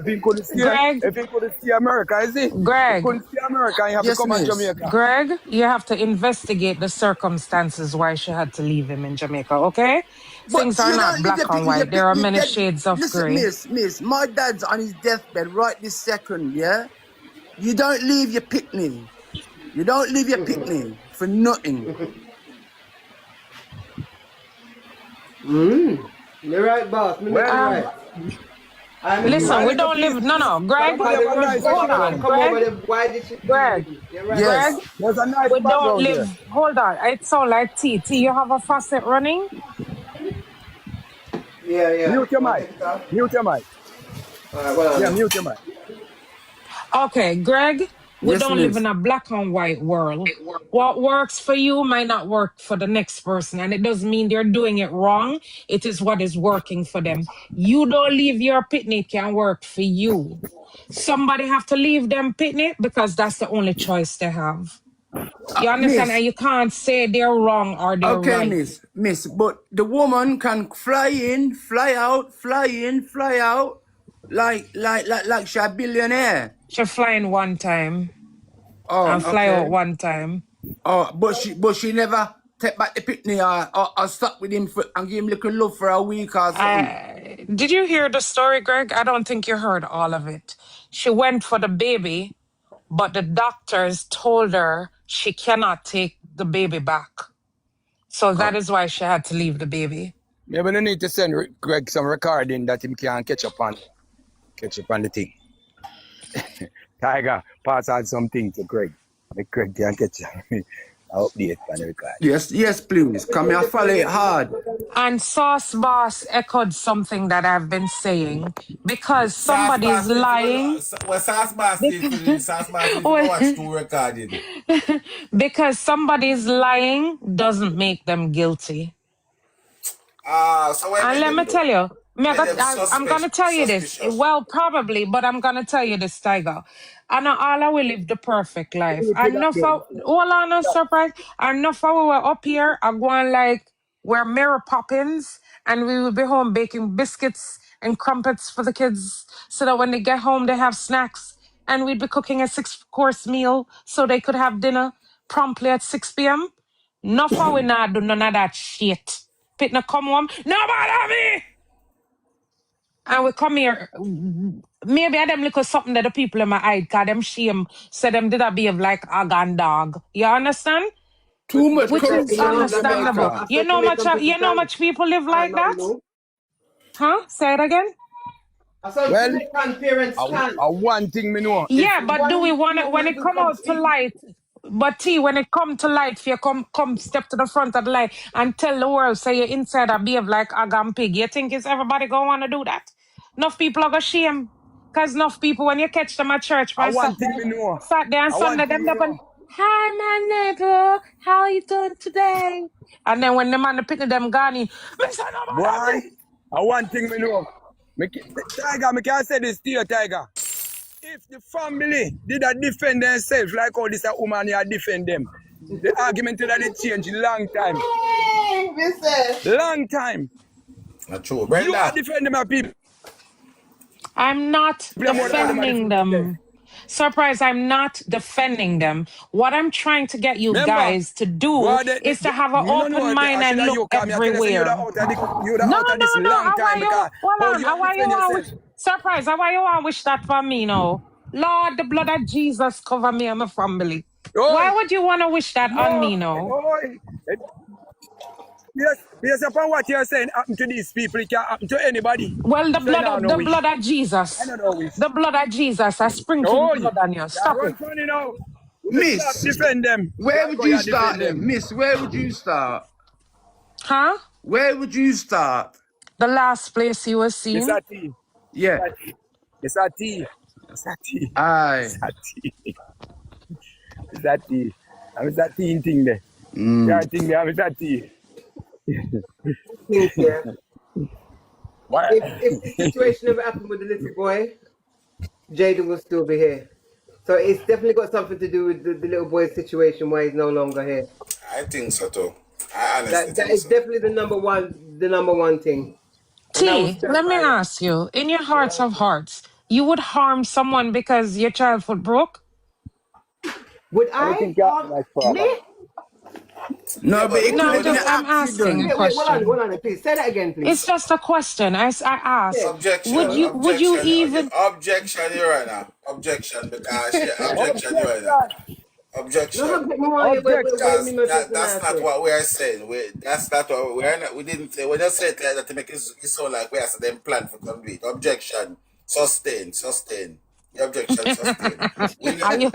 [SPEAKER 3] he couldn't stay,
[SPEAKER 2] Greg,
[SPEAKER 3] if he couldn't stay America, is it? If he
[SPEAKER 2] Greg.
[SPEAKER 3] couldn't stay America, you have to
[SPEAKER 5] Yes,
[SPEAKER 3] come on
[SPEAKER 5] miss.
[SPEAKER 3] Jamaica.
[SPEAKER 2] Greg, you have to investigate the circumstances why she had to leave him in Jamaica, okay?
[SPEAKER 5] But
[SPEAKER 2] Things are
[SPEAKER 5] you
[SPEAKER 2] not
[SPEAKER 5] don't leave
[SPEAKER 2] black and white. There are
[SPEAKER 5] your
[SPEAKER 2] many
[SPEAKER 5] dead.
[SPEAKER 2] shades of
[SPEAKER 5] Listen,
[SPEAKER 2] gray.
[SPEAKER 5] miss, my dad's on his deathbed right this second, yeah? You don't leave your picnic. You don't leave your picnic for nothing.
[SPEAKER 4] You're right, boss. Me make you
[SPEAKER 3] Well,
[SPEAKER 4] right. I make you
[SPEAKER 2] Listen,
[SPEAKER 3] my
[SPEAKER 2] we
[SPEAKER 4] right.
[SPEAKER 3] little
[SPEAKER 2] don't live.
[SPEAKER 3] piece,
[SPEAKER 2] No, no, Greg.
[SPEAKER 3] somebody
[SPEAKER 4] Because the
[SPEAKER 3] have a
[SPEAKER 4] first
[SPEAKER 3] nice
[SPEAKER 2] Hold
[SPEAKER 4] person
[SPEAKER 2] on,
[SPEAKER 3] background.
[SPEAKER 4] come
[SPEAKER 2] Greg.
[SPEAKER 4] over there, why did she leave
[SPEAKER 2] Greg.
[SPEAKER 4] him? You're right.
[SPEAKER 2] Greg.
[SPEAKER 5] Yes.
[SPEAKER 3] There's a nice
[SPEAKER 2] We don't
[SPEAKER 3] background
[SPEAKER 2] live.
[SPEAKER 3] there.
[SPEAKER 2] Hold on. It sound like T. T, you have a faucet running?
[SPEAKER 4] Yeah, yeah.
[SPEAKER 3] Mute your
[SPEAKER 4] Want
[SPEAKER 3] mic.
[SPEAKER 4] to take it off?
[SPEAKER 3] Mute your mic.
[SPEAKER 4] Alright, well on
[SPEAKER 3] Yeah,
[SPEAKER 4] now.
[SPEAKER 3] mute your mic.
[SPEAKER 2] Okay, Greg, we
[SPEAKER 5] Yes,
[SPEAKER 2] don't live
[SPEAKER 5] miss.
[SPEAKER 2] in a black and white world. What works for you might not work for the next person, and it doesn't mean they're doing it wrong. It is what is working for them. You don't leave your picnic can work for you. Somebody have to leave them picnic because that's the only choice they have. You understand? And
[SPEAKER 5] Miss.
[SPEAKER 2] you can't say they're wrong or they're
[SPEAKER 5] Okay,
[SPEAKER 2] right.
[SPEAKER 5] miss. But the woman can fly in, fly out, fly in, fly out, like she a billionaire.
[SPEAKER 2] She fly in one time
[SPEAKER 5] Oh,
[SPEAKER 2] and fly out
[SPEAKER 5] okay.
[SPEAKER 2] one time.
[SPEAKER 5] Oh, but she never take back the picnic or stuck with him and give him little love for a week or something.
[SPEAKER 2] Did you hear the story, Greg? I don't think you heard all of it. She went for the baby, but the doctors told her she cannot take the baby back. So that is why she had to leave the baby.
[SPEAKER 3] Maybe we need to send Greg some recording that him can catch up on the thing. Tiger, pass on something to Greg. Make Greg can catch up. Update on the record.
[SPEAKER 5] Yes, please. Come here, follow it hard.
[SPEAKER 2] And Sauce Boss echoed something that I've been saying because
[SPEAKER 1] Sauce
[SPEAKER 2] somebody's
[SPEAKER 1] Boss need to
[SPEAKER 2] lying.
[SPEAKER 1] go. Well, Sauce Boss need to do. Sauce Boss need to go
[SPEAKER 2] Well,
[SPEAKER 1] watch two recording.
[SPEAKER 2] because somebody's lying doesn't make them guilty.
[SPEAKER 1] So when
[SPEAKER 2] And
[SPEAKER 1] make
[SPEAKER 2] let
[SPEAKER 1] them
[SPEAKER 2] me
[SPEAKER 1] do?
[SPEAKER 2] tell you,
[SPEAKER 1] Make them
[SPEAKER 2] I'm going to tell you this.
[SPEAKER 1] suspicious.
[SPEAKER 2] Well, probably, but I'm going to tell you this, Tiger. And all I will live the perfect life.
[SPEAKER 3] Repeat that
[SPEAKER 2] Enough of, hold on a surprise. Enough of we were up here, I going like, we're Mary Poppins, and we will be home baking biscuits and crumpets for the kids so that when they get home, they have snacks. And we'd be cooking a 6-course meal so they could have dinner promptly at 6 p.m. Enough of we not do none of that shit. Pitna come home, no bother me! And we come here, maybe I them little something that the people in my eye, cause them shame, say them did a behave like a gun dog. You understand?
[SPEAKER 5] Too much
[SPEAKER 2] Which is
[SPEAKER 5] corruption in
[SPEAKER 2] understandable.
[SPEAKER 5] Jamaica.
[SPEAKER 2] You know much people live like that? Huh? Say it again?
[SPEAKER 4] I saw
[SPEAKER 3] Well,
[SPEAKER 4] Jamaican parents stand.
[SPEAKER 3] one thing me know. If
[SPEAKER 2] Yeah, but do we want it when
[SPEAKER 4] One
[SPEAKER 2] it
[SPEAKER 4] do
[SPEAKER 2] come
[SPEAKER 4] come
[SPEAKER 2] out to
[SPEAKER 4] speak.
[SPEAKER 2] light? But T, when it come to light, if you come step to the front of the light and tell the world, say you're inside a behave like a gam pig, you think is everybody gonna wanna do that? Enough people are gonna shame. Cause enough people when you catch them at church, man,
[SPEAKER 3] one thing me know.
[SPEAKER 2] Saturday and
[SPEAKER 3] One
[SPEAKER 2] Sunday,
[SPEAKER 3] thing
[SPEAKER 2] them
[SPEAKER 3] me
[SPEAKER 2] they're going,
[SPEAKER 3] know.
[SPEAKER 2] hi my neighbor, how are you doing today? And then when the man picking them gone in, me say nobody
[SPEAKER 3] Boy, one thing me know. Tiger, me can say this to you, Tiger. If the family did not defend themselves like how this a woman here defend them, the argument would have changed long time. Long time.
[SPEAKER 1] Not true.
[SPEAKER 3] You are
[SPEAKER 1] Brenda.
[SPEAKER 3] defending my people.
[SPEAKER 2] I'm not
[SPEAKER 3] More than them
[SPEAKER 2] defending
[SPEAKER 3] defend.
[SPEAKER 2] them. Surprise, I'm not defending them. What I'm trying to get you
[SPEAKER 3] Remember,
[SPEAKER 2] guys to do
[SPEAKER 3] boy,
[SPEAKER 2] is to have an
[SPEAKER 3] me no
[SPEAKER 2] open
[SPEAKER 3] know.
[SPEAKER 2] mind
[SPEAKER 3] I should
[SPEAKER 2] and
[SPEAKER 3] have
[SPEAKER 2] look
[SPEAKER 3] you come here. Tell you say
[SPEAKER 2] everywhere.
[SPEAKER 3] you're
[SPEAKER 2] No,
[SPEAKER 3] out of
[SPEAKER 2] no,
[SPEAKER 3] this
[SPEAKER 2] no.
[SPEAKER 3] long
[SPEAKER 2] How are
[SPEAKER 3] time
[SPEAKER 2] you?
[SPEAKER 3] because
[SPEAKER 2] Hold
[SPEAKER 3] how
[SPEAKER 2] on.
[SPEAKER 3] you
[SPEAKER 2] How are you
[SPEAKER 3] defend
[SPEAKER 2] want
[SPEAKER 3] yourself.
[SPEAKER 2] wish? Surprise, how are you want wish that for me now? Lord, the blood of Jesus cover me and my family. Why
[SPEAKER 3] Oi,
[SPEAKER 2] would you want to wish that on
[SPEAKER 3] no,
[SPEAKER 2] me now?
[SPEAKER 3] oi. Yes, upon what you're saying happen to these people, it can happen to anybody.
[SPEAKER 2] Well,
[SPEAKER 3] So you know no
[SPEAKER 2] the
[SPEAKER 3] wish.
[SPEAKER 2] blood of
[SPEAKER 3] I
[SPEAKER 2] Jesus.
[SPEAKER 3] don't know wish.
[SPEAKER 2] The blood of Jesus. I sprinkle the
[SPEAKER 3] Oi,
[SPEAKER 2] blood on you.
[SPEAKER 3] that
[SPEAKER 2] Stop
[SPEAKER 3] run
[SPEAKER 2] it.
[SPEAKER 3] funny now. You stop
[SPEAKER 5] Miss,
[SPEAKER 3] defend them.
[SPEAKER 5] where
[SPEAKER 3] Why
[SPEAKER 5] would
[SPEAKER 3] go
[SPEAKER 5] you
[SPEAKER 3] you
[SPEAKER 5] start
[SPEAKER 3] defend
[SPEAKER 5] then?
[SPEAKER 3] them?
[SPEAKER 5] Miss, where would you start?
[SPEAKER 2] Huh?
[SPEAKER 5] Where would you start?
[SPEAKER 2] The last place you were
[SPEAKER 3] Miss
[SPEAKER 2] seen?
[SPEAKER 3] Ati.
[SPEAKER 5] Yeah.
[SPEAKER 3] Miss Ati. Miss Ati.
[SPEAKER 5] Aye.
[SPEAKER 3] Miss Ati. Miss Ati. Miss Ati thing there. Yeah, thing there, Miss Ati.
[SPEAKER 4] Think here.
[SPEAKER 3] Why?
[SPEAKER 4] If this situation ever happened with the little boy, Jayden will still be here. So it's definitely got something to do with the little boy's situation why he's no longer here.
[SPEAKER 1] I think so too. I honestly
[SPEAKER 4] That
[SPEAKER 1] think
[SPEAKER 4] is
[SPEAKER 1] so.
[SPEAKER 4] definitely the number one thing. And that will
[SPEAKER 2] T,
[SPEAKER 4] stand
[SPEAKER 2] let me
[SPEAKER 4] by it.
[SPEAKER 2] ask you, in your hearts of hearts, you would harm someone because your child foot broke?
[SPEAKER 4] Would
[SPEAKER 3] Anything
[SPEAKER 4] I?
[SPEAKER 3] can happen, my
[SPEAKER 4] Me?
[SPEAKER 3] father.
[SPEAKER 1] Yeah,
[SPEAKER 5] No, but
[SPEAKER 1] but
[SPEAKER 5] it
[SPEAKER 1] we,
[SPEAKER 5] could
[SPEAKER 2] No,
[SPEAKER 5] have been an
[SPEAKER 2] I'm asking a
[SPEAKER 5] accident.
[SPEAKER 4] Wait,
[SPEAKER 2] question.
[SPEAKER 4] hold on, please. Say that again, please.
[SPEAKER 2] It's just a question. I
[SPEAKER 4] Yeah.
[SPEAKER 2] ask,
[SPEAKER 1] objection,
[SPEAKER 2] would you
[SPEAKER 1] objection,
[SPEAKER 2] even
[SPEAKER 1] objection, your honor. Objection because she objection, your honor.
[SPEAKER 3] Objection.
[SPEAKER 4] No,
[SPEAKER 1] Objection.
[SPEAKER 4] me want you, wait, me
[SPEAKER 1] That's
[SPEAKER 4] myself and
[SPEAKER 1] that's
[SPEAKER 4] I
[SPEAKER 1] not
[SPEAKER 4] say.
[SPEAKER 1] what we are saying. That's not what we are not. We didn't say. We just said like that to make it sound like we are saying them plan for complete. Objection. Sustain. Sustain. The objection sustain. We
[SPEAKER 2] Are
[SPEAKER 1] know.
[SPEAKER 2] you?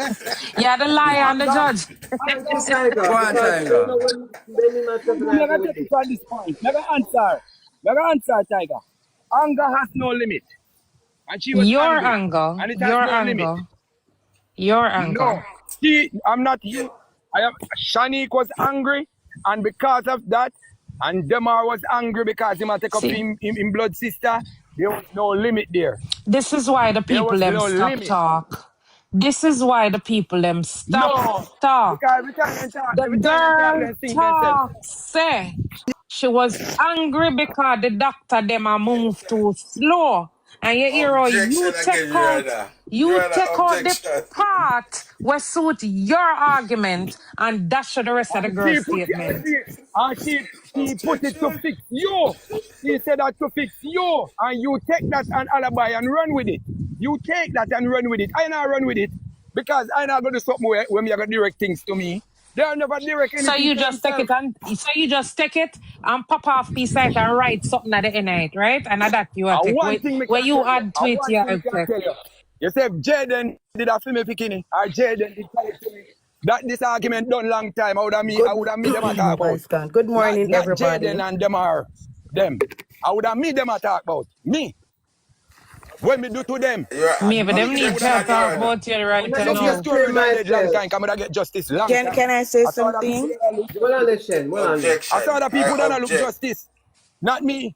[SPEAKER 2] Yeah, the liar and the
[SPEAKER 3] Anger,
[SPEAKER 2] judge.
[SPEAKER 3] anger.
[SPEAKER 4] Yes, Tiger,
[SPEAKER 5] Go on,
[SPEAKER 4] because you
[SPEAKER 5] Tiger.
[SPEAKER 4] know when me myself and I
[SPEAKER 3] Never
[SPEAKER 4] go with
[SPEAKER 3] take it
[SPEAKER 4] this.
[SPEAKER 3] from this point. Never answer. Never answer, Tiger. Anger has no limit. And she was
[SPEAKER 2] Your
[SPEAKER 3] angry.
[SPEAKER 2] anger,
[SPEAKER 3] And it has
[SPEAKER 2] your
[SPEAKER 3] no limit.
[SPEAKER 2] anger, your
[SPEAKER 3] No.
[SPEAKER 2] anger.
[SPEAKER 3] I'm not you. I am Shanique was angry, and because of that, and Demar was angry because he might take up
[SPEAKER 2] See,
[SPEAKER 3] him blood sister. There was no limit there.
[SPEAKER 2] this is why the
[SPEAKER 3] There
[SPEAKER 2] people
[SPEAKER 3] was
[SPEAKER 2] them
[SPEAKER 3] no
[SPEAKER 2] stop
[SPEAKER 3] limit.
[SPEAKER 2] talk. This is why the people them stop
[SPEAKER 3] No.
[SPEAKER 2] talk.
[SPEAKER 3] Because every time them
[SPEAKER 2] The
[SPEAKER 3] can sing themselves.
[SPEAKER 2] talk say she was angry because the doctor them a move too slow. And you hear how
[SPEAKER 1] Objection again, Your Honor.
[SPEAKER 2] you
[SPEAKER 1] Your Honor,
[SPEAKER 2] take out the
[SPEAKER 1] objection.
[SPEAKER 2] part where suit your argument and dash the rest of the
[SPEAKER 3] And
[SPEAKER 2] girl's statement.
[SPEAKER 3] she put it to
[SPEAKER 1] Objection.
[SPEAKER 3] fix you. She said that to fix you. And you take that and alibi and run with it. You take that and run with it. I not run with it. Because I not gonna do something where me gonna direct things to me. They'll never direct
[SPEAKER 2] So
[SPEAKER 3] anything
[SPEAKER 2] you
[SPEAKER 3] to
[SPEAKER 2] just take
[SPEAKER 3] themselves.
[SPEAKER 2] it and pop off piece like and write something at the end of it, right? And that you are
[SPEAKER 3] And
[SPEAKER 2] take
[SPEAKER 3] one thing me
[SPEAKER 2] where
[SPEAKER 3] can
[SPEAKER 2] you
[SPEAKER 3] tell you.
[SPEAKER 2] add to
[SPEAKER 3] And
[SPEAKER 2] it,
[SPEAKER 3] one
[SPEAKER 2] yeah,
[SPEAKER 3] thing me can
[SPEAKER 2] take.
[SPEAKER 3] tell you. You say if Jayden did a film bikini, or Jayden did tell it to me. That this argument done long time. I
[SPEAKER 6] Good
[SPEAKER 3] would have me them a
[SPEAKER 6] my
[SPEAKER 3] talk about.
[SPEAKER 6] voice gone. Good morning,
[SPEAKER 3] Not Jayden
[SPEAKER 6] everybody.
[SPEAKER 3] and them are them. I would have me them a talk about. Me. What me do to them?
[SPEAKER 1] Your
[SPEAKER 2] Maybe them
[SPEAKER 3] Me, they
[SPEAKER 2] need
[SPEAKER 3] would have
[SPEAKER 2] to
[SPEAKER 1] objection,
[SPEAKER 3] not
[SPEAKER 1] Your
[SPEAKER 3] talk
[SPEAKER 2] talk
[SPEAKER 3] about.
[SPEAKER 1] Honor.
[SPEAKER 2] about you right
[SPEAKER 4] Let me
[SPEAKER 3] Just the
[SPEAKER 2] now.
[SPEAKER 4] just clear
[SPEAKER 3] story would have dead long
[SPEAKER 4] myself.
[SPEAKER 3] time. Come I get justice long time.
[SPEAKER 6] Can I say
[SPEAKER 3] I saw that people
[SPEAKER 6] something?
[SPEAKER 3] that look
[SPEAKER 4] Hold on
[SPEAKER 3] justice.
[SPEAKER 4] there, Shen. Hold on there.
[SPEAKER 3] I saw
[SPEAKER 1] Objection.
[SPEAKER 3] that people
[SPEAKER 1] I
[SPEAKER 3] that look
[SPEAKER 1] object.
[SPEAKER 3] justice. Not me.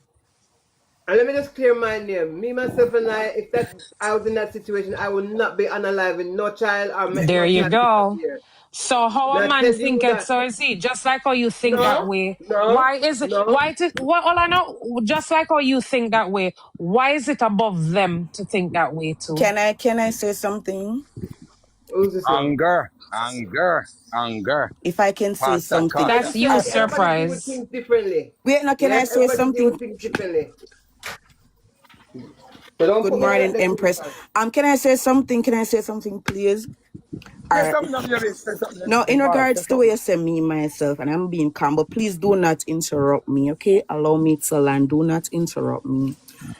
[SPEAKER 4] And let me just clear my name. Me, myself, and I, if that I was in that situation, I would not be unaliving no child or make
[SPEAKER 2] There
[SPEAKER 4] no
[SPEAKER 2] you
[SPEAKER 4] child
[SPEAKER 2] go.
[SPEAKER 4] disappear.
[SPEAKER 2] So how a
[SPEAKER 4] Now
[SPEAKER 2] man
[SPEAKER 4] tell you
[SPEAKER 2] think it,
[SPEAKER 4] that
[SPEAKER 2] so is he. Just like how you think that
[SPEAKER 4] no,
[SPEAKER 2] way.
[SPEAKER 4] no,
[SPEAKER 2] Why is it
[SPEAKER 4] no.
[SPEAKER 2] why it what all I know, just like how you think that way, why is it above them to think that way too?
[SPEAKER 6] Can I say something?
[SPEAKER 4] Who's this now?
[SPEAKER 3] Anger. Anger. Anger.
[SPEAKER 6] If I can say
[SPEAKER 3] Pastor
[SPEAKER 6] something.
[SPEAKER 3] Carter.
[SPEAKER 2] That's
[SPEAKER 4] Like you
[SPEAKER 2] you
[SPEAKER 4] said, everybody deal with
[SPEAKER 2] surprise.
[SPEAKER 4] things differently.
[SPEAKER 6] Wait, no, can I
[SPEAKER 4] Yeah,
[SPEAKER 6] say
[SPEAKER 4] everybody deal
[SPEAKER 6] something?
[SPEAKER 4] with things differently. So don't
[SPEAKER 6] Good
[SPEAKER 4] put me like that
[SPEAKER 6] morning,
[SPEAKER 4] there,
[SPEAKER 6] Empress.
[SPEAKER 4] Christopher.
[SPEAKER 6] Can I say something? Can I say something, please? All
[SPEAKER 3] Say
[SPEAKER 6] right.
[SPEAKER 3] something of your Say something.
[SPEAKER 6] Now, in
[SPEAKER 3] Say
[SPEAKER 6] regards to what
[SPEAKER 3] something.
[SPEAKER 6] you say, me, myself, and I'm being calm, but please do not interrupt me, okay? Allow me to land. Do not interrupt me.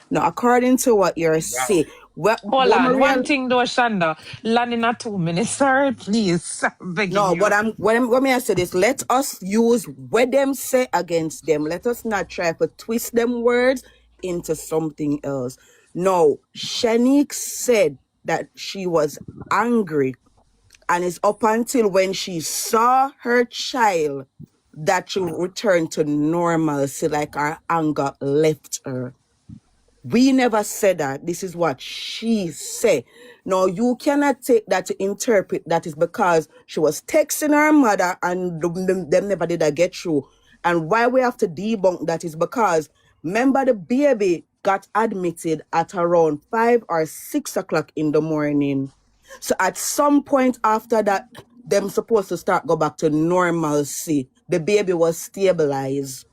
[SPEAKER 6] Now, according to what you're saying,
[SPEAKER 2] Hold
[SPEAKER 6] what
[SPEAKER 2] on. One
[SPEAKER 6] Maria.
[SPEAKER 2] thing though, Shanda. Land in a 2 minutes. Sorry, please. I'm begging
[SPEAKER 6] No,
[SPEAKER 2] you.
[SPEAKER 6] what me I say this, let us use what them say against them. Let us not try to twist them words into something else. No, Shanique said that she was angry, and it's up until when she saw her child that she returned to normalcy, like her anger left her. We never said that. This is what she said. Now, you cannot take that to interpret that is because she was texting her mother and them never did that get through. And why we have to debunk that is because remember the baby got admitted at around 5 or 6 o'clock in the morning. So at some point after that, them supposed to start go back to normalcy. The baby was stabilized.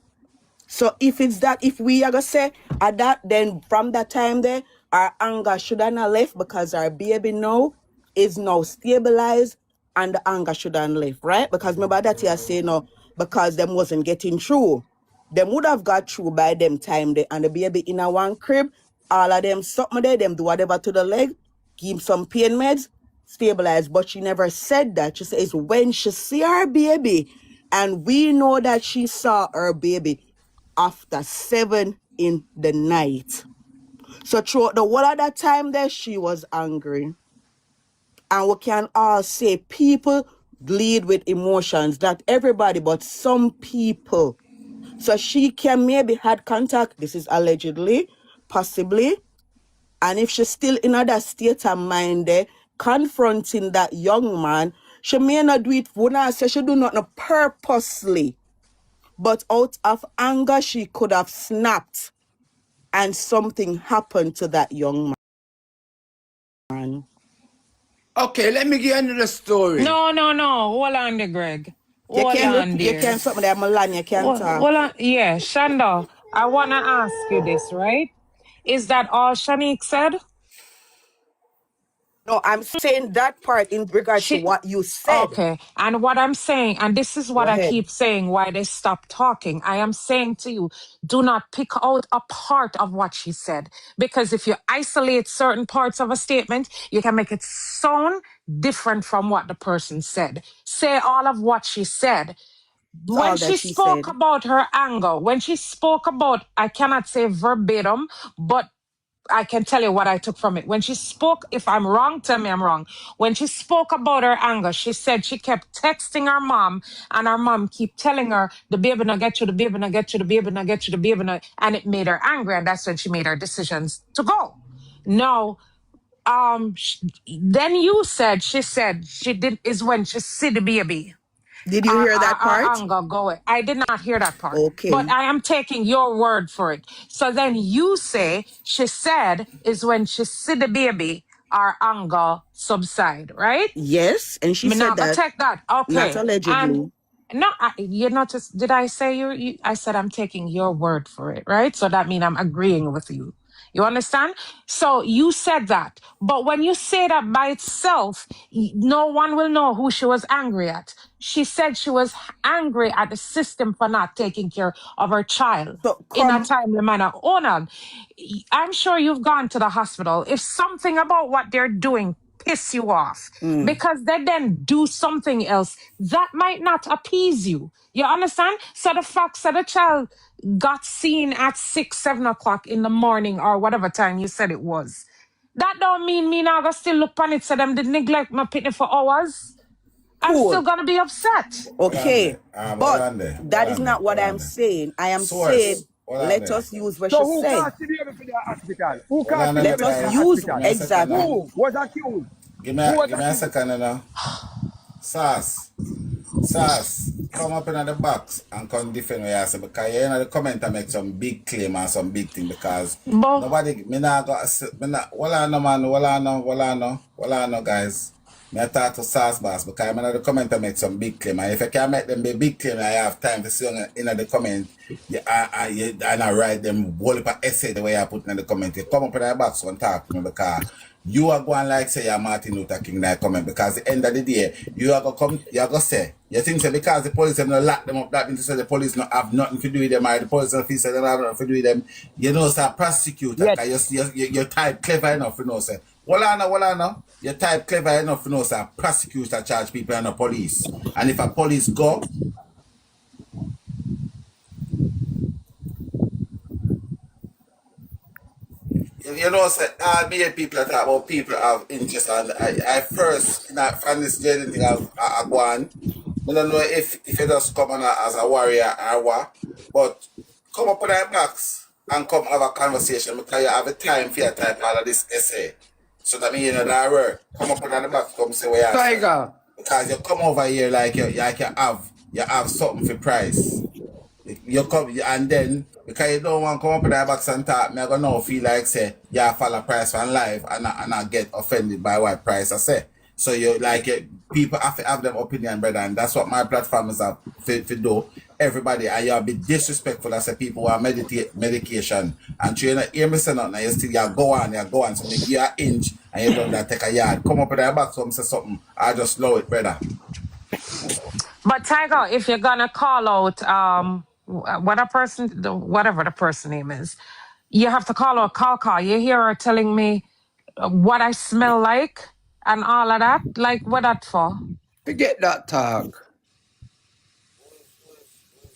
[SPEAKER 6] So if it's that, if we are gonna say at that, then from that time there, our anger should have not left because our baby now is now stabilized and the anger should have left, right? Because remember that you say no, because them wasn't getting through. Them would have got through by them time there and the baby in a one crib, all of them something there, them do whatever to the leg, give him some pain meds, stabilize. But she never said that. She says when she see her baby, and we know that she saw her baby after 7 in the night. So throughout the whole of that time there, she was angry. And we can all say people lead with emotions, not everybody, but some people. So she can maybe had contact, this is allegedly, possibly. And if she's still in that state of mind there, confronting that young man, she may not do it, when I say she do not know purposely, but out of anger, she could have snapped and something happened to that young man.
[SPEAKER 5] Okay, let me get another story.
[SPEAKER 2] No. Hold on there, Greg.
[SPEAKER 6] You
[SPEAKER 2] Hold
[SPEAKER 6] can't,
[SPEAKER 2] on
[SPEAKER 6] you
[SPEAKER 2] there.
[SPEAKER 6] can't, something that Melania can talk.
[SPEAKER 2] Hold on. Yeah, Shanda, I wanna ask you this, right? Is that all Shanique said?
[SPEAKER 6] No, I'm saying that part in regards to
[SPEAKER 2] She
[SPEAKER 6] what you said.
[SPEAKER 2] Okay. And what I'm saying, and this is
[SPEAKER 6] Go
[SPEAKER 2] what I
[SPEAKER 6] ahead.
[SPEAKER 2] keep saying, why they stop talking. I am saying to you, do not pick out a part of what she said. Because if you isolate certain parts of a statement, you can make it sound different from what the person said. Say all of what she said.
[SPEAKER 6] It's
[SPEAKER 2] When
[SPEAKER 6] all that
[SPEAKER 2] she
[SPEAKER 6] she
[SPEAKER 2] spoke
[SPEAKER 6] said.
[SPEAKER 2] about her anger, when she spoke about, I cannot say verbatim, but I can tell you what I took from it. When she spoke, if I'm wrong, tell me I'm wrong. When she spoke about her anger, she said she kept texting her mom, and her mom keep telling her, the baby not get you, the baby not get you, the baby not get you, the baby not, and it made her angry, and that's when she made her decisions to go. No, then you said, she said she did, is when she see the baby.
[SPEAKER 6] Did you hear that
[SPEAKER 2] Our
[SPEAKER 6] part?
[SPEAKER 2] anger go away. I did not hear that part, but
[SPEAKER 6] Okay.
[SPEAKER 2] I am taking your word for it. So then you say she said is when she see the baby, our anger subside, right?
[SPEAKER 6] Yes, and she
[SPEAKER 2] Me
[SPEAKER 6] said
[SPEAKER 2] not gonna
[SPEAKER 6] that,
[SPEAKER 2] take that.
[SPEAKER 6] not
[SPEAKER 2] Okay, and
[SPEAKER 6] allegedly.
[SPEAKER 2] no, you're not just. Did I say you? I said I'm taking your word for it, right? So that means I'm agreeing with you. You understand? So you said that, but when you say that by itself, no one will know who she was angry at. She said she was angry at the system for not taking care of her child
[SPEAKER 6] So
[SPEAKER 2] in a
[SPEAKER 6] come,
[SPEAKER 2] timely manner. Onan, I'm sure you've gone to the hospital. If something about what they're doing piss you off, because they then do something else that might not appease you. You understand? So the fact that the child got seen at 6, 7 o'clock in the morning or whatever time you said it was, that don't mean me now gonna still look on it so them did neglect my pitney for hours. I'm still
[SPEAKER 6] cool.
[SPEAKER 2] gonna be upset.
[SPEAKER 1] Hold on
[SPEAKER 6] Okay.
[SPEAKER 1] there. Hold
[SPEAKER 6] But
[SPEAKER 1] on there. Hold
[SPEAKER 6] that is
[SPEAKER 1] on there.
[SPEAKER 6] not what
[SPEAKER 1] Hold on
[SPEAKER 6] I'm
[SPEAKER 1] there.
[SPEAKER 6] saying. I am saying,
[SPEAKER 1] Source. Hold on
[SPEAKER 6] let
[SPEAKER 1] there.
[SPEAKER 6] us use what
[SPEAKER 3] So
[SPEAKER 6] she
[SPEAKER 3] who
[SPEAKER 6] said.
[SPEAKER 3] caused the baby for the hospital? Who
[SPEAKER 1] Hold
[SPEAKER 3] caused
[SPEAKER 1] on
[SPEAKER 3] the
[SPEAKER 1] there,
[SPEAKER 3] baby
[SPEAKER 6] Let
[SPEAKER 3] for
[SPEAKER 6] us
[SPEAKER 3] the
[SPEAKER 1] guys.
[SPEAKER 6] use
[SPEAKER 1] Give
[SPEAKER 3] hospital?
[SPEAKER 1] me a second
[SPEAKER 6] exactly.
[SPEAKER 1] now.
[SPEAKER 3] Who was accused?
[SPEAKER 1] Give
[SPEAKER 3] Who was
[SPEAKER 1] me a
[SPEAKER 3] accused?
[SPEAKER 1] second now. Sass, come up in the box and come defend what you say because you know the comment and make some big claim and some big thing because
[SPEAKER 2] But
[SPEAKER 1] nobody, me not got, me not, wala no man, wala no guys. Me I talk to Sass boss because I know the comment and make some big claim and if I can make them be big claim I have time to see in the comment and I write them whole heap of essay the way I put in the comment. You come up in the box and talk to me because you are going like say you're Martin Luther King that comment because at the end of the day you are gonna come you are gonna say you think so because the police have not locked them up that means to say the police not have nothing to do with them or the police officer don't have nothing to do with them you know say prosecutor
[SPEAKER 3] Yet,
[SPEAKER 1] because you type clever enough you know say well I know you type clever enough you know say prosecutor charge people and the police and if a police go you know, say, many people talk about people have interest, and I first, in that, from this jayden thing, I go on. I don't know if you just come on as a warrior or what, but come up with a box and come have a conversation because you have a time for your type all of this essay. So that means you know that work. Come up with the box, come say what you say.
[SPEAKER 5] Tiger,
[SPEAKER 1] Because you come over here like you have something for price. You come and then because you don't want to come up with that box and talk, me I gonna now feel like say you follow price on live and I get offended by what price I say. So you like people have to have them opinion, brother, and that's what my platform is up to do. Everybody and you'll be disrespectful as a people who are medication and you not hear me say nothing, you still you go on. So make you an inch and you don't take a yard. Come up with that box, come say something. I just know it, brother.
[SPEAKER 2] But Tiger, if you're gonna call out what a person, whatever the person name is, you have to call out call. You hear her telling me what I smell like and all of that. Like what that for?
[SPEAKER 5] forget that talk.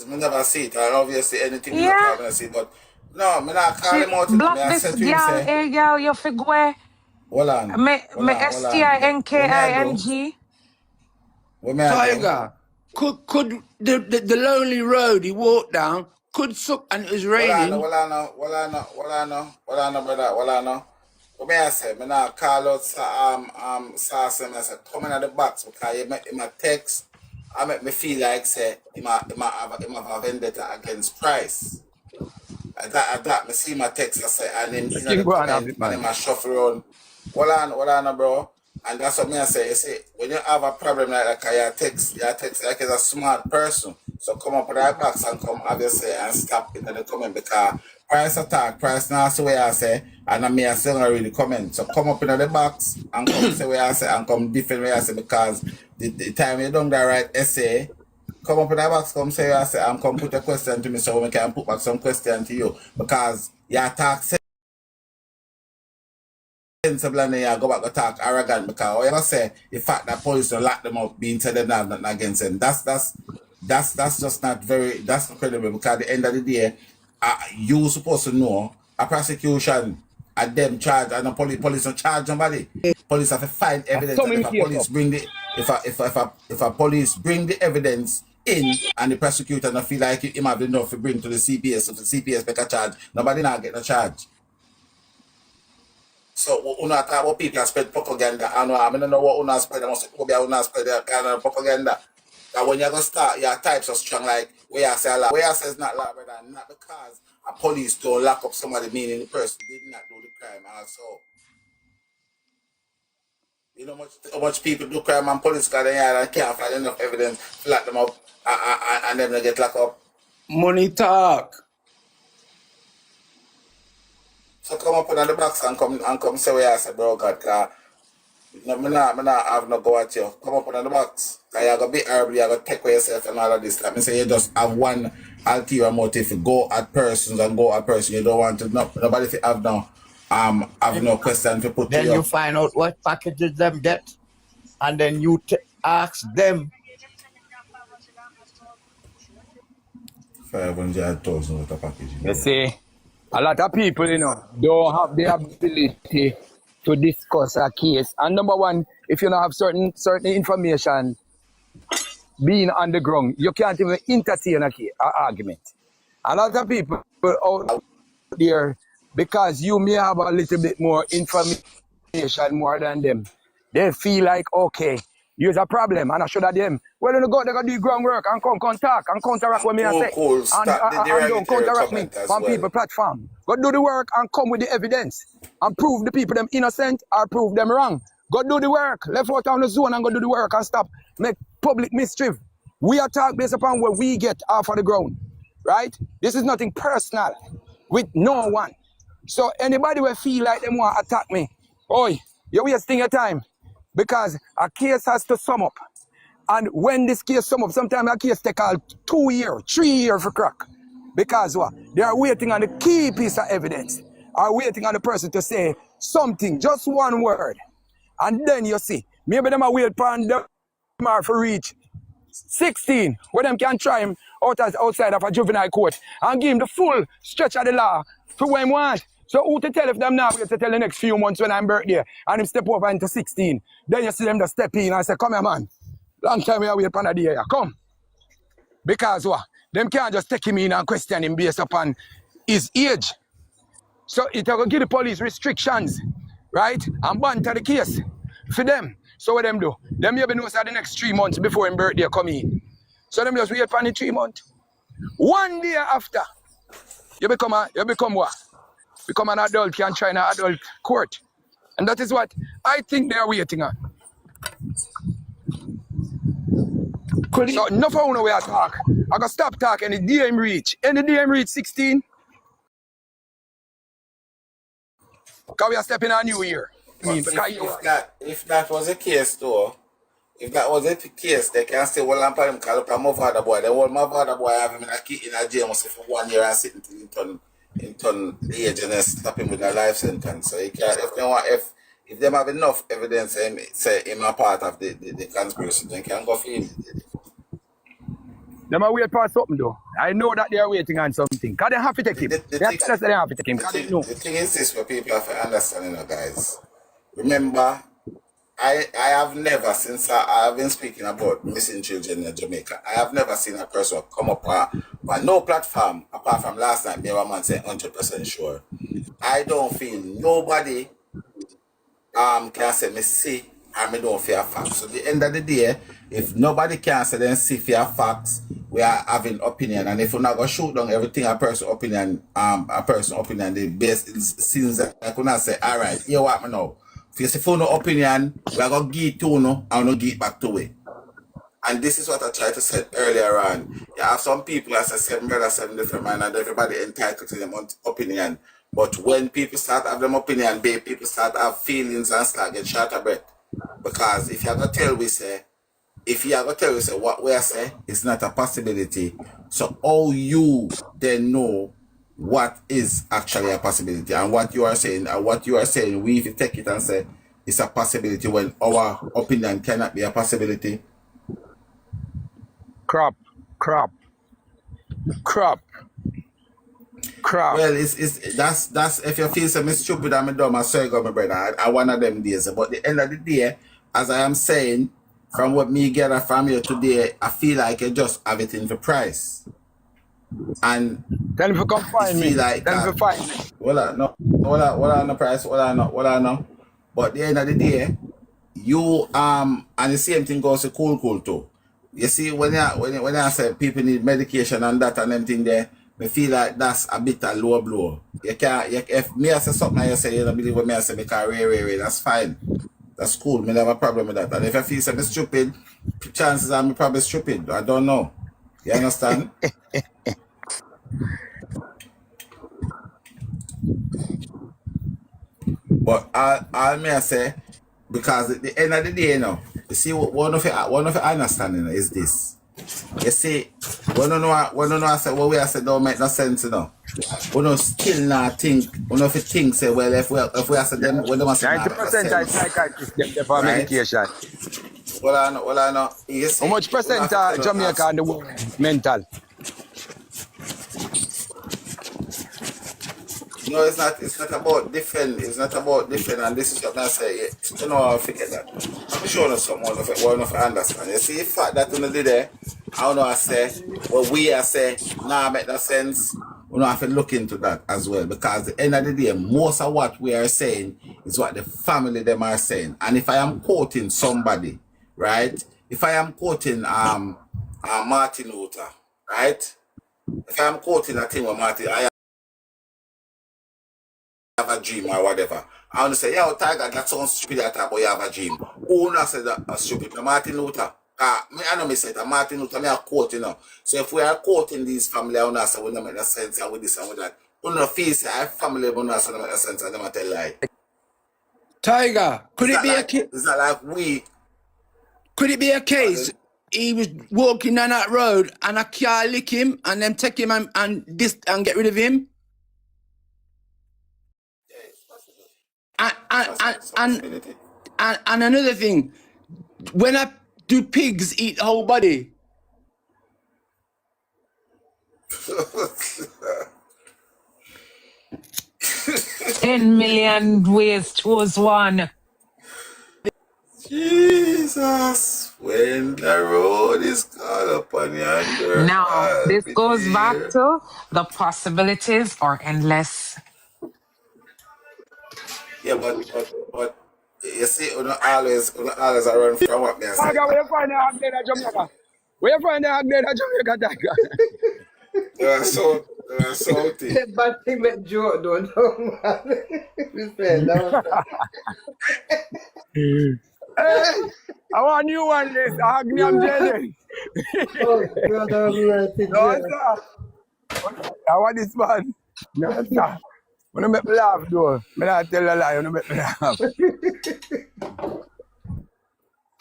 [SPEAKER 1] I never see it, and obviously anything we not
[SPEAKER 2] Yeah,
[SPEAKER 1] call me see, but no, me not call
[SPEAKER 2] she
[SPEAKER 1] him out, you know.
[SPEAKER 2] block
[SPEAKER 1] Me I
[SPEAKER 2] this
[SPEAKER 1] said to him,
[SPEAKER 2] gal,
[SPEAKER 1] say,
[SPEAKER 2] hey gal, you figure me
[SPEAKER 1] hold on. What may I do?
[SPEAKER 2] STINKING.
[SPEAKER 1] What may I do?
[SPEAKER 5] Tiger, could the lonely road he walked down could suck and it was raining.
[SPEAKER 1] Brother, What may I say? Me not call out Sauce and I say, come in at the box because you make him a text, I make me feel like say, him have a vendetta against Price. I got me see my text I say and him
[SPEAKER 3] the
[SPEAKER 1] in
[SPEAKER 3] king
[SPEAKER 1] the
[SPEAKER 3] go on have
[SPEAKER 1] comment
[SPEAKER 3] it,
[SPEAKER 1] and
[SPEAKER 3] man.
[SPEAKER 1] him a shuffle around. Hold on, bro. And that's what me I say. You see, when you have a problem like that, you text like as a smart person. So come up with that box and come obviously and stop in the comment because price attack, price now say where I say, and I may I say really comment. So come up in the box and come say where I say and come different where I say because the time you done the right essay, come up in the box, come say where I say and come put a question to me so we can put back some question to you because you attack sensible and you go back to talk arrogant because what you say the fact that police don't lock them up being said them have nothing against them. That's just not very that's not credible because at the end of the day, you supposed to know a prosecution at them charge and the police don't charge somebody. Police have to find evidence and if a police bring the if a police bring the evidence in and the prosecutor don't feel like him have enough to bring to the CPS, if the CPS make a charge, nobody not get no charge. So una talk about people spread propaganda. I don't know what una spread. I must be una spread that kind of propaganda. That when you're gonna start, your types are strong like where I say a lot. Where I say it's not lot, brother, not because a police don't lock up somebody meaning the person did not do the crime also. You know how much people do crime and police got in here and can't find enough evidence to lock them up and then they get locked up.
[SPEAKER 5] Money talk.
[SPEAKER 1] So come up on the box and come say where I say, bro, God, cause no, me not have no go at you. Come up on the box. Cause you're gonna be horrible, you're gonna take away yourself and all of this. Let me say you just have one ulterior motive to go at persons and go at person. You don't want to nobody to have no question to put
[SPEAKER 7] Then
[SPEAKER 1] to you.
[SPEAKER 7] you find out what packages them get, and then you ask them.
[SPEAKER 1] 500,000 with a package.
[SPEAKER 3] You see, a lot of people, don't have the ability to discuss a case. And number one, if you don't have certain information being on the ground, you can't even entertain an argument. A lot of people out there, because you may have a little bit more information more than them, they feel like, okay, here's a problem, and I should have them. Well, they go do groundwork and come talk and counteract what me I say.
[SPEAKER 1] Cool. Stop
[SPEAKER 3] And don't counteract me on people platform. Go do the work and come with the evidence and prove the people them innocent or prove them wrong. Go do the work. Left out on the zone and go do the work and stop. Make public mischief. We attack based upon what we get off of the ground. Right? This is nothing personal with no one. So anybody will feel like them want to attack me, oi, you're wasting your time. Because a case has to sum up. And when this case sum up, sometimes a case take all 2 years, 3 years for crack. Because what? They are waiting on the key piece of evidence. Are waiting on the person to say something, just one word. And then you see, maybe them are wait for them for reach 16, where them can try him outside of a juvenile court and give him the full stretch of the law for what he want. So who to tell if them now we have to tell the next few months when I'm birthday and him step over into 16. Then you see them just step in and say, come here, man. Long time we are waiting for the day here. Come. Because what? Them can't just take him in and question him based upon his age. So it will give the police restrictions, right? And banter the case for them. So what them do? Them maybe know the next 3 months before his birthday come in. So them just wait for the 3 months. 1 day after, you become what? Become an adult, can try an adult court. And that is what I think they are waiting on. So enough of when we are talk. I gotta stop talking. Any day him reach 16. Because we are stepping on a new year.
[SPEAKER 1] If that was the case though, if that was the case, they can say, well, I'm going to call up my father boy. They want my father boy have him in a jail for 1 year and sitting in turn the age and stop him with a life sentence. So he can't, if they have enough evidence say him a part of the conspiracy, they can go for him.
[SPEAKER 3] They are waiting for something though. I know that they are waiting on something. Because they have to take him. They have to take him.
[SPEAKER 1] The thing is this for people have to understand, guys. Remember, I have never, since I have been speaking about missing children in Jamaica, I have never seen a person come up on no platform, apart from last night, me man say 100% sure. I don't feel nobody can say me see and me don't fear facts. So at the end of the day, if nobody can say then see fear facts, we are having opinion. And if we're not gonna shoot down everything a person opinion, the best since I could not say, all right, you what me know. If you see for no opinion, we are gonna give it to no and no give it back to it. And this is what I tried to say earlier on. You have some people that say 7 brothers, 7 different men, and everybody entitled to their own opinion. But when people start have them opinion, people start have feelings and start get short of breath. Because if you have to tell we say, what we are say is not a possibility. So how you then know what is actually a possibility and what you are saying we if you take it and say it's a possibility when our opinion cannot be a possibility.
[SPEAKER 3] Crap.
[SPEAKER 1] Well, that's if you feel so stupid and dumb, I swear God, my brother, I one of them days. But at the end of the day, as I am saying, from what me gather from you today, I feel like you just have it in the price. And
[SPEAKER 3] Tell him to come find me.
[SPEAKER 1] Like
[SPEAKER 3] Tell him to find me.
[SPEAKER 1] Well, no price, no. But at the end of the day, you and the same thing goes to cool too. You see, when I say people need medication and that and everything there, I feel like that's a bit a low blow. If me I say something and you say you don't believe what me I say because really, that's fine. That's cool. Me never have a problem with that. And if I feel something stupid, chances are me probably stupid. I don't know. You understand? But I may say, because at the end of the day, you see, one of your understanding is this. You see, when you know I say what we are saying don't make no sense, We don't still not think. We don't think say, well, if we are saying them, when them say
[SPEAKER 3] 90% I psychiatrists get there for medication.
[SPEAKER 1] Well, I know. You see,
[SPEAKER 3] how much percent Jamaica and the world mental?
[SPEAKER 1] No, it's not about different. It's not about different. And this is what I say. You know, I forget that. I'm sure someone of understand. You see, the fact that you did there, I don't know. I say, what we are say, make no sense. We don't have to look into that as well, because at the end of the day, most of what we are saying is what the family them are saying. And if I am quoting somebody, right? If I am quoting Martin Luther, right? If I am quoting a thing with Martin, I have a dream or whatever. I want to say, yeah, Tiger, that sounds stupid that but you have a dream. Who not said that stupid? Martin Luther. I know me say that Martin Luther, me are quoting now. So if we are quoting these family, I want to say we don't make no sense and with this and with that. We don't feel say I family, but not say make no sense and them tell lie.
[SPEAKER 5] Tiger, could it be a case?
[SPEAKER 1] It's not like we.
[SPEAKER 5] Could it be a case he was walking down that road and a car lick him and then take him and get rid of him? And another thing, when do pigs eat the whole body?
[SPEAKER 2] $10 million ways chose one.
[SPEAKER 1] Jesus, when the road is called upon yonder.
[SPEAKER 2] Now, this goes back to the possibilities are endless.
[SPEAKER 1] Yeah, but you see, we don't always run from what me I say.
[SPEAKER 3] Tiger, where you find the Agden at Jamaica? Where you find the Agden at Jamaica, Tiger?
[SPEAKER 1] They are salty.
[SPEAKER 4] But he met Joe, don't know, man. We said that.
[SPEAKER 3] Hey, I want you one this. Agni and jayden.
[SPEAKER 4] Oh, God, I'm right.
[SPEAKER 3] No, sir. I want this man. No, sir. You don't make me laugh, though. I don't tell a lie. You don't make me laugh.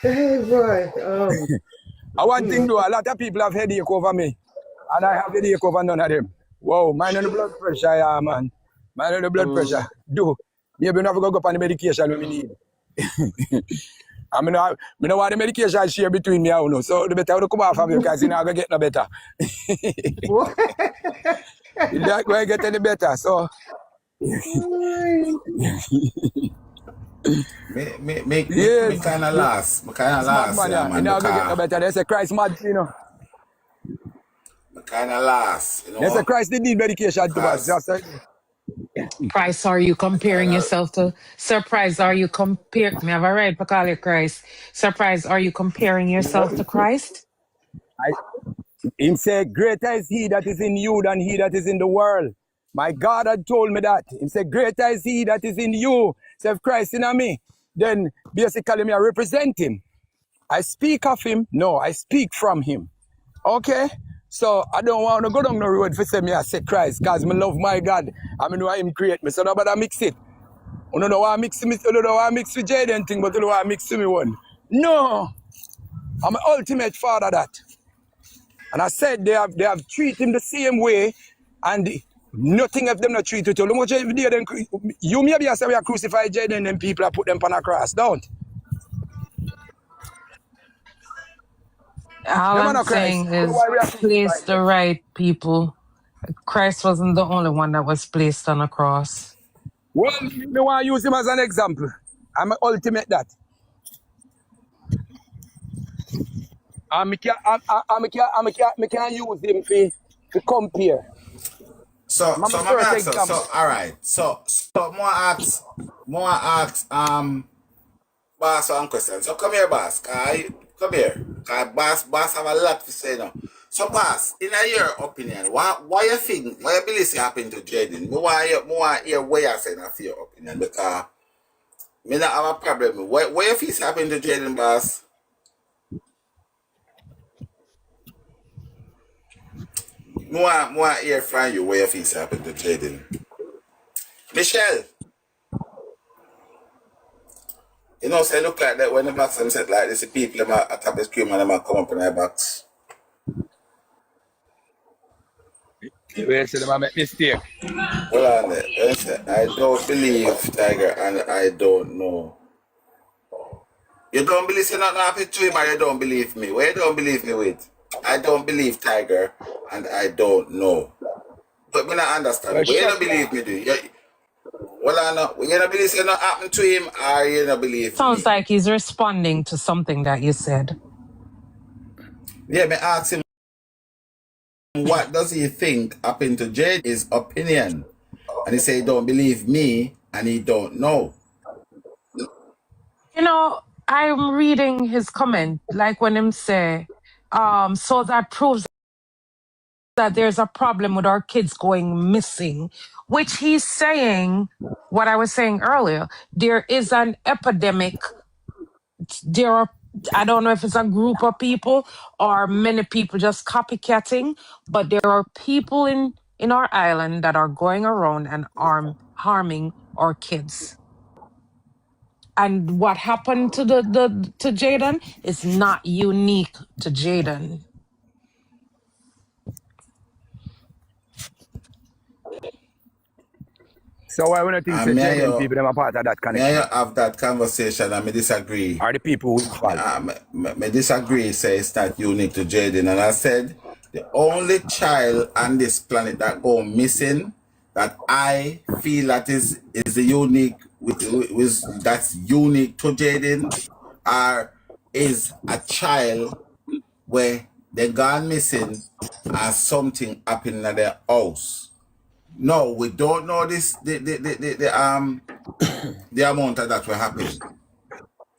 [SPEAKER 4] Hey, boy.
[SPEAKER 3] I want thing, though. A lot of people have headache over me. And I have headache over none of them. Wow, mind on the blood pressure, yeah, man. Mind on the blood pressure. Do. Maybe never go up on the medication when we need. I mean, I don't want the medication share between me and you. So the better I come off of you because you're not going to get no better. You're not going to get any better. So.
[SPEAKER 1] Me kind of last. Me kind of last.
[SPEAKER 3] Man, you're not going to get no better. They say Christ mad, you know.
[SPEAKER 1] Me kind of last. You know?
[SPEAKER 3] They say Christ did need medication to us.
[SPEAKER 2] Price, are you comparing yourself to Surprise? Are you me have a right to call you Christ? Surprise, are you comparing yourself to Christ?
[SPEAKER 3] Him say, greater is he that is in you than he that is in the world. My God had told me that. Him say, greater is he that is in you. So if Christ in me, then basically me I represent him. I speak of him. No, I speak from him. Okay? So I don't want to go down the road for say me I say Christ, because I love my God. I mean why him create me. So nobody mix it. You don't know why I mix me, you don't know why I mix with Jayden thing, but you know why I mix with me one. No. I'm an ultimate father that. And I said they have treated him the same way, and nothing of them not treated you. Look what you maybe say we are crucified Jayden and people are put them on a cross, don't?
[SPEAKER 2] All
[SPEAKER 3] Them are
[SPEAKER 2] I'm
[SPEAKER 3] not Christ.
[SPEAKER 2] saying
[SPEAKER 3] Look
[SPEAKER 2] is
[SPEAKER 3] why we are
[SPEAKER 2] place
[SPEAKER 3] crucified
[SPEAKER 2] the
[SPEAKER 3] them.
[SPEAKER 2] right people. Christ wasn't the only one that was placed on a cross.
[SPEAKER 3] Well, me want to use him as an example. I'm an ultimate that. And me can use him to compare.
[SPEAKER 1] So,
[SPEAKER 3] I'm a
[SPEAKER 1] so my
[SPEAKER 3] first
[SPEAKER 1] ask, so
[SPEAKER 3] example.
[SPEAKER 1] all right. So more ask, boss one question. So come here, boss. Come here. Boss have a lot to say now. So, boss, in your opinion, why you think, why you believe it happened to Jayden? More hear what you saying for your opinion, because me not have a problem. Why you feel it happened to Jayden, boss? More hear from you why you feel it happened to Jayden. Michelle, you know, say look like that when the box them set like this, the people them at top the screen and them a come up in their box.
[SPEAKER 3] Where say them make mistake.
[SPEAKER 1] Hold on there. Let me say, I don't believe Tiger and I don't know. You don't believe say nothing happened to him or you don't believe me? Where you don't believe me with? I don't believe Tiger and I don't know. But me not
[SPEAKER 3] Well,
[SPEAKER 1] understand. Where you
[SPEAKER 3] shut
[SPEAKER 1] don't believe me do? Well, I know. You don't believe say nothing happened to him or you don't believe
[SPEAKER 2] Sounds
[SPEAKER 1] me?
[SPEAKER 2] like he's responding to something that you said.
[SPEAKER 1] Yeah, me ask him what does he think happened to Jade? His opinion. And he say he don't believe me and he don't know.
[SPEAKER 2] You know, I'm reading his comment, like when him say, so that proves that there's a problem with our kids going missing, which he's saying what I was saying earlier. There is an epidemic. There are, I don't know if it's a group of people or many people just copycatting, but there are people in our island that are going around and harming our kids. And what happened to the to Jayden is not unique to Jayden.
[SPEAKER 3] So why when I think say
[SPEAKER 1] And
[SPEAKER 3] Jayden people them a part of that
[SPEAKER 1] may
[SPEAKER 3] connection?
[SPEAKER 1] I have that conversation and me disagree.
[SPEAKER 3] Are the people who involved?
[SPEAKER 1] Me disagree, say it's not unique to Jaden. And I said the only child on this planet that go missing that I feel that is the unique with that's unique to Jaden are is a child where they gone missing and something happened in their house. No, we don't know this the amount of that will happen.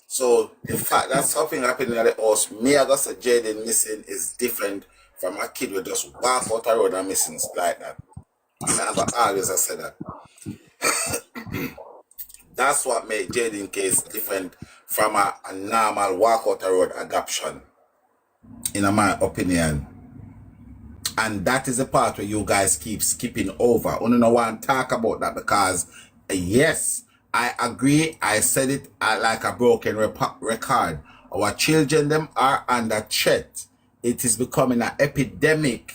[SPEAKER 1] So the fact that something happening at the house, me I got say Jaden missing is different from a kid who just walk out the road and missing like that. I'm not gonna always I say that. That's what made Jaden case different from a normal walk out the road adoption, in my opinion. And that is the part where you guys keep skipping over. I don't want to talk about that because, yes, I agree. I said it like a broken record. Our children, them are under threat. It is becoming an epidemic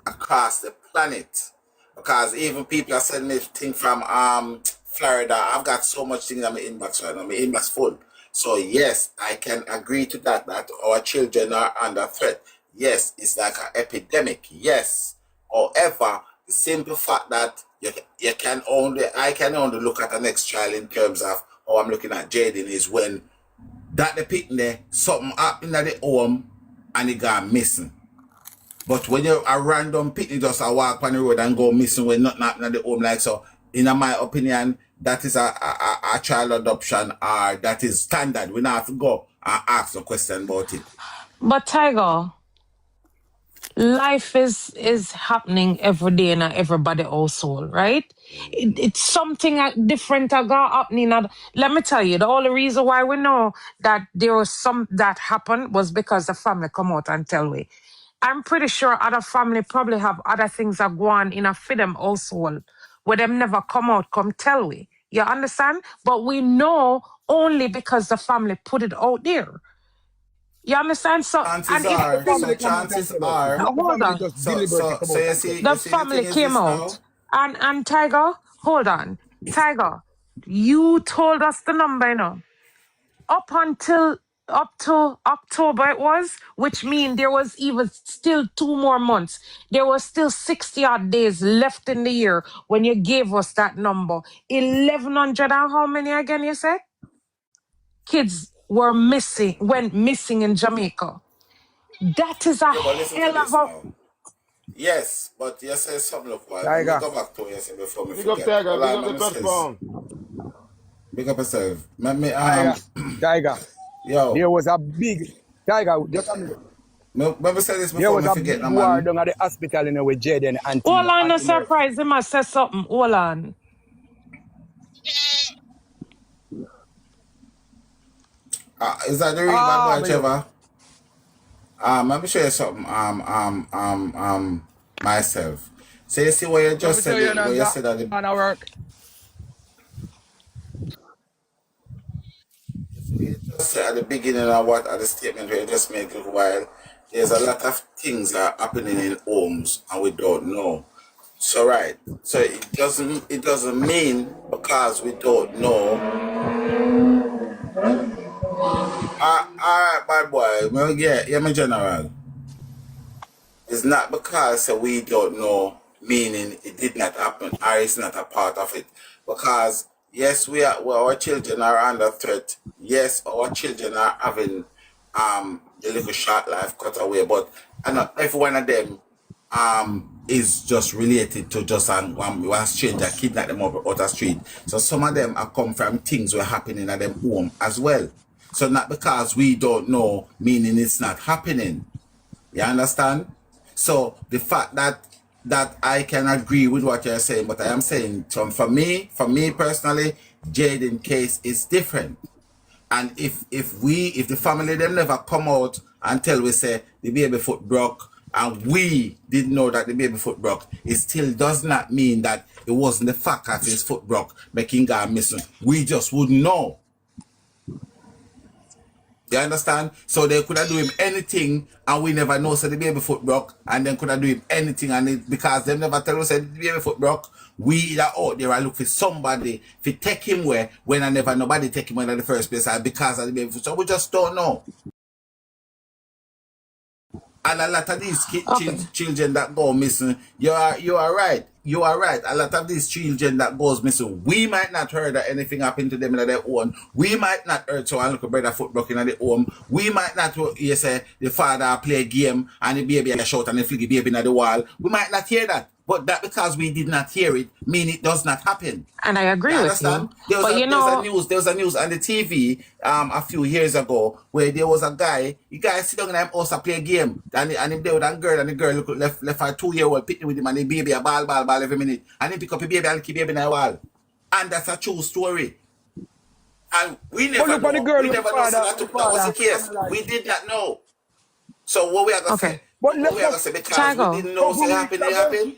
[SPEAKER 1] across the planet. Because even people are sending me things from Florida. I've got so much things in my inbox right now. My inbox full. So yes, I can agree to that our children are under threat. Yes, it's like an epidemic. Yes. However, the simple fact that I can only look at the next child in terms of how I'm looking at Jaden is when that the picking there, something happened at the home and it got missing. But when you're a random picnic, just a walk on the road and go missing when nothing happened at the home, like so, in my opinion, that is a child adoption or that is standard. We don't have to go and ask a question about it.
[SPEAKER 2] But Tiger, life is happening every day in everybody household, right? It's something different happening. Let me tell you, the only reason why we know that there was some that happened was because the family come out and tell we. I'm pretty sure other family probably have other things that go on in a for them household where them never come out, come tell we. You understand? But we know only because the family put it out there. You understand? So,
[SPEAKER 1] Chances
[SPEAKER 2] and if
[SPEAKER 3] What the
[SPEAKER 1] are,
[SPEAKER 3] family come out and
[SPEAKER 1] chances
[SPEAKER 3] tell us?
[SPEAKER 1] are,
[SPEAKER 3] What the
[SPEAKER 2] hold
[SPEAKER 3] family
[SPEAKER 2] on,
[SPEAKER 3] just deliberately come
[SPEAKER 1] so
[SPEAKER 3] out and tell us?
[SPEAKER 2] the
[SPEAKER 1] you see the thing
[SPEAKER 2] family
[SPEAKER 1] is
[SPEAKER 2] came
[SPEAKER 1] this
[SPEAKER 2] out,
[SPEAKER 1] now.
[SPEAKER 2] and Tiger, hold on, Tiger, you told us the number, you know, up until up to October it was, which means there was even still 2 more months. There was still 60 odd days left in the year when you gave us that number. 1,100 and how many again? You said kids were missing, went missing in Jamaica. That is a
[SPEAKER 1] Yeah, but listen to
[SPEAKER 2] hell of
[SPEAKER 1] this
[SPEAKER 2] a.
[SPEAKER 1] now. Yes, but you say something look while. Let me
[SPEAKER 3] Tiger.
[SPEAKER 1] go back to what you said before me
[SPEAKER 7] Big up
[SPEAKER 1] forget.
[SPEAKER 7] Tiger,
[SPEAKER 1] Hold
[SPEAKER 7] big
[SPEAKER 1] on,
[SPEAKER 7] up the
[SPEAKER 1] let me says
[SPEAKER 7] platform.
[SPEAKER 1] big up yourself. Let me
[SPEAKER 3] Tiger. Tiger.
[SPEAKER 1] yo,
[SPEAKER 3] There was a big Tiger. Just a minute.
[SPEAKER 1] let me say this
[SPEAKER 3] There
[SPEAKER 1] before
[SPEAKER 3] was
[SPEAKER 1] me
[SPEAKER 3] a
[SPEAKER 1] forget
[SPEAKER 3] big
[SPEAKER 1] no
[SPEAKER 3] war
[SPEAKER 1] man.
[SPEAKER 3] down at the hospital, with Jayden
[SPEAKER 2] Hold on, no
[SPEAKER 3] Auntie Mary.
[SPEAKER 2] surprise. He must say something. Hold on.
[SPEAKER 1] Is that the real bad
[SPEAKER 3] Ah,
[SPEAKER 1] boy
[SPEAKER 3] but you.
[SPEAKER 1] Trevor? Let me show you something. Myself. So you see what you
[SPEAKER 3] Let me
[SPEAKER 1] just
[SPEAKER 3] tell
[SPEAKER 1] said,
[SPEAKER 3] you,
[SPEAKER 1] what
[SPEAKER 3] and
[SPEAKER 1] you
[SPEAKER 3] that
[SPEAKER 1] said at the
[SPEAKER 3] on our work.
[SPEAKER 1] just said at the beginning of what at the statement where you just made a little while, there's a lot of things that are happening in homes and we don't know. So right. So it doesn't mean because we don't know. Alright, bad boy. Well, yeah, my general. It's not because we don't know, meaning it did not happen, or it's not a part of it. Because yes, well, our children are under threat. Yes, our children are having the little short life cut away, but not every one of them is just related to just one stranger kidnap them out the street. So some of them are come from things were happening at them home as well. So not because we don't know, meaning it's not happening. You understand? So the fact that I can agree with what you're saying, but I am saying for me personally, Jaden case is different. And if the family them never come out and tell we say the baby foot broke and we didn't know that the baby foot broke, it still does not mean that it wasn't the fact that his foot broke making God missing. We just wouldn't know. You understand? So they could have do him anything and we never know so the baby foot broke and then could have do him anything and because they never tell us the baby foot broke, we either out there and look for somebody to take him where when I never nobody take him in the first place and because of the baby foot. So we just don't know. And a lot of these
[SPEAKER 2] Okay.
[SPEAKER 1] children that go missing, you are right. You are right. A lot of these children that goes missing, we might not heard that anything happened to them in their own. We might not heard so and look a brother foot broken in their home. We might not you say the father play a game and the baby a shout and the flick the baby in the wall. We might not hear that. But that because we did not hear it, mean it does not happen.
[SPEAKER 2] And I
[SPEAKER 1] You
[SPEAKER 2] agree with you.
[SPEAKER 1] understand? There was
[SPEAKER 2] But
[SPEAKER 1] a
[SPEAKER 2] you
[SPEAKER 1] there was a
[SPEAKER 2] know,
[SPEAKER 1] news there was a news on the TV a few years ago where there was a guy, the guy sit down in the house and play a game and him there with a girl and the girl left a 2-year-old picnic with him and the baby a ball every minute and he pick up a baby and keep baby in the wall. And that's a true story. And we
[SPEAKER 3] But
[SPEAKER 1] never
[SPEAKER 3] look for the
[SPEAKER 1] know.
[SPEAKER 3] girl
[SPEAKER 1] We
[SPEAKER 3] with
[SPEAKER 1] never know so
[SPEAKER 3] the
[SPEAKER 1] that was the
[SPEAKER 3] father,
[SPEAKER 1] case.
[SPEAKER 3] analyze.
[SPEAKER 1] We did not know. So what we are gonna
[SPEAKER 2] okay.
[SPEAKER 1] say?
[SPEAKER 3] But
[SPEAKER 1] What we are gonna
[SPEAKER 3] just
[SPEAKER 1] say because we
[SPEAKER 2] Tiger,
[SPEAKER 1] didn't know so
[SPEAKER 3] couple
[SPEAKER 1] it
[SPEAKER 3] weeks
[SPEAKER 1] happened, it
[SPEAKER 3] ago,
[SPEAKER 1] happened.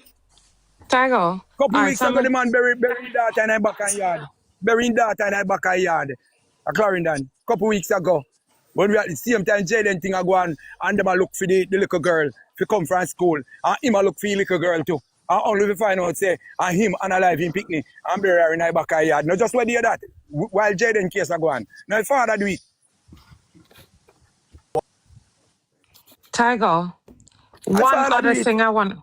[SPEAKER 2] Tiger. All
[SPEAKER 3] couple
[SPEAKER 2] right,
[SPEAKER 3] weeks
[SPEAKER 2] so
[SPEAKER 3] ago, the
[SPEAKER 2] me,
[SPEAKER 3] man buried daughter in a back yard. Burying daughter in a back yard. A Clarendon. Couple weeks ago. When we at the same time, Jayden thing a go and them a look for the little girl to come from school. And him a look for the little girl too. And only we find out say, and him unalive him pick me and bury her in a back yard. Not just where they hear that. While Jayden case a go on. Now the father do it.
[SPEAKER 2] Tiger.
[SPEAKER 3] I
[SPEAKER 2] One
[SPEAKER 3] father do
[SPEAKER 2] other
[SPEAKER 3] it.
[SPEAKER 2] thing I want.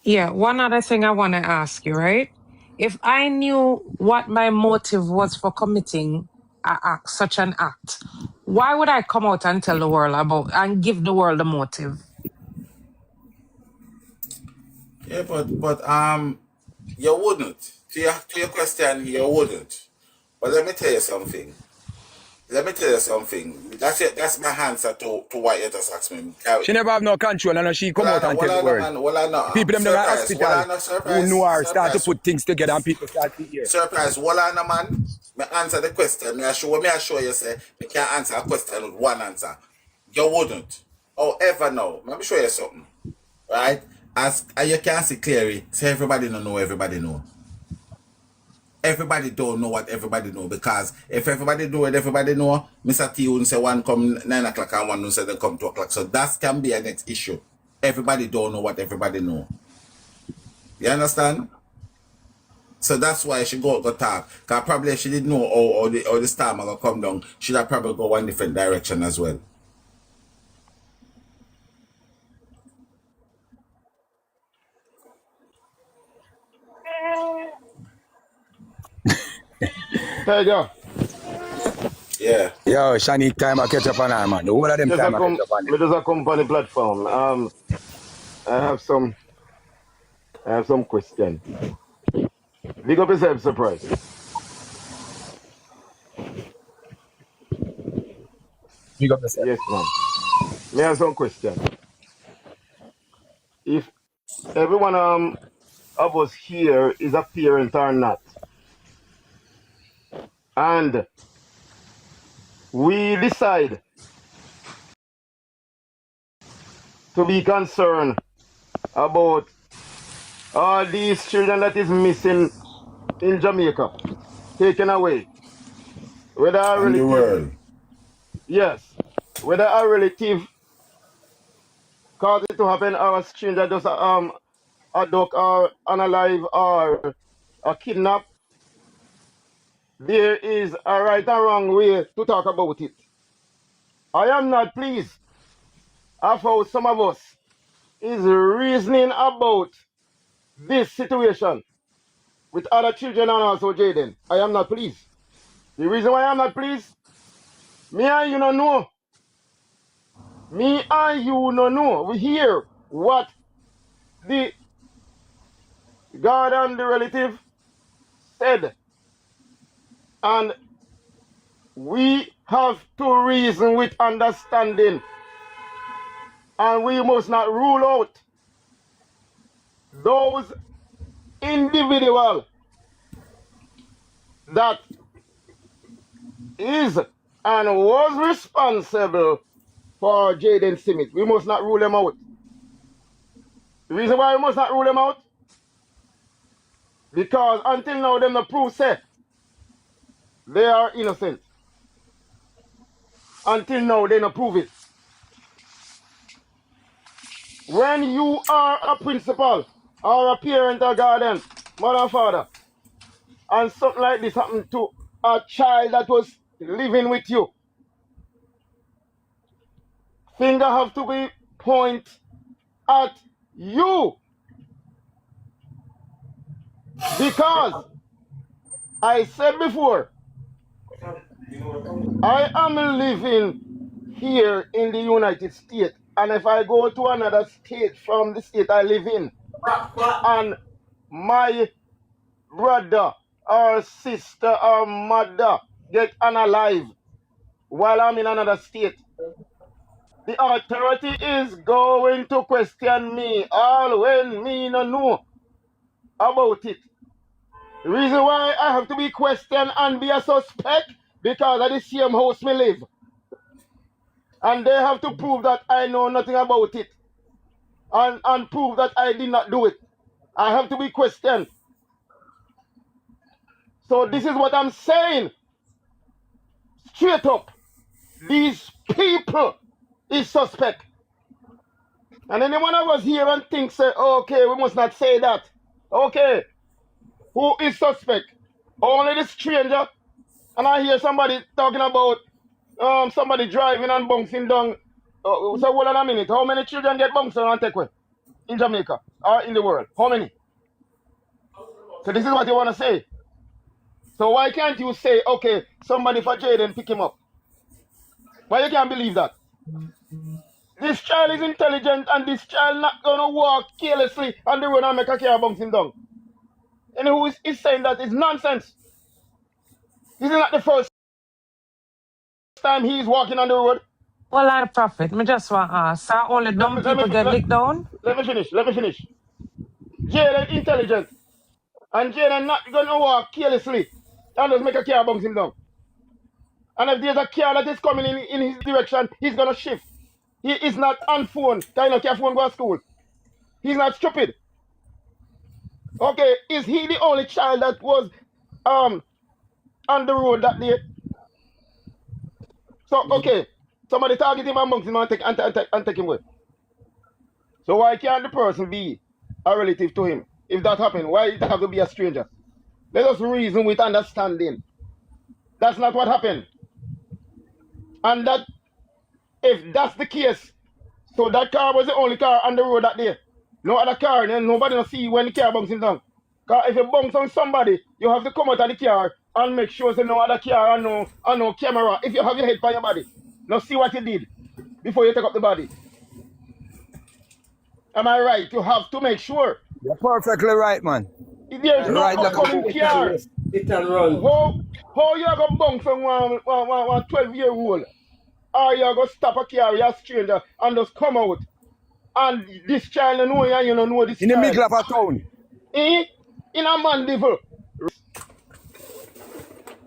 [SPEAKER 2] Yeah, one other thing I want to ask you, right? If I knew what my motive was for committing a act, such an act, why would I come out and tell the world about and give the world a motive?
[SPEAKER 1] Yeah, but you wouldn't. To your question, you wouldn't. But let me tell you something. let me tell you something. That's it. That's my answer to what you just asked me.
[SPEAKER 3] She never have no control, and she come out and tell the
[SPEAKER 1] Well, I know,
[SPEAKER 3] word.
[SPEAKER 1] man. Well, I know.
[SPEAKER 3] People them in the
[SPEAKER 1] Surprise. Well,
[SPEAKER 3] hospital
[SPEAKER 1] I know.
[SPEAKER 3] who know her start to
[SPEAKER 1] Surprise.
[SPEAKER 3] put things together, and people start to hear.
[SPEAKER 1] Surprise. Well, I know, man. Me answer the question. Me assure you, say, me can't answer a question with one answer. You wouldn't. However, no. Let me show you something. Right? As you can see clearly, say everybody don't know, everybody know. Everybody don't know what everybody know, because if everybody know what everybody know, Mr. T wouldn't say one come 9 o'clock and one wouldn't say they come 2 o'clock. So that can be a next issue. Everybody don't know what everybody know. You understand? So that's why she go talk. Because probably if she didn't know how the storm gonna come down, she'd have probably go one different direction as well.
[SPEAKER 8] Tiger,
[SPEAKER 1] Yeah.
[SPEAKER 3] Yo, Shanique time I catch up on her, man. The whole of them time I catch up on them.
[SPEAKER 8] me just a company platform. I have some question. Big up yourself, surprise.
[SPEAKER 3] Big up yourself.
[SPEAKER 8] Yes, man. Me have some question. If everyone of us here is a parent or not, and we decide to be concerned about all these children that is missing in Jamaica, taken away, whether a
[SPEAKER 1] And the
[SPEAKER 8] relative,
[SPEAKER 1] world.
[SPEAKER 8] yes, whether a relative cause it to happen or a stranger just abduct or unalive or a kidnap, there is a right and wrong way to talk about it. I am not pleased of how some of us is reasoning about this situation with other children and also Jayden. I am not pleased. The reason why I am not pleased, me and you don't know. Me and you don't know. We hear what the God and the relative said. And we have to reason with understanding. And we must not rule out those individuals that is and was responsible for Jayden Smith. We must not rule them out. The reason why we must not rule them out, because until now them not prove say they are innocent. Until now they not prove it. When you are a principal or a parent or guardian, mother and father, and something like this happened to a child that was living with you, finger have to be point at you, because I said before, I am living here in the United States, and if I go to another state from the state I live in, and my brother or sister or mother get unalive while I'm in another state, the authority is going to question me all when me no know about it. The reason why I have to be questioned and be a suspect, because of the same house me live. And they have to prove that I know nothing about it. And prove that I did not do it. I have to be questioned. So this is what I'm saying. Straight up. These people is suspect. And anyone of us here and think, say, okay, we must not say that. Okay, who is suspect? Only the stranger. And I hear somebody talking about somebody driving and bouncing down. So hold on a minute. How many children get bounced and take away in Jamaica or in the world? How many? So this is what you want to say. So why can't you say, okay, somebody for Jayden pick him up? Why you can't believe that? This child is intelligent, and this child not gonna walk carelessly on the road and make a car bounce him down. And who is saying that is nonsense? This is not the first time he's walking on the road.
[SPEAKER 2] Well, Lord Prophet, me just want to ask, so only
[SPEAKER 8] Let
[SPEAKER 2] dumb
[SPEAKER 8] me let me
[SPEAKER 2] people get licked down?
[SPEAKER 8] let me finish. Let me finish. Jayden intelligent, and Jayden not gonna walk carelessly and just make a car bounce him down. And if there's a car that is coming in his direction, he's gonna shift. He is not on phone. Kind of phone go to school. He's not stupid. Okay, is he the only child that was on the road that day? So okay, somebody target him amongst him and take him away. So why can't the person be a relative to him? If that happened, why it have to be a stranger? Let us reason with understanding. That's not what happened. And that if that's the case, so that car was the only car on the road that day. No other car, and nobody will see when the car bouncing down. Because if you bounce on somebody, you have to come out of the car and make sure there's no other car and no camera. If you have your head by your body, now see what you did before you take up the body. Am I right? You have to make sure.
[SPEAKER 3] You're perfectly right, man.
[SPEAKER 8] There's no
[SPEAKER 3] Right, like
[SPEAKER 8] upcoming car.
[SPEAKER 4] It and run.
[SPEAKER 8] How you going to bounce on one 12-year-old? Or you going to stop a car, you're a stranger, and just come out. And this child know you and you don't know this
[SPEAKER 3] in the
[SPEAKER 8] child.
[SPEAKER 3] middle of a town.
[SPEAKER 8] In a mandeville.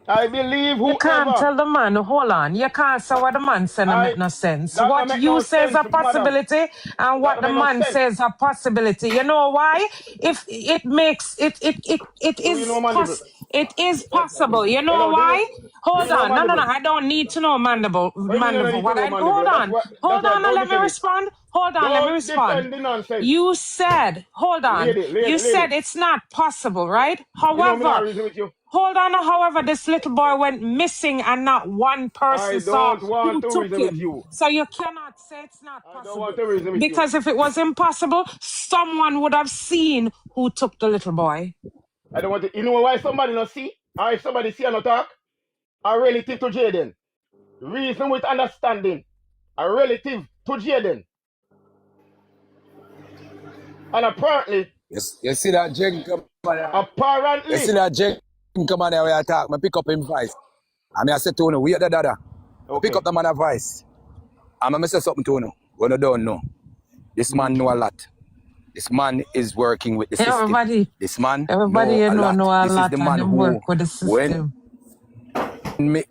[SPEAKER 8] I believe
[SPEAKER 2] You can't
[SPEAKER 8] whoever.
[SPEAKER 2] tell the man, hold on. You can't say what the man said no make no sense.
[SPEAKER 8] That
[SPEAKER 2] What
[SPEAKER 8] don't make
[SPEAKER 2] you
[SPEAKER 8] no
[SPEAKER 2] say is
[SPEAKER 8] sense,
[SPEAKER 2] a
[SPEAKER 8] madam.
[SPEAKER 2] possibility and what
[SPEAKER 8] That don't
[SPEAKER 2] the
[SPEAKER 8] make no
[SPEAKER 2] man
[SPEAKER 8] sense.
[SPEAKER 2] says a possibility. You know why? If it makes
[SPEAKER 8] Do you know mandeville?
[SPEAKER 2] it is possible. You know
[SPEAKER 8] Hello,
[SPEAKER 2] why?
[SPEAKER 8] do
[SPEAKER 2] Hold
[SPEAKER 8] you know
[SPEAKER 2] on. No.
[SPEAKER 8] mandeville?
[SPEAKER 2] I don't need to know mandible.
[SPEAKER 8] What do you mean you don't need to know mandeville? That's
[SPEAKER 2] Hold
[SPEAKER 8] why
[SPEAKER 2] on and
[SPEAKER 8] don't
[SPEAKER 2] let me
[SPEAKER 8] defend it.
[SPEAKER 2] respond. Hold on, let me
[SPEAKER 8] Don't
[SPEAKER 2] respond.
[SPEAKER 8] defend the nonsense.
[SPEAKER 2] You said, hold on. You
[SPEAKER 8] Lady.
[SPEAKER 2] said it's not possible, right?
[SPEAKER 8] You know me not
[SPEAKER 2] However,
[SPEAKER 8] reason with you.
[SPEAKER 2] hold on. However, this little boy went missing and not one
[SPEAKER 8] I
[SPEAKER 2] person saw
[SPEAKER 8] don't want
[SPEAKER 2] who
[SPEAKER 8] to
[SPEAKER 2] took
[SPEAKER 8] reason with
[SPEAKER 2] him.
[SPEAKER 8] you.
[SPEAKER 2] So you cannot say it's not
[SPEAKER 8] I don't want
[SPEAKER 2] possible.
[SPEAKER 8] to reason with you.
[SPEAKER 2] Because if it was impossible, someone would have seen who took the little boy.
[SPEAKER 8] I don't want to. You know why somebody not see? Or if somebody see and not talk? A relative to Jayden. Reason with understanding. A relative to Jayden. And apparently,
[SPEAKER 3] Yes, you see that Jen come on there?
[SPEAKER 8] apparently,
[SPEAKER 3] You see that Jen come on there where I talk? I pick up him voice. And I say to you, wait the dada. I pick
[SPEAKER 8] okay.
[SPEAKER 3] up the man voice. And I say something to you. When you don't know. This man know a lot. This man is working with the system. This man
[SPEAKER 2] Everybody
[SPEAKER 3] know
[SPEAKER 2] you
[SPEAKER 3] a lot.
[SPEAKER 2] know a
[SPEAKER 3] This is
[SPEAKER 2] lot
[SPEAKER 3] the
[SPEAKER 2] and
[SPEAKER 3] man
[SPEAKER 2] them
[SPEAKER 3] who,
[SPEAKER 2] work with the
[SPEAKER 3] when
[SPEAKER 2] system.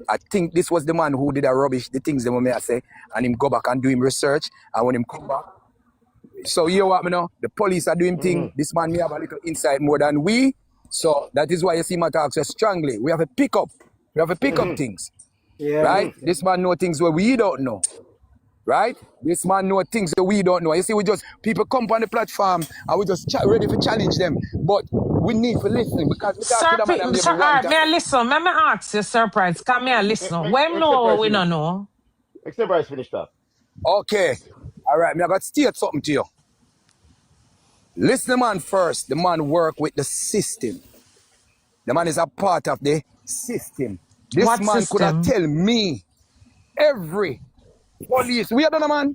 [SPEAKER 3] I think this was the man who did a rubbish, the things that I say, and him go back and do him research, and when him come back, so you know what me know? The police are doing thing. This man may have a little insight more than we, so that is why you see my talk so strongly. We have a pick up things,
[SPEAKER 4] Yeah.
[SPEAKER 3] right? This man know things where we don't know. Right? This man know things that we don't know. You see, people come on the platform and we just ready to challenge them. But we need to listen because we talk to them and maybe
[SPEAKER 2] Sir,
[SPEAKER 3] one time.
[SPEAKER 2] may I listen? May I ask you, surprise? Come here, listen. When
[SPEAKER 8] Except
[SPEAKER 2] know
[SPEAKER 8] Bryce
[SPEAKER 2] we
[SPEAKER 8] finish.
[SPEAKER 2] don't know.
[SPEAKER 8] Except Bryce finish that.
[SPEAKER 3] Okay. All right. Me I got to state something to you. Listen, the man first. The man work with the system. The man is a part of the system. This
[SPEAKER 2] What
[SPEAKER 3] man could have
[SPEAKER 2] system?
[SPEAKER 3] tell me every police. We are done, man.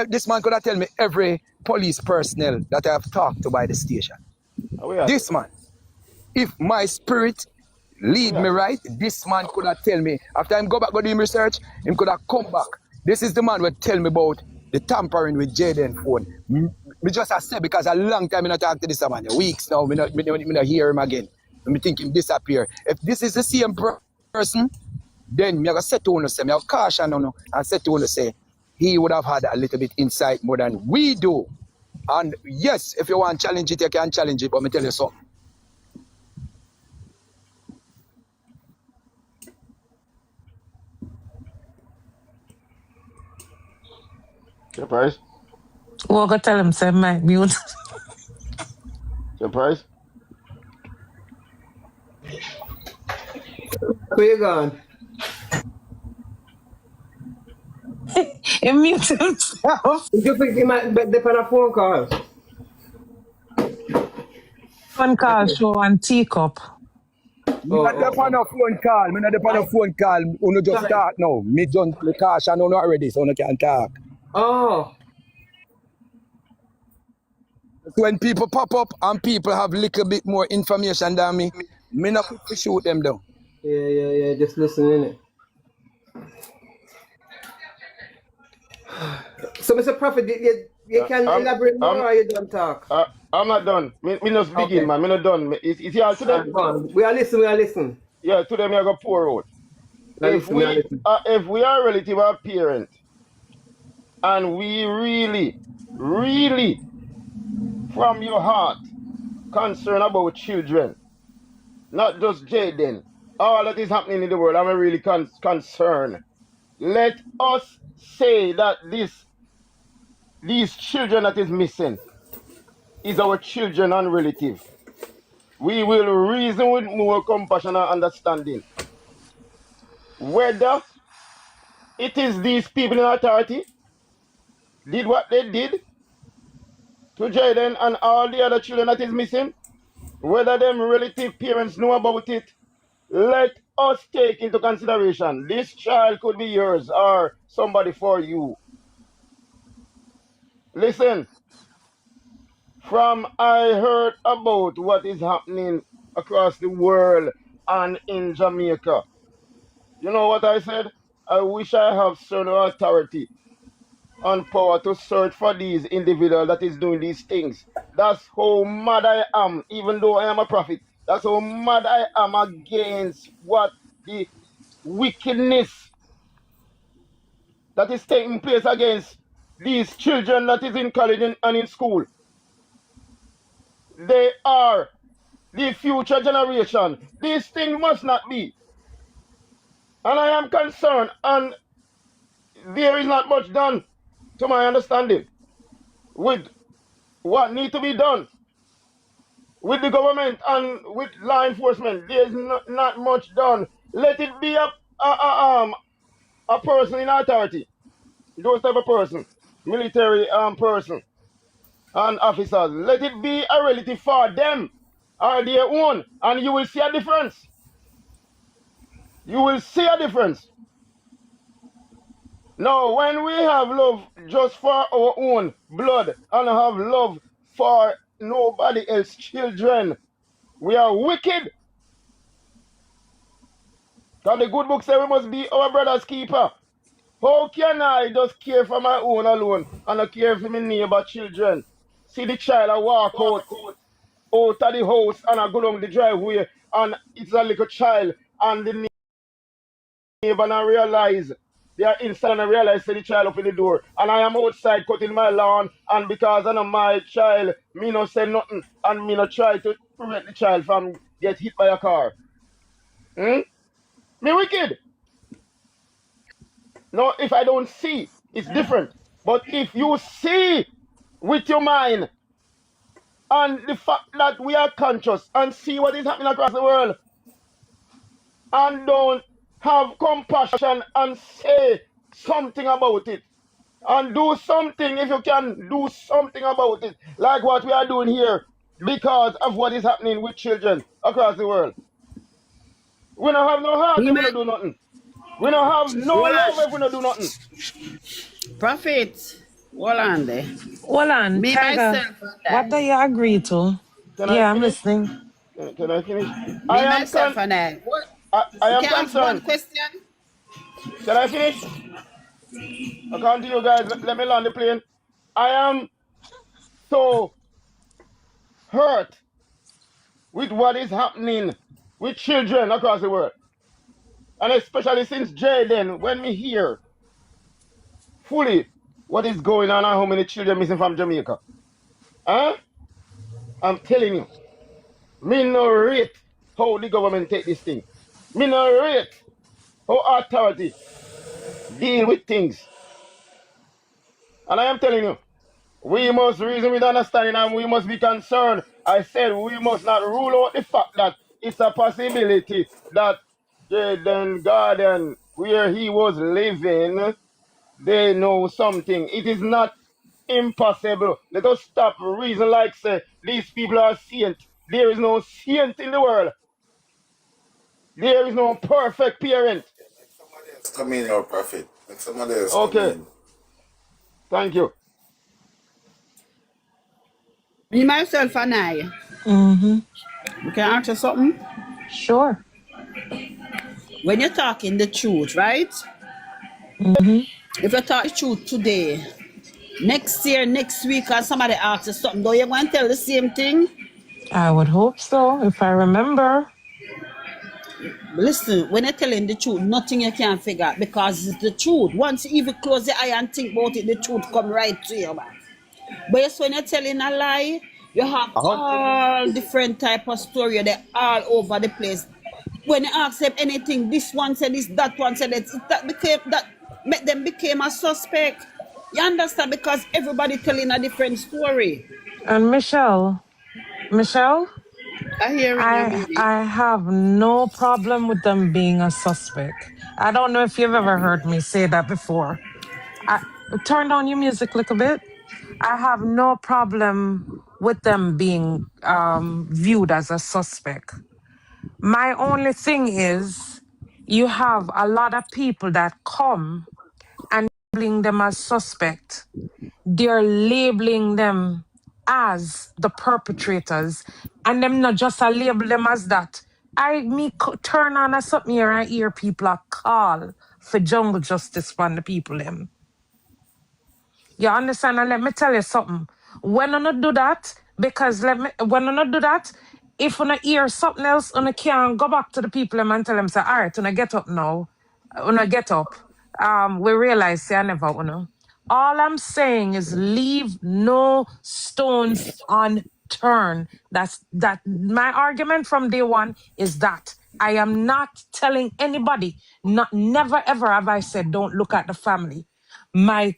[SPEAKER 3] This man could have tell me every police personnel that I have talked to by the station. This man, if my spirit lead me right, this man could have tell me, after him go back go do him research, him could have come back. This is the man who tell me about the tampering with Jayden phone. Me just I say because a long time I not talk to this man, weeks now, me not hear him again. Me think him disappear. If this is the same person, then me have said to him, say, me have caution on and said to him, say, he would have had a little bit insight more than we do. And yes, if you want to challenge it, you can challenge it, but me tell you something.
[SPEAKER 8] Surprise.
[SPEAKER 2] We'll go tell him, say, Mike, mute.
[SPEAKER 8] Surprise.
[SPEAKER 4] Where you gone?
[SPEAKER 2] He mute himself.
[SPEAKER 4] You think he might depend on a phone call?
[SPEAKER 2] Phone call show on teacup.
[SPEAKER 3] Me not on a phone call. Me not on a phone call. You just talk now. Me just the caution on already, so you can talk.
[SPEAKER 4] Oh.
[SPEAKER 3] When people pop up and people have little bit more information than me not quick to shoot them down.
[SPEAKER 4] Yeah. Just listening it. So, Mr. Prophet, you can
[SPEAKER 8] I'm,
[SPEAKER 4] elaborate more
[SPEAKER 8] I'm,
[SPEAKER 4] or you don't talk?
[SPEAKER 8] I'm not done. Me just begin,
[SPEAKER 4] Okay.
[SPEAKER 8] man. Me not done. Is y'all to them?
[SPEAKER 4] Go on. We are listening.
[SPEAKER 8] Yeah, to them I go pour out.
[SPEAKER 4] We are listening.
[SPEAKER 8] If we are relative or parent, and we really, really, from your heart, concerned about children, not just Jayden, all that is happening in the world, I'm really concerned. Let us say that these children that is missing is our children and relative. We will reason with more compassion and understanding. Whether it is these people in authority did what they did to Jayden and all the other children that is missing, whether them relative parents know about it, let us take into consideration this child could be yours or somebody for you. Listen, from I heard about what is happening across the world and in Jamaica. You know what I said? I wish I have certain authority and power to search for these individuals that is doing these things. That's how mad I am, even though I am a prophet. That's how mad I am against what the wickedness that is taking place against these children that is in college and in school. They are the future generation. This thing must not be. And I am concerned, and there is not much done, to my understanding, with what need to be done with the government and with law enforcement. There's not much done. Let it be a person in authority, those type of person, military person and officers. Let it be a relative for them or their own, and you will see a difference. You will see a difference. Now, when we have love just for our own blood and have love for nobody else's children, we are wicked. Because the good book says we must be our brother's keeper. How can I just care for my own alone and not care for my neighbor children? See the child I walk out of the house and I go down the driveway and it's a little child and the neighbor and I realize they are inside and I realize see the child up in the door and I am outside cutting my lawn and because I know my child, me no say nothing and me no try to prevent the child from get hit by a car. Me wicked. No, if I don't see, it's different. But if you see with your mind and the fact that we are conscious and see what is happening across the world and don't have compassion and say something about it and do something if you can do something about it like what we are doing here because of what is happening with children across the world. We don't have no heart if we don't do nothing. We don't have no love if we don't do nothing.
[SPEAKER 9] Prophet, hold on there.
[SPEAKER 2] Hold on,
[SPEAKER 9] Me
[SPEAKER 2] Tiger.
[SPEAKER 9] myself and
[SPEAKER 2] What do
[SPEAKER 9] I.
[SPEAKER 2] you agree to?
[SPEAKER 8] Can I
[SPEAKER 2] Yeah, I'm
[SPEAKER 8] finish?
[SPEAKER 2] listening.
[SPEAKER 8] Can I finish?
[SPEAKER 9] Me myself and I. What?
[SPEAKER 8] I
[SPEAKER 9] You
[SPEAKER 8] am
[SPEAKER 9] can ask one
[SPEAKER 8] concerned.
[SPEAKER 9] question?
[SPEAKER 8] Can I finish? I can't do you guys. Let me land the plane. I am so hurt with what is happening with children across the world. And especially since Jayden, when we hear fully what is going on and how many children missing from Jamaica. Huh? I'm telling you, me no rate how the government take this thing. Me no rate how authority deal with things. And I am telling you, we must reason with understanding and we must be concerned. I said we must not rule out the fact that it's a possibility that Jayden Garden, where he was living, they know something. It is not impossible. Let us stop reason like say these people are saints. There is no saint in the world. There is no perfect parent.
[SPEAKER 1] Somebody else come in, your prophet. Let somebody else come
[SPEAKER 8] Okay,
[SPEAKER 1] in.
[SPEAKER 8] thank you.
[SPEAKER 9] Me myself and I.
[SPEAKER 2] Mm-hmm.
[SPEAKER 9] You can answer something?
[SPEAKER 2] Sure.
[SPEAKER 9] When you're talking the truth, right?
[SPEAKER 2] Mm-hmm.
[SPEAKER 9] If you talk the truth today, next year, next week, and somebody asks you something, though, you're going to tell the same thing?
[SPEAKER 2] I would hope so, if I remember.
[SPEAKER 9] Listen, when you're telling the truth, nothing you can figure out because it's the truth. Once you even close the eye and think about it, the truth come right to you, man. But yes, when you're telling a lie, you have
[SPEAKER 3] 100.
[SPEAKER 9] all different type of story. They're all over the place. When you ask them anything, this one said this, that one said that became that make them became a suspect. You understand? Because everybody telling a different story.
[SPEAKER 2] And Michelle,
[SPEAKER 9] I hearing you, baby.
[SPEAKER 2] I have no problem with them being a suspect. I don't know if you've ever heard me say that before. I turn down your music a little bit. I have no problem with them being viewed as a suspect. My only thing is you have a lot of people that come and labeling them as suspect. They're labeling them as the perpetrators, and them not just a label them as that. Turn on a something here and hear people a call for jungle justice from the people them. You understand? And let me tell you something. When I not do that, because when I not do that, if I not hear something else, I can go back to the people them and tell them, say, all right, when I get up now, when I get up, we realize, say, I never, All I'm saying is leave no stones unturned. That's that. My argument from day one is that I am not telling anybody, not never ever have I said, don't look at the family. My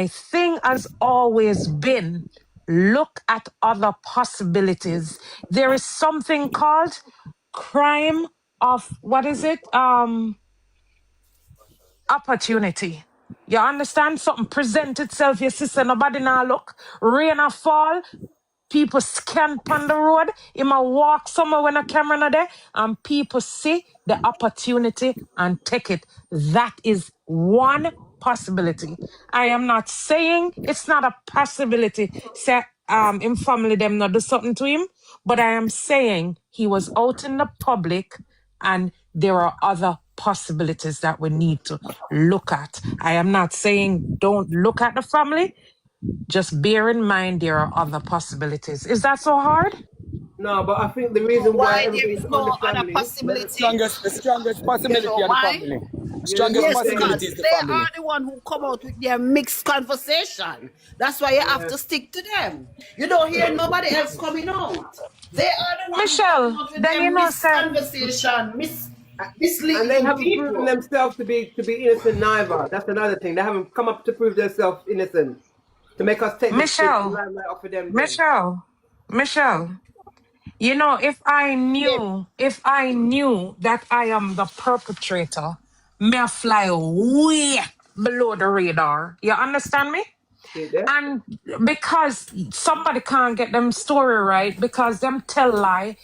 [SPEAKER 2] thing has always been look at other possibilities. There is something called crime of what is it? Opportunity. You understand? Something present itself, your sister, nobody now look. Rain or fall, people scan on the road. You might walk somewhere when a camera not there, and people see the opportunity and take it. That is one possibility. I am not saying it's not a possibility. Say, in family them not do something to him, but I am saying he was out in the public, and there are other possibilities that we need to look at. I am not saying don't look at the family. Just bear in mind there are other possibilities. Is that so hard?
[SPEAKER 4] No, but I think the
[SPEAKER 9] So
[SPEAKER 4] reason why
[SPEAKER 9] why there
[SPEAKER 4] everything's
[SPEAKER 9] is
[SPEAKER 4] on the
[SPEAKER 9] no other
[SPEAKER 4] family, let me
[SPEAKER 9] possibility?
[SPEAKER 3] The strongest
[SPEAKER 4] get,
[SPEAKER 9] You
[SPEAKER 3] possibility
[SPEAKER 9] know
[SPEAKER 3] of the
[SPEAKER 9] why?
[SPEAKER 3] family. The
[SPEAKER 4] yeah, let
[SPEAKER 3] strongest
[SPEAKER 4] me
[SPEAKER 9] Yes,
[SPEAKER 4] say this.
[SPEAKER 3] possibility
[SPEAKER 9] because
[SPEAKER 3] is the
[SPEAKER 9] they
[SPEAKER 3] family.
[SPEAKER 9] are the one who come out with their mixed conversation. That's why you have
[SPEAKER 4] Yeah.
[SPEAKER 9] to stick to them. You don't hear nobody else coming out. They are the one who coming
[SPEAKER 2] Michelle,
[SPEAKER 9] out with
[SPEAKER 2] then
[SPEAKER 9] their
[SPEAKER 2] you know,
[SPEAKER 9] mixed
[SPEAKER 2] sir,
[SPEAKER 9] conversation,
[SPEAKER 4] And they
[SPEAKER 9] misleading
[SPEAKER 4] haven't proven
[SPEAKER 9] people.
[SPEAKER 4] themselves to be innocent neither. That's another thing. They haven't come up to prove themselves innocent. To make us take the
[SPEAKER 2] Michelle,
[SPEAKER 4] limelight off of them then.
[SPEAKER 2] Michelle, Michelle, you know,
[SPEAKER 9] Yep.
[SPEAKER 2] if I knew that I am the perpetrator, may I fly way below the radar. You understand me?
[SPEAKER 4] See there?
[SPEAKER 2] And because somebody can't get them story right, because them tell lie,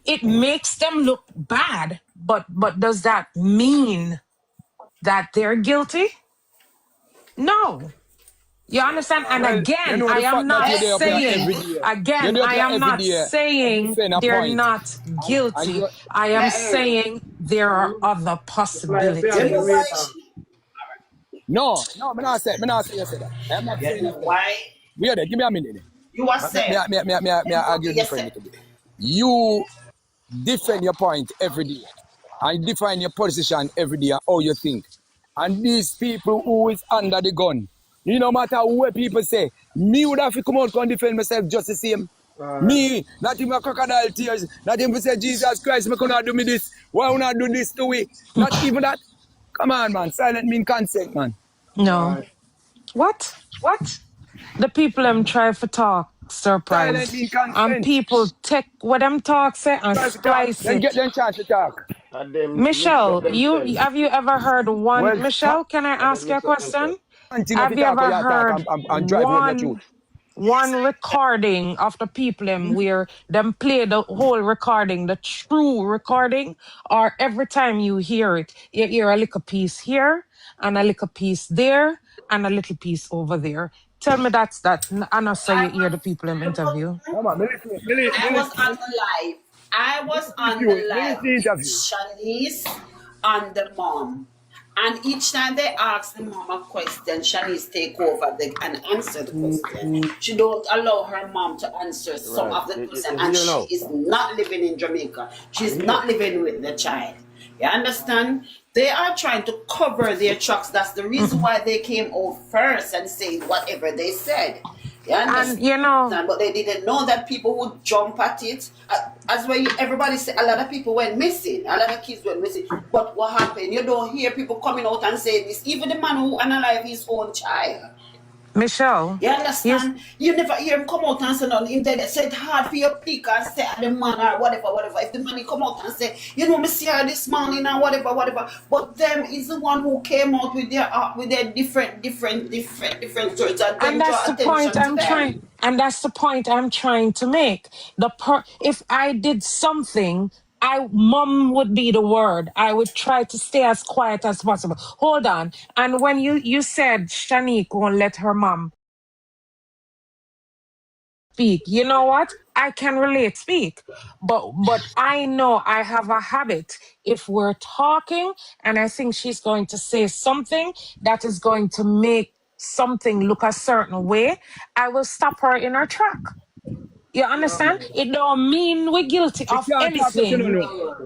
[SPEAKER 2] it makes them look bad. But does that mean that they're guilty? No. You understand? And
[SPEAKER 3] Well, you
[SPEAKER 2] again,
[SPEAKER 3] know
[SPEAKER 2] I
[SPEAKER 3] the
[SPEAKER 2] am
[SPEAKER 3] fact that
[SPEAKER 2] not
[SPEAKER 3] you're there up here
[SPEAKER 2] saying,
[SPEAKER 3] every
[SPEAKER 9] Hey,
[SPEAKER 3] day. You're
[SPEAKER 2] again,
[SPEAKER 3] there up
[SPEAKER 2] I
[SPEAKER 3] here
[SPEAKER 2] am
[SPEAKER 3] every
[SPEAKER 2] not
[SPEAKER 3] day and
[SPEAKER 2] saying
[SPEAKER 3] defend a
[SPEAKER 2] they're
[SPEAKER 3] point.
[SPEAKER 2] not
[SPEAKER 3] And
[SPEAKER 2] guilty.
[SPEAKER 3] you
[SPEAKER 2] I am
[SPEAKER 9] hey,
[SPEAKER 2] saying there are other
[SPEAKER 4] They fly
[SPEAKER 9] you
[SPEAKER 4] beyond the
[SPEAKER 9] know
[SPEAKER 2] possibilities.
[SPEAKER 9] why?
[SPEAKER 4] radar.
[SPEAKER 3] no, me not say you said that. I'm not
[SPEAKER 9] You
[SPEAKER 3] saying you
[SPEAKER 9] know
[SPEAKER 3] said that.
[SPEAKER 9] why?
[SPEAKER 3] Wait there, give me a minute.
[SPEAKER 9] You are said.
[SPEAKER 3] Me argue different little bit. You defend your point every day. And define your position every day and how you think. And these people who is under the gun, you no matter what people say, me would have to come out and defend myself just the same.
[SPEAKER 4] Alright.
[SPEAKER 3] Me, not even crocodile tears, not even say Jesus Christ, me cannot do me this. Why would not do this to we? Not even that. Come on, man. Silent mean consent, man.
[SPEAKER 2] No.
[SPEAKER 4] Alright.
[SPEAKER 2] What? What? The people them try for talk
[SPEAKER 3] Silent
[SPEAKER 2] surprise.
[SPEAKER 3] mean
[SPEAKER 2] And
[SPEAKER 3] consent.
[SPEAKER 2] people take what them talk say and
[SPEAKER 3] Try to talk,
[SPEAKER 2] splice
[SPEAKER 3] then get
[SPEAKER 2] it.
[SPEAKER 3] them chance to talk.
[SPEAKER 8] And them mix up
[SPEAKER 2] Michelle, you
[SPEAKER 8] themselves.
[SPEAKER 2] have you ever heard one
[SPEAKER 3] Well,
[SPEAKER 2] Michelle, can I
[SPEAKER 8] And them
[SPEAKER 2] ask you a
[SPEAKER 8] mix up
[SPEAKER 2] question?
[SPEAKER 8] themselves.
[SPEAKER 3] thing if
[SPEAKER 2] Have
[SPEAKER 3] you
[SPEAKER 2] you
[SPEAKER 3] talk or
[SPEAKER 2] ever
[SPEAKER 3] you talk
[SPEAKER 2] heard
[SPEAKER 3] and drive home your truth.
[SPEAKER 2] one recording of the people where them play the whole recording, the true recording, or every time you hear it, you hear a little piece here and a little piece there and a little piece over there. Tell me that's that. I not say you hear the people in interview.
[SPEAKER 3] Come on,
[SPEAKER 9] I was on the live. I was on the live with
[SPEAKER 3] interview.
[SPEAKER 9] Shanice and the mom. And each time they ask the mom a question, Shanice take over and answer the question. She don't allow her mom to answer some
[SPEAKER 8] Right.
[SPEAKER 9] of the question,
[SPEAKER 8] You
[SPEAKER 9] and
[SPEAKER 8] hear
[SPEAKER 9] she
[SPEAKER 8] now?
[SPEAKER 9] is not living in Jamaica.
[SPEAKER 8] I
[SPEAKER 9] She's
[SPEAKER 8] hear.
[SPEAKER 9] not living with the child. You understand? They are trying to cover their tracks. That's the reason why they came out first and say whatever they said. You
[SPEAKER 2] And
[SPEAKER 9] understand?
[SPEAKER 2] you know,
[SPEAKER 9] But they didn't know that people would jump at it. As when everybody said, a lot of people went missing, a lot of kids went missing. But what happened? You don't hear people coming out and saying this. Even the man who unalive his own child.
[SPEAKER 2] Michelle,
[SPEAKER 9] You
[SPEAKER 2] you
[SPEAKER 9] understand? You never hear him come out and say nothing. They say it's hard for you to pick and say at the man or whatever, whatever. If the man come out and say, you know, me see her this morning or whatever, whatever. But them is the one who came out with their different stories, and
[SPEAKER 2] and
[SPEAKER 9] them
[SPEAKER 2] that's
[SPEAKER 9] draw
[SPEAKER 2] the point
[SPEAKER 9] attention to
[SPEAKER 2] I'm
[SPEAKER 9] them.
[SPEAKER 2] trying and that's the point I'm trying to make. If I did something, I mom would be the word. I would try to stay as quiet as possible. Hold on. And when you said Shanique won't let her mom speak. You know what? I can relate, speak. But I know I have a habit. If we're talking and I think she's going to say something that is going to make something look a certain way, I will stop her in her track. You
[SPEAKER 5] No,
[SPEAKER 2] understand?
[SPEAKER 5] man.
[SPEAKER 2] It don't mean we're guilty
[SPEAKER 5] She
[SPEAKER 2] of
[SPEAKER 5] can't talk what she don't
[SPEAKER 2] anything.
[SPEAKER 5] know.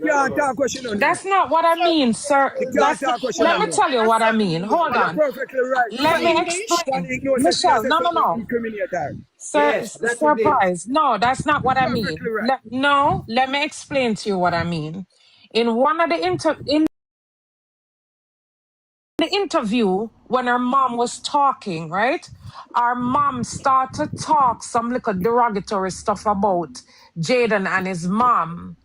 [SPEAKER 5] She can't talk what she don't know.
[SPEAKER 2] That's not what I mean, sir.
[SPEAKER 5] She can't talk what she
[SPEAKER 2] Let
[SPEAKER 5] don't
[SPEAKER 2] me
[SPEAKER 5] know.
[SPEAKER 2] tell you what I mean. Hold
[SPEAKER 5] And you're
[SPEAKER 2] on.
[SPEAKER 5] perfectly right.
[SPEAKER 2] Let me
[SPEAKER 5] Shani
[SPEAKER 2] explain.
[SPEAKER 5] knows that she has
[SPEAKER 2] Michelle,
[SPEAKER 5] said
[SPEAKER 2] no, no,
[SPEAKER 5] something
[SPEAKER 2] no.
[SPEAKER 5] incriminate her.
[SPEAKER 4] Yes, that is it.
[SPEAKER 2] Surprise. No, that's not what I
[SPEAKER 5] Perfectly
[SPEAKER 2] mean.
[SPEAKER 5] right.
[SPEAKER 2] No, let me explain to you what I mean. In one of in the interview, when her mom was talking, right? Our mom started to talk some little derogatory stuff about Jayden and his mom.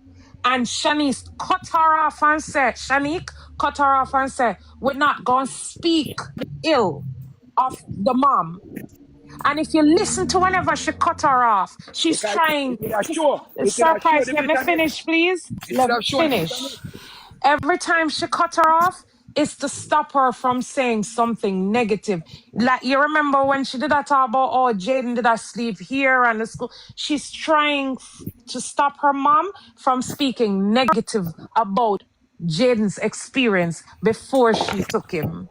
[SPEAKER 2] And Shanice cut her off and said, Shanique cut her off and said, we're not going to speak ill of the mom. And if you listen to whenever she cut her off, she's
[SPEAKER 5] Because
[SPEAKER 2] trying.
[SPEAKER 5] it could have shown
[SPEAKER 2] Surprise,
[SPEAKER 5] the
[SPEAKER 2] let me
[SPEAKER 5] bitterness.
[SPEAKER 2] finish, please.
[SPEAKER 5] It could
[SPEAKER 2] Let me
[SPEAKER 5] have shown the
[SPEAKER 2] finish.
[SPEAKER 5] bitterness.
[SPEAKER 2] Every time she cut her off, it's to stop her from saying something negative. Like you remember when she did that talk about, oh, Jaden did I sleep here and the school. She's trying to stop her mom from speaking negative about Jaden's experience before she took him.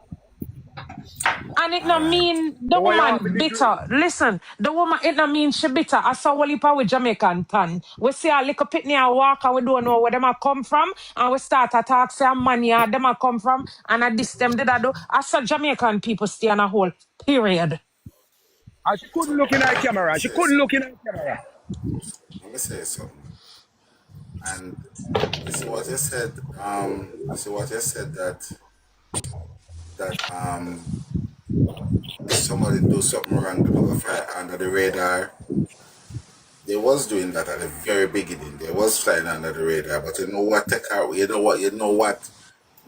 [SPEAKER 2] And it
[SPEAKER 1] All
[SPEAKER 2] not
[SPEAKER 1] right.
[SPEAKER 2] mean the
[SPEAKER 5] So what you
[SPEAKER 2] woman
[SPEAKER 5] want me to do?
[SPEAKER 2] bitter. Listen, the woman, it not mean she bitter. I saw one with Jamaican ton. We see a little pitney and walk and we don't know where them a come from. And we start to talk, say money and them a come from. And I this them did I do. I saw Jamaican people stay on a whole period.
[SPEAKER 5] And she couldn't look in her
[SPEAKER 1] Let me
[SPEAKER 5] camera. She
[SPEAKER 1] say
[SPEAKER 5] couldn't
[SPEAKER 1] something.
[SPEAKER 5] look in her camera.
[SPEAKER 1] Let me say something. And you see what you said. You see what you said that if somebody do something wrong, they don't go fly under the radar. They was doing that at the very beginning. They was flying under the radar, but you know what? You know what?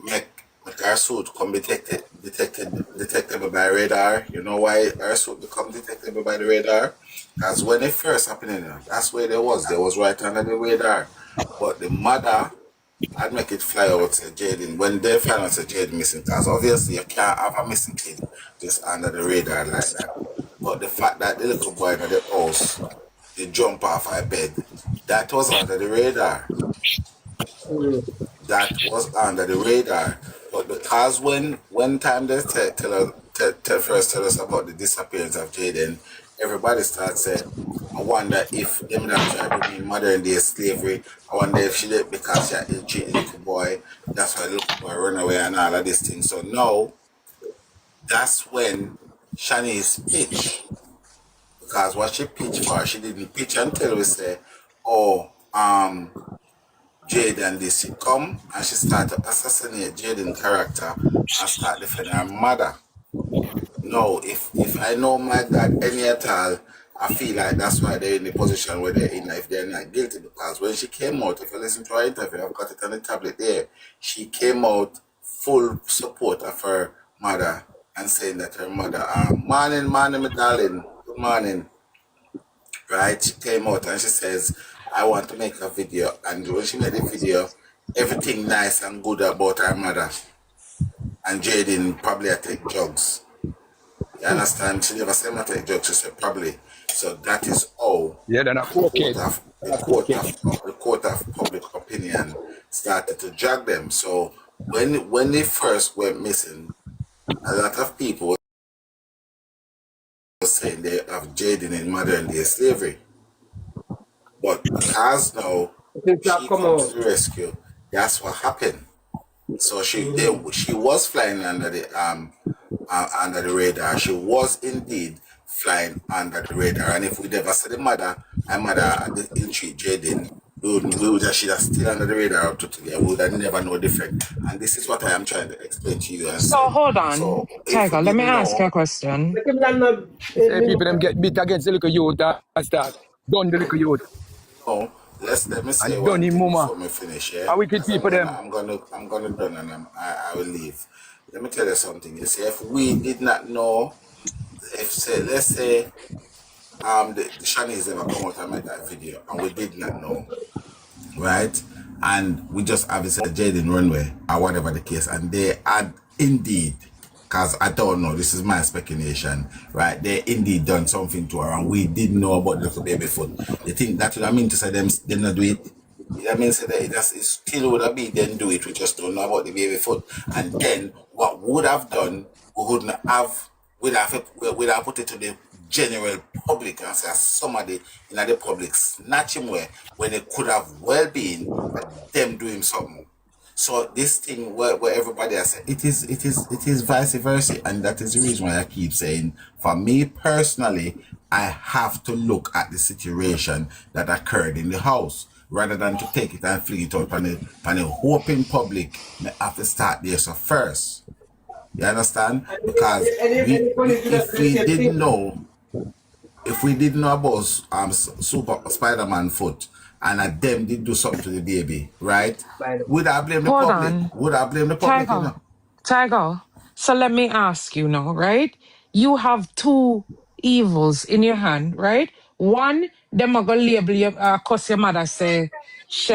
[SPEAKER 1] Make our suit come detectable by radar. You know why our suit become detectable by the radar? Because when it first happened, that's where they was. They was right under the radar. But the mother, I'd make it fly out to Jaden. When they found out that Jaden missing, because obviously you can't have a missing kid just under the radar like that. But the fact that the little boy in the house, they jump off a bed, that was under the radar. That was under the radar. But because when time they first tell us about the disappearance of Jaden, everybody starts saying, I wonder if them that try to do modern day slavery. I wonder if she did because she had treat the little boy. That's why the little boy run away and all of this thing. So now that's when Shanice pitch. Because what she pitched for, she didn't pitch until we say, oh, Jayden this. She come and she start to assassinate Jayden's character and start defending her mother. No, if I know my God any at all, I feel like that's why they're in the position where they're in if they're not guilty. Because when she came out, if you listen to her interview, I've got it on the tablet there, she came out full support of her mother and saying that her mother, morning, my darling, good morning. Right? She came out and she says, I want to make a video. And when she made the video, everything nice and good about her mother. And Jayden probably take drugs. You understand? She never said not take drugs, she said probably. So that is how
[SPEAKER 3] Yeah, then a cocaine.
[SPEAKER 1] the court of public opinion started to drag them. So when they first went missing, a lot of people were saying they have Jaden in modern day slavery. But because now
[SPEAKER 4] Since that
[SPEAKER 1] she
[SPEAKER 4] come
[SPEAKER 1] come to
[SPEAKER 4] out.
[SPEAKER 1] the rescue, that's what happened. So
[SPEAKER 4] Mm-hmm.
[SPEAKER 1] she was flying under the radar. She was indeed flying under the radar. And if we never said the mother, her mother didn't treat Jaden, we would have she was still under the radar up to today. We would have never know different. And this is what I am trying to explain to you and
[SPEAKER 2] So
[SPEAKER 1] say.
[SPEAKER 2] hold on,
[SPEAKER 1] So if we
[SPEAKER 2] Tiger, let me
[SPEAKER 1] didn't
[SPEAKER 2] ask you
[SPEAKER 1] know,
[SPEAKER 2] a question.
[SPEAKER 4] Let him land up.
[SPEAKER 3] Say people them get beat against the little youth that start. Done the little youth.
[SPEAKER 1] no, let me say
[SPEAKER 3] And done
[SPEAKER 1] one
[SPEAKER 3] him
[SPEAKER 1] thing
[SPEAKER 3] mama.
[SPEAKER 1] before me finish, yeah?
[SPEAKER 3] A wicked
[SPEAKER 1] Because
[SPEAKER 3] people them.
[SPEAKER 1] I'm gonna done and I will leave. Let me tell you something. You see, if we did not know, if say let's say the Shanice ever come out and make that video and we did not know, right? And we just obviously Jaden Runway or whatever the case, and they had indeed, because I don't know, this is my speculation, right? They indeed done something to her, and we didn't know about the little baby foot. You think that would I mean to say them not do it? I mean, say that it still would have been then do it. We just don't know about the baby foot. And then what would have done, we wouldn't have, we'd have put it to the general public and say somebody in the public snatch him when it could have well been them doing something. So this thing where everybody has said it is vice versa, and that is the reason why I keep saying, for me personally, I have to look at the situation that occurred in the house rather than to take it and fling it out on the hoping public. I have to start there so first. You understand? Because
[SPEAKER 4] Any police would have
[SPEAKER 1] if
[SPEAKER 4] done the
[SPEAKER 1] we
[SPEAKER 4] same
[SPEAKER 1] didn't
[SPEAKER 4] thing.
[SPEAKER 1] know if we didn't know about Super Spider-Man foot and them did do something to the baby, right?
[SPEAKER 4] By the way.
[SPEAKER 1] Would I blame the
[SPEAKER 2] Hold
[SPEAKER 1] public?
[SPEAKER 2] on,
[SPEAKER 1] Would I blame the public, you
[SPEAKER 2] Tiger,
[SPEAKER 1] know?
[SPEAKER 2] Tiger. So let me ask you now, right? You have two evils in your hand, right? One, them are gonna label you, cause your mother say she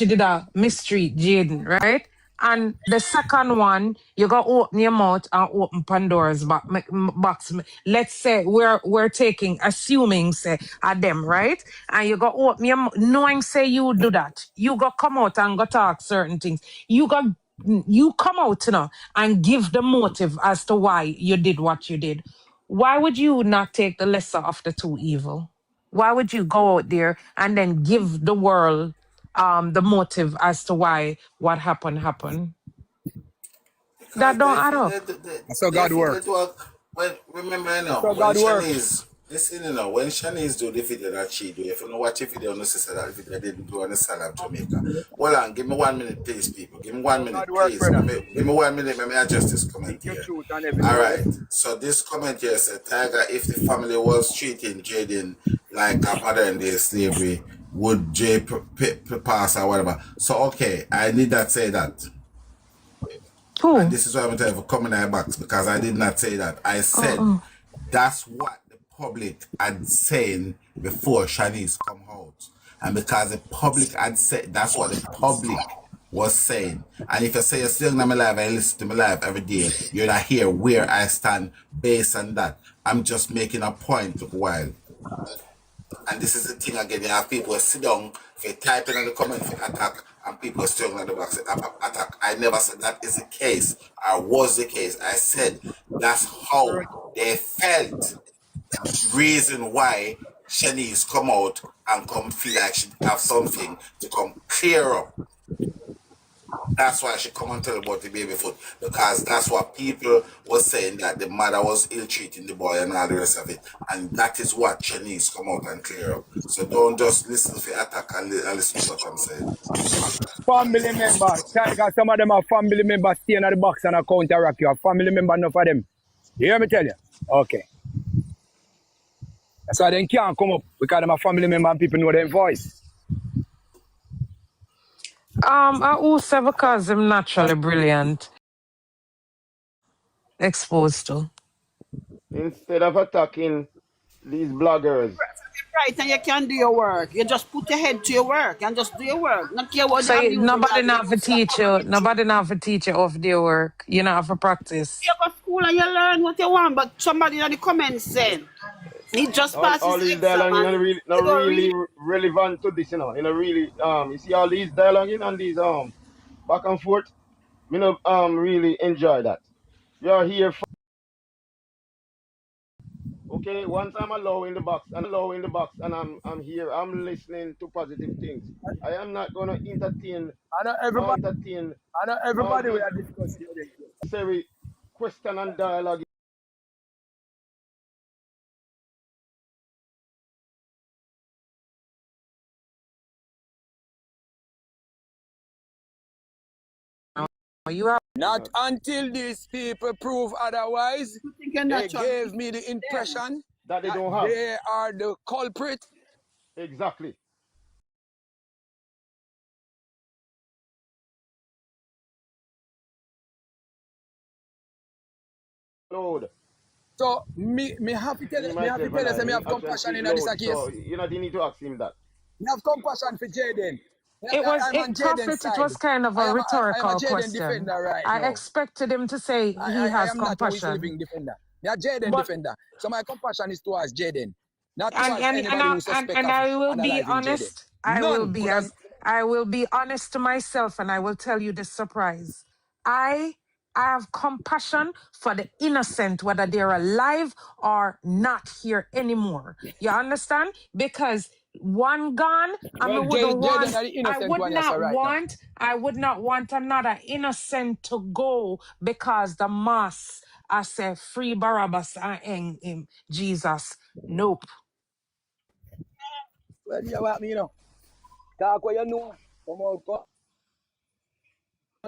[SPEAKER 2] did a mistreat Jaden, right? And the second one, you gotta open your mouth and open Pandora's box. Let's say we're taking, assuming say at them, right? And you gotta open your mouth, knowing say you do that. You gotta come out and go talk certain things. You come out, and give the motive as to why you did what you did. Why would you not take the lesser of the two evil? Why would you go out there and then give the world the motive as to why what happened?
[SPEAKER 1] Because
[SPEAKER 2] That don't add up.
[SPEAKER 3] That's how
[SPEAKER 1] they
[SPEAKER 3] God
[SPEAKER 1] feel
[SPEAKER 3] work.
[SPEAKER 1] it work. When remember,
[SPEAKER 3] That's how
[SPEAKER 1] when
[SPEAKER 3] God work.
[SPEAKER 1] Shanice listen, when Shanice do the video that she do, if you know watch the video, no sister that video didn't do on the side of Jamaica. Hold on, give me 1 minute, please, people. Give me
[SPEAKER 3] That's
[SPEAKER 1] one
[SPEAKER 3] how God
[SPEAKER 1] minute,
[SPEAKER 3] work,
[SPEAKER 1] please.
[SPEAKER 3] brother.
[SPEAKER 1] Give me 1 minute, let me adjust this comment
[SPEAKER 3] Speak your
[SPEAKER 1] here.
[SPEAKER 3] truth and
[SPEAKER 1] All
[SPEAKER 3] everything,
[SPEAKER 1] right.
[SPEAKER 3] yeah?
[SPEAKER 1] So this comment here said, Tiger, if the family was treating Jaden like a modern day slavery, would Jay pass or whatever? So okay, I need that say that. And
[SPEAKER 2] Who?
[SPEAKER 1] this is why I'm telling you for coming out box, because I did not say that. I said
[SPEAKER 2] Uh-uh.
[SPEAKER 1] that's what the public had saying before Shanice come out. And because the public had said that's what the public was saying. And if you say you're still in my life and listen to my life every day, you're not here where I stand based on that. I'm just making a point of while. And this is the thing again, you have people sit down, if you type in the comment for attack, and people strong on the box attack. I never said that is the case, or was the case. I said that's how they felt. Reason why Shanice come out and come feel like she have something to come clear up. That's why she come and tell about the baby foot, because that's what people was saying, that the mother was ill-treating the boy and all the rest of it. And that is what Shanice come out and clear up. So don't just listen to the attack and listen to what I'm saying.
[SPEAKER 3] Family member. Tiger, some of them are family members staying at the box and a counteract you. A family member, enough of them. You hear me tell you? Okay. That's why they can't come up, because them are family member and people know their voice.
[SPEAKER 2] I also because I'm naturally brilliant, exposed to.
[SPEAKER 8] Instead of attacking these bloggers.
[SPEAKER 9] Right, and you can do your work. You just put your head to your work and just do your work. Not care what
[SPEAKER 2] So
[SPEAKER 9] the abuse you
[SPEAKER 2] nobody
[SPEAKER 9] have, you
[SPEAKER 2] not for
[SPEAKER 9] just start
[SPEAKER 2] teach
[SPEAKER 9] coming
[SPEAKER 2] you,
[SPEAKER 9] with truth.
[SPEAKER 2] nobody not for teach you off their work. You know, have to practice.
[SPEAKER 9] You go to school and you learn what you want, but somebody in the comments saying he just passed
[SPEAKER 8] All
[SPEAKER 9] his
[SPEAKER 8] these
[SPEAKER 9] exam
[SPEAKER 8] dialogue
[SPEAKER 9] and
[SPEAKER 8] not
[SPEAKER 9] you go
[SPEAKER 8] really
[SPEAKER 9] read.
[SPEAKER 8] relevant to this, you know. You know, really you see all these dialogue on these back and forth. Me no really enjoy that. You're here for okay. Once I'm alone in the box, and I'm here. I'm listening to positive things. I am not gonna
[SPEAKER 3] I know everybody.
[SPEAKER 8] entertain
[SPEAKER 3] I know
[SPEAKER 8] all
[SPEAKER 3] everybody we
[SPEAKER 8] the
[SPEAKER 3] are discussing.
[SPEAKER 8] unnecessary question and dialogue.
[SPEAKER 2] You have
[SPEAKER 3] Not until these people prove otherwise,
[SPEAKER 9] You think you're
[SPEAKER 3] they
[SPEAKER 9] natural?
[SPEAKER 3] gave me the
[SPEAKER 9] Them.
[SPEAKER 3] impression
[SPEAKER 8] That they
[SPEAKER 3] that
[SPEAKER 8] don't have.
[SPEAKER 3] they are the culprit.
[SPEAKER 8] Exactly. Lord,
[SPEAKER 3] So me have to tell
[SPEAKER 8] me
[SPEAKER 3] me have to
[SPEAKER 8] myself
[SPEAKER 3] tell
[SPEAKER 8] and
[SPEAKER 3] you,
[SPEAKER 8] I,
[SPEAKER 3] say me
[SPEAKER 8] me
[SPEAKER 3] have
[SPEAKER 8] actually
[SPEAKER 3] compassion
[SPEAKER 8] speak
[SPEAKER 3] in this
[SPEAKER 8] loud, so
[SPEAKER 3] case.
[SPEAKER 8] you know, you need to ask him that.
[SPEAKER 3] Me have compassion for Jaden. I'm on Jaden's
[SPEAKER 2] Prophet, it
[SPEAKER 3] side.
[SPEAKER 2] was kind of a
[SPEAKER 3] I am a
[SPEAKER 2] rhetorical
[SPEAKER 3] Jaden
[SPEAKER 2] question.
[SPEAKER 3] defender right
[SPEAKER 2] I
[SPEAKER 3] now.
[SPEAKER 2] expected him to say he
[SPEAKER 3] I
[SPEAKER 2] has
[SPEAKER 3] am not a West
[SPEAKER 2] compassion.
[SPEAKER 3] living defender. Me a Jaden
[SPEAKER 2] But
[SPEAKER 3] defender. So my compassion is towards Jaden, not towards anybody who suspect
[SPEAKER 2] and
[SPEAKER 3] of
[SPEAKER 2] I will be
[SPEAKER 3] analyzing Jaden.
[SPEAKER 2] honest.
[SPEAKER 3] None could have.
[SPEAKER 2] I will be honest to myself, and I will tell you the surprise. I I have compassion for the innocent, whether they're alive or not here anymore. You understand? Because one gone,
[SPEAKER 3] Well, Jaden are the
[SPEAKER 2] I
[SPEAKER 3] innocent
[SPEAKER 2] would
[SPEAKER 3] one, yes,
[SPEAKER 2] not
[SPEAKER 3] right now.
[SPEAKER 2] want, I would not want another innocent to go because the mass I say free Barabbas and hang him. Jesus. Nope.
[SPEAKER 3] Well, you what me, you know. Talk what you know. Come out, come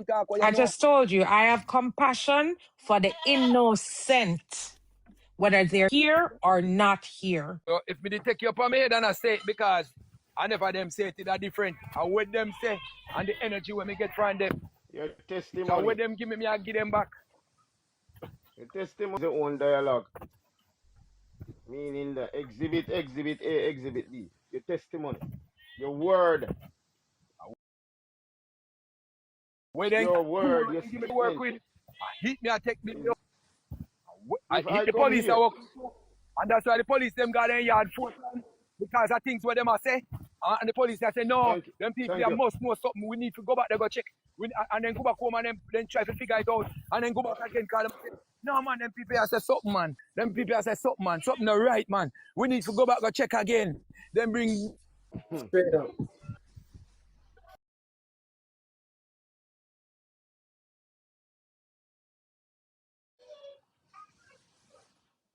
[SPEAKER 3] talk what you
[SPEAKER 2] I
[SPEAKER 3] know.
[SPEAKER 2] just told you, I have compassion for the innocent, whether they're here or not here.
[SPEAKER 3] So if me dey take you up on my head and I say it because I never them say it that different. I what them say and the energy when me get from them.
[SPEAKER 8] Your
[SPEAKER 3] So what
[SPEAKER 8] testimony,
[SPEAKER 3] them give me I give them back.
[SPEAKER 8] your testimony is your own dialogue, meaning the exhibit A, exhibit B. Your testimony, your word,
[SPEAKER 3] Where then tool
[SPEAKER 8] your
[SPEAKER 3] when give me to work
[SPEAKER 8] statement.
[SPEAKER 3] with, I hit me I take me
[SPEAKER 8] Is
[SPEAKER 3] I
[SPEAKER 8] if
[SPEAKER 3] hit
[SPEAKER 8] I
[SPEAKER 3] the
[SPEAKER 8] come
[SPEAKER 3] police I
[SPEAKER 8] here,
[SPEAKER 3] walk. And that's why the police them got in yard foot because of things what them I say. And the police I say no,
[SPEAKER 8] thank you,
[SPEAKER 3] them people
[SPEAKER 8] thank
[SPEAKER 3] they
[SPEAKER 8] you.
[SPEAKER 3] must know something. We need to go back there go check. And then go back home and then try to figure it out. And then go back again call them say, no man, them people I say something man. Them people I say something man. Something not right man. We need to go back go check again. Then bring
[SPEAKER 4] Straight up.